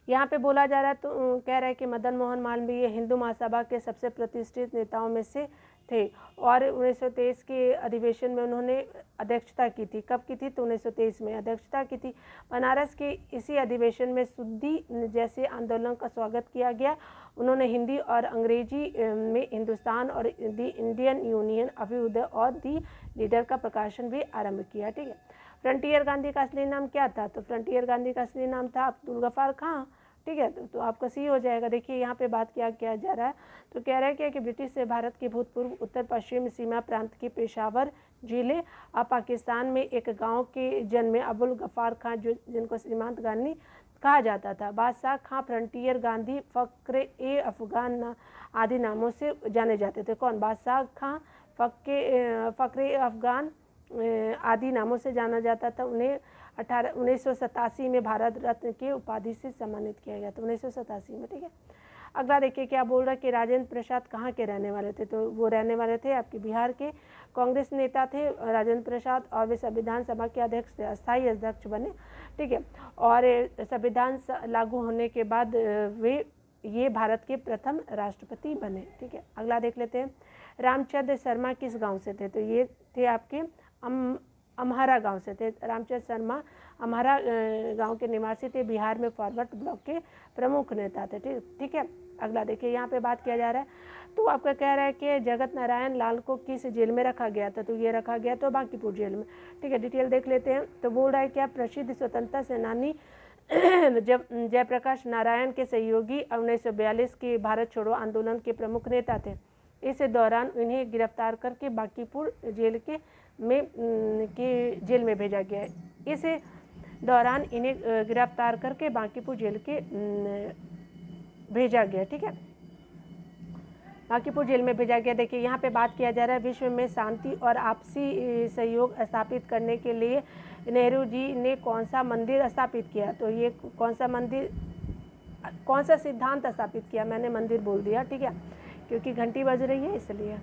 यहाँ पे बोला जा रहा है, तो कह रहा है कि मदन मोहन मालवीय हिंदू महासभा के सबसे प्रतिष्ठित नेताओं में से थे और 1923 के अधिवेशन में उन्होंने अध्यक्षता की थी। कब की थी? तो 1923 में अध्यक्षता की थी। बनारस के इसी अधिवेशन में शुद्धि जैसे आंदोलन का स्वागत किया गया। उन्होंने हिंदी और अंग्रेजी में हिंदुस्तान और दी इंडियन यूनियन अभ्युदय और दी लीडर का प्रकाशन भी आरंभ किया। ठीक है, फ्रंटियर गांधी का असली नाम क्या था? तो फ्रंटियर गांधी का असली नाम था अब्दुल गफ्फार खां। ठीक है, तो आपका सी हो जाएगा। देखिए यहाँ पे बात क्या किया जा रहा है, तो कह रहा है कि ब्रिटिश से भारत के भूतपूर्व उत्तर पश्चिम सीमा प्रांत की पेशावर जिले और पाकिस्तान में एक गांव के जन्मे अब्दुल गफ्फार खां, जो जिनको सीमांत गांधी कहा जाता था। बादशाह खां, फ्रंटियर गांधी, फ़ख्र-ए-अफ़गान आदि नामों से जाने जाते थे। कौन? बादशाह खां, फ़ख्र-ए-अफ़गान आदि नामों से जाना जाता था। उन्हें 1987 में भारत रत्न की उपाधि से सम्मानित किया गया था, 1987 में। ठीक है, अगला देखिए क्या बोल रहा है कि राजेंद्र प्रसाद कहाँ के रहने वाले थे? तो वो रहने वाले थे आपके बिहार के। कांग्रेस नेता थे राजेंद्र प्रसाद और वे संविधान सभा के अध्यक्ष थे, अस्थायी अध्यक्ष बने। ठीक है, और संविधान लागू होने के बाद ये भारत के प्रथम राष्ट्रपति बने। ठीक है, अगला देख लेते हैं। रामचंद्र शर्मा किस गाँव से थे? तो ये थे आपके अम्हारा गांव से थे। रामचंद्र शर्मा अम्हारा गांव के निवासी थे। बिहार में फॉरवर्ड ब्लॉक के प्रमुख नेता थे। ठीक है, अगला देखिए यहाँ पे बात किया जा रहा है, तो आपका कह रहा है कि जगत नारायण लाल को किस जेल में रखा गया था? तो ये रखा गया तो बांकीपुर जेल में। ठीक है, डिटेल देख लेते हैं। तो बोल रहा है क्या प्रसिद्ध स्वतंत्रता सेनानी जब जयप्रकाश नारायण के सहयोगी 1942 के भारत छोड़ो आंदोलन के प्रमुख नेता थे। इस दौरान उन्हें गिरफ्तार करके बांकीपुर जेल जेल में भेजा गया। इस दौरान इन्हें गिरफ्तार करके बांकीपुर जेल के भेजा गया। ठीक है, बांकीपुर जेल में भेजा गया। देखिए यहाँ पे बात किया जा रहा है विश्व में शांति और आपसी सहयोग स्थापित करने के लिए नेहरू जी ने कौन सा मंदिर स्थापित किया। तो ये कौन सा सिद्धांत स्थापित किया, मैंने मंदिर बोल दिया, ठीक है, क्योंकि घंटी बज रही है इसलिए।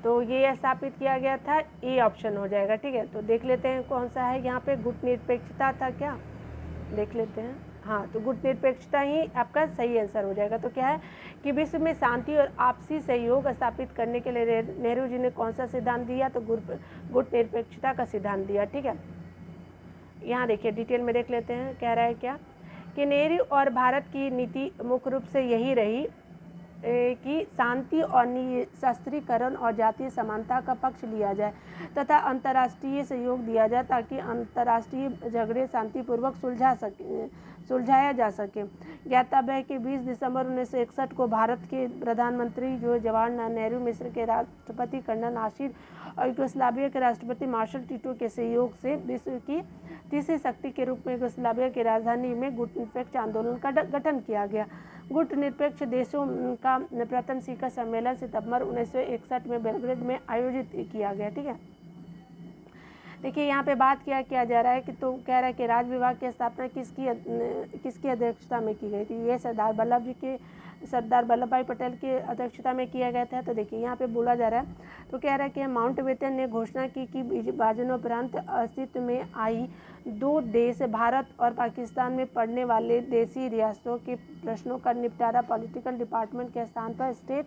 तो ये स्थापित किया गया था, ए ऑप्शन हो जाएगा। ठीक है, तो देख लेते हैं कौन सा है। यहाँ पे गुटनिरपेक्षता था क्या, देख लेते हैं। हाँ, तो गुटनिरपेक्षता ही आपका सही आंसर हो जाएगा। तो क्या है कि विश्व में शांति और आपसी सहयोग स्थापित करने के लिए नेहरू जी ने कौन सा सिद्धांत दिया, तो गुटनिरपेक्षता का सिद्धांत दिया। ठीक है, यहाँ देखिए डिटेल में देख लेते हैं कह रहा है क्या कि नेहरू और भारत की नीति मुख्य रूप से यही रही कि शांति और निशस्त्रीकरण और जातीय समानता का पक्ष लिया जाए तथा अंतर्राष्ट्रीय सहयोग दिया जाए ताकि अंतर्राष्ट्रीय झगड़े शांतिपूर्वक सुलझाया जा सके। ज्ञातव्य है कि 20 दिसंबर 1961 को भारत के प्रधानमंत्री जो जवाहरलाल नेहरू, मिस्र के राष्ट्रपति कर्नल नासिर और यूगोस्लाविया के राष्ट्रपति मार्शल टिटो के सहयोग से विश्व की तीसरी शक्ति के रूप में यूगोस्लाविया की राजधानी में गुटनिरपेक्ष आंदोलन का गठन किया गया। गुटनिरपेक्ष देशों का प्रथम शिखर सम्मेलन सितंबर 1961 में बेलग्रेड में आयोजित किया गया। ठीक है, देखिए यहाँ पे बात किया जा रहा है कि तो कह रहा है कि राज्य विभाग की स्थापना किसकी अध्यक्षता में की गई थी। ये सरदार वल्लभ भाई पटेल की अध्यक्षता में किया गया था। तो देखिए यहाँ पे बोला जा रहा है, तो कह रहा है कि माउंटबेटन ने घोषणा की कि विभाजनोपरांत अस्तित्व में आई दो देश भारत और पाकिस्तान में पड़ने वाले देसी रियासतों के प्रश्नों का निपटारा पॉलिटिकल डिपार्टमेंट के स्थान पर स्टेट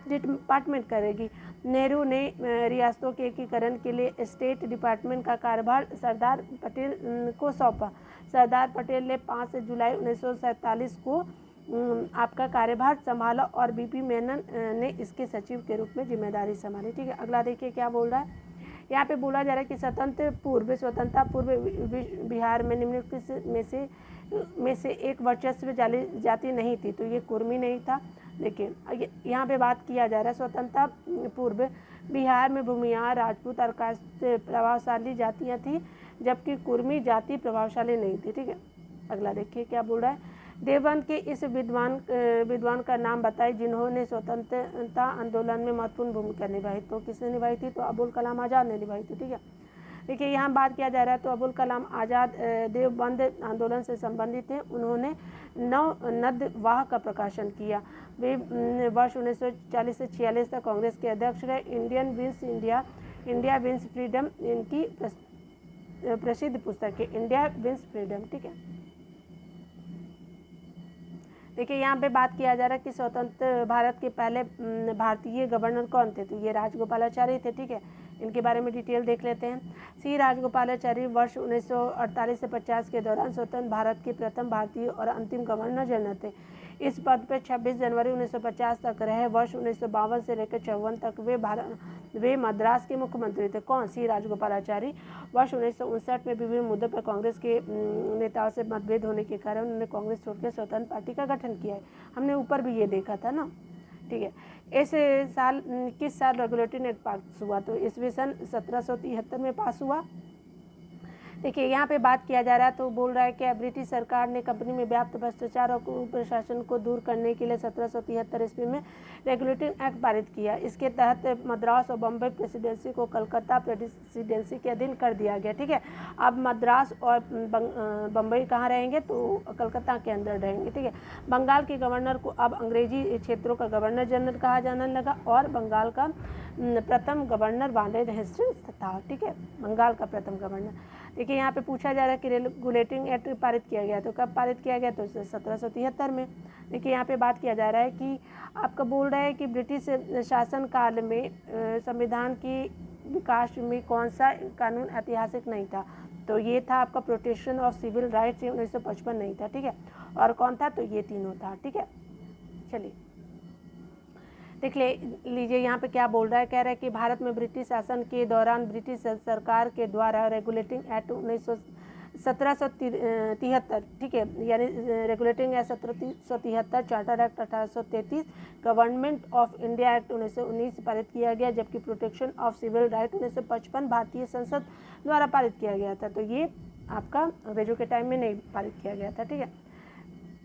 डिपार्टमेंट करेगी। नेहरू ने रियासतों के एकीकरण के लिए स्टेट डिपार्टमेंट का कार्यभार सरदार पटेल को सौंपा। सरदार पटेल ने 5 जुलाई 1947 को आपका कार्यभार संभाला और बीपी मेनन ने इसके सचिव के रूप में जिम्मेदारी संभाली। ठीक है, अगला देखिए क्या बोल रहा है। यहाँ पे बोला जा रहा है कि स्वतंत्रता पूर्व बिहार में निम्नलिखित में से एक वर्चस्व जाति नहीं थी। तो ये कुर्मी नहीं था। देखिए यहाँ पे बात किया जा रहा है स्वतंत्रता पूर्व बिहार में भूमिहार, राजपूत और कास्ट प्रभावशाली जातियाँ थी, जबकि कुर्मी जाति प्रभावशाली नहीं थी। ठीक है, अगला देखिए क्या बोल रहा है। देवबंद के इस विद्वान का नाम बताए जिन्होंने स्वतंत्रता आंदोलन में महत्वपूर्ण भूमिका निभाई। तो किसने निभाई थी, तो अबुल कलाम आज़ाद ने निभाई थी। ठीक है, देखिए यहाँ बात किया जा रहा है, तो अबुल कलाम आज़ाद देवबंद आंदोलन से संबंधित थे। उन्होंने नदवाह का प्रकाशन किया। वे वर्ष 1940 से 46 तक कांग्रेस के अध्यक्ष रहे। इंडिया विंस फ्रीडम इनकी प्रसिद्ध पुस्तक है, इंडिया विंस फ्रीडम। ठीक है, देखिए यहाँ पे बात किया जा रहा है कि स्वतंत्र भारत के पहले भारतीय गवर्नर कौन थे, तो ये राजगोपालाचारी थे। ठीक है, इनके बारे में डिटेल देख लेते हैं। सी राजगोपालाचारी वर्ष 1948 से 50 के दौरान स्वतंत्र भारत के प्रथम भारतीय और अंतिम गवर्नर जनरल थे। इस पद पर 26 जनवरी 1950 तक रहे। वर्ष 1952 से लेकर 54 तक वे मद्रास के मुख्यमंत्री थे। कौन, सी राजगोपालाचारी। वर्ष 1959 में विभिन्न मुद्दों पर कांग्रेस के नेताओं से मतभेद होने के कारण उन्होंने कांग्रेस छोड़कर स्वतंत्र पार्टी का गठन किया है। हमने ऊपर भी ये देखा था ना। ठीक है, इस साल किस साल रेगुलेटरी एक्ट पास हुआ, तो ईस्वी सन 1773 में पास हुआ। देखिए यहाँ पे बात किया जा रहा है, तो बोल रहा है कि ब्रिटिश सरकार ने कंपनी में व्याप्त भ्रष्टाचार और कुप्रशासन को दूर करने के लिए 1773 ईस्वी में रेगुलेटरी एक्ट पारित किया। इसके तहत मद्रास और बम्बई प्रेसिडेंसी को कलकत्ता प्रेसिडेंसी के अधीन कर दिया गया। ठीक है, अब मद्रास और बम्बई कहाँ रहेंगे, तो कलकत्ता के अंदर रहेंगे। ठीक है, बंगाल के गवर्नर को अब अंग्रेजी क्षेत्रों का गवर्नर जनरल कहा जाने लगा और बंगाल का प्रथम गवर्नर वालेड हेस्टिंग्स था। ठीक है, बंगाल का प्रथम गवर्नर। देखिए यहाँ पे पूछा जा रहा है कि रेगुलेटिंग एक्ट पारित किया गया, तो कब पारित किया गया, तो 1773 में। देखिए यहाँ पे बात किया जा रहा है कि आपका बोल रहा है कि ब्रिटिश शासन काल में संविधान की विकास में कौन सा कानून ऐतिहासिक नहीं था, तो ये था आपका प्रोटेक्शन ऑफ सिविल राइट्स, 1955 नहीं था। ठीक है, और कौन था, तो ये तीनों था। ठीक है, चलिए देख लीजिए यहाँ पे क्या बोल रहा है। कह रहा है कि भारत में ब्रिटिश शासन के दौरान ब्रिटिश सरकार के द्वारा रेगुलेटिंग एक्ट 1773, ठीक है, यानी regulating act 1773, charter act 1833, government of India act 1919 पारित किया गया, जबकि प्रोटेक्शन ऑफ सिविल राइट 1955 भारतीय संसद द्वारा पारित किया गया था। तो ये आपका अंग्रेजों के टाइम में नहीं पारित किया गया था, ठीक है।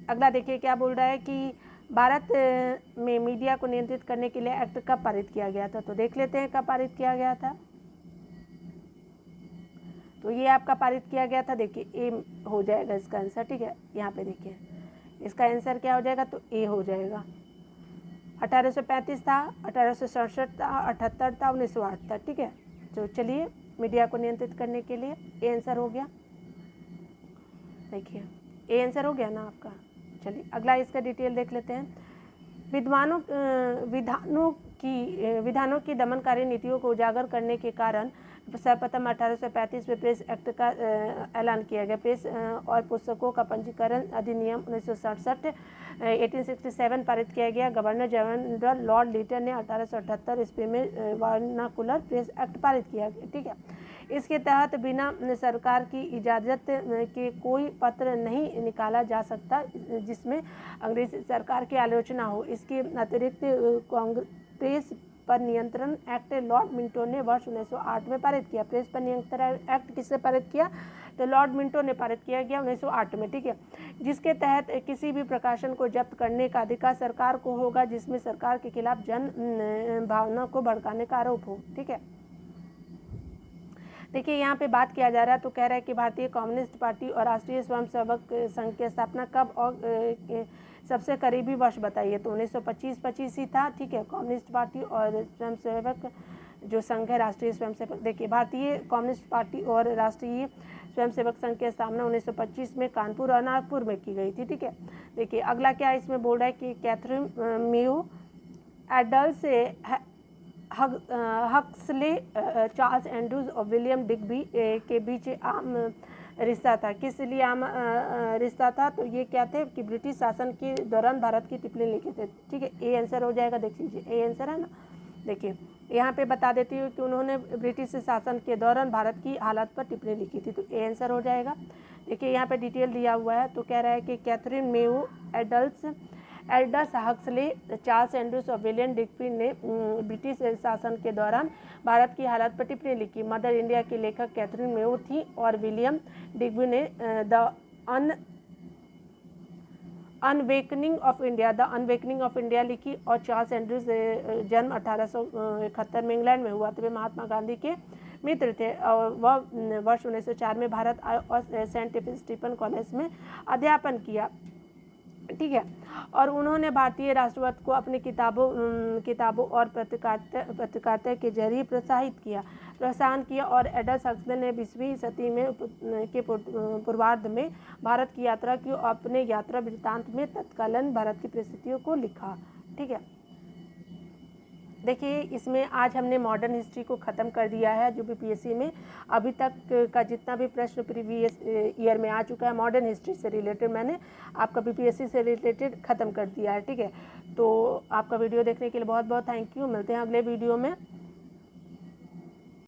अगला देखिए क्या बोल रहा है कि भारत में मीडिया को नियंत्रित करने के लिए एक्ट कब पारित किया गया था। तो देख लेते हैं कब पारित किया गया था। तो ये आपका पारित किया गया था, देखिए ए हो जाएगा इसका आंसर, ठीक है। यहाँ पे देखिए इसका आंसर क्या हो जाएगा, तो ए हो जाएगा। 1835 था, 1867 था, 78 था, 1908 था, ठीक है। तो चलिए मीडिया को नियंत्रित करने के लिए ए आंसर हो गया, देखिए ए आंसर हो गया ना आपका। चलिए अगला इसका डिटेल देख लेते हैं। विधानों की दमनकारी नीतियों को उजागर करने के कारण सर्वप्रथम 1835 में प्रेस एक्ट का ऐलान किया गया। प्रेस और पुस्तकों का पंजीकरण अधिनियम 1967 1867 पारित किया गया। गवर्नर जनरल लॉर्ड लीटन ने 1878 ईस्वी में वर्नाकुलर प्रेस एक्ट पारित किया, ठीक है। इसके तहत बिना सरकार की इजाज़त के कोई पत्र नहीं निकाला जा सकता जिसमें अंग्रेजी सरकार की आलोचना हो। इसके अतिरिक्त कांग्रेस पर नियंत्रण एक्ट लॉर्ड मिंटो ने वर्ष 1908 में पारित किया। प्रेस पर नियंत्रण एक्ट किससे पारित किया, तो लॉर्ड मिंटो ने पारित किया गया 1908 में, ठीक है। जिसके तहत किसी भी प्रकाशन को जब्त करने का अधिकार सरकार को होगा जिसमें सरकार के खिलाफ जन भावना को भड़काने का आरोप हो, ठीक है। देखिए यहाँ पे बात किया जा रहा है, तो कह रहा है कि भारतीय कम्युनिस्ट पार्टी और राष्ट्रीय स्वयंसेवक संघ की स्थापना कब और सबसे करीबी वर्ष बताइए। तो 1925 ही था, ठीक है। कम्युनिस्ट पार्टी और स्वयंसेवक जो संघ है राष्ट्रीय स्वयंसेवक, देखिए भारतीय कम्युनिस्ट पार्टी और राष्ट्रीय स्वयंसेवक संघ की स्थापना 1925 में कानपुर और नागपुर में की गई थी, ठीक है। देखिए अगला क्या इसमें बोल रहा है कि Catherine Mayo, idols Huxley, Charles Andrews और विलियम डिग्बी के बीच आम रिश्ता था। किस लिए आम रिश्ता था, तो ये क्या थे कि ब्रिटिश शासन के दौरान भारत की टिप्पणी लिखे थे, ठीक है। ए आंसर हो जाएगा, देख लीजिए ए आंसर है ना। देखिए यहाँ पे बता देती हूँ कि उन्होंने ब्रिटिश शासन के दौरान भारत की हालत पर टिप्पणी लिखी थी, तो ए आंसर हो जाएगा। देखिए यहाँ पे डिटेल दिया हुआ है, तो कह रहा है कि Catherine Mayo, Aldous Huxley, Charles Andrews और विलियम डिग्बी ने ब्रिटिश शासन के दौरान भारत की हालत पर टिप्पणी लिखी। मदर इंडिया की लेखक कैथरीन मेयो थी और विलियम डिग्बी ने द अनवेकनिंग ऑफ इंडिया लिखी। और चार्ल्स एंड्रूज जन्म 1871 में इंग्लैंड में हुआ था। वे महात्मा गांधी के मित्र थे और वह वर्ष 1904 में भारत आए और सेंट स्टीफन कॉलेज में अध्यापन किया, ठीक है। और उन्होंने भारतीय राष्ट्रवाद को अपनी किताबों और पत्रकारिता के जरिए प्रोत्साहन किया और एडल्स हक्सले ने 20वीं सदी में के पूर्वार्ध में भारत की यात्रा की और अपने यात्रा वृत्तांत में तत्कालीन भारत की परिस्थितियों को लिखा, ठीक है। देखिए इसमें आज हमने मॉडर्न हिस्ट्री को ख़त्म कर दिया है। जो बीपीएससी में अभी तक का जितना भी प्रश्न प्रीवियस ईयर में आ चुका है मॉडर्न हिस्ट्री से रिलेटेड, मैंने आपका बीपीएससी से रिलेटेड ख़त्म कर दिया है, ठीक है। तो आपका वीडियो देखने के लिए बहुत बहुत थैंक यू। मिलते हैं अगले वीडियो में।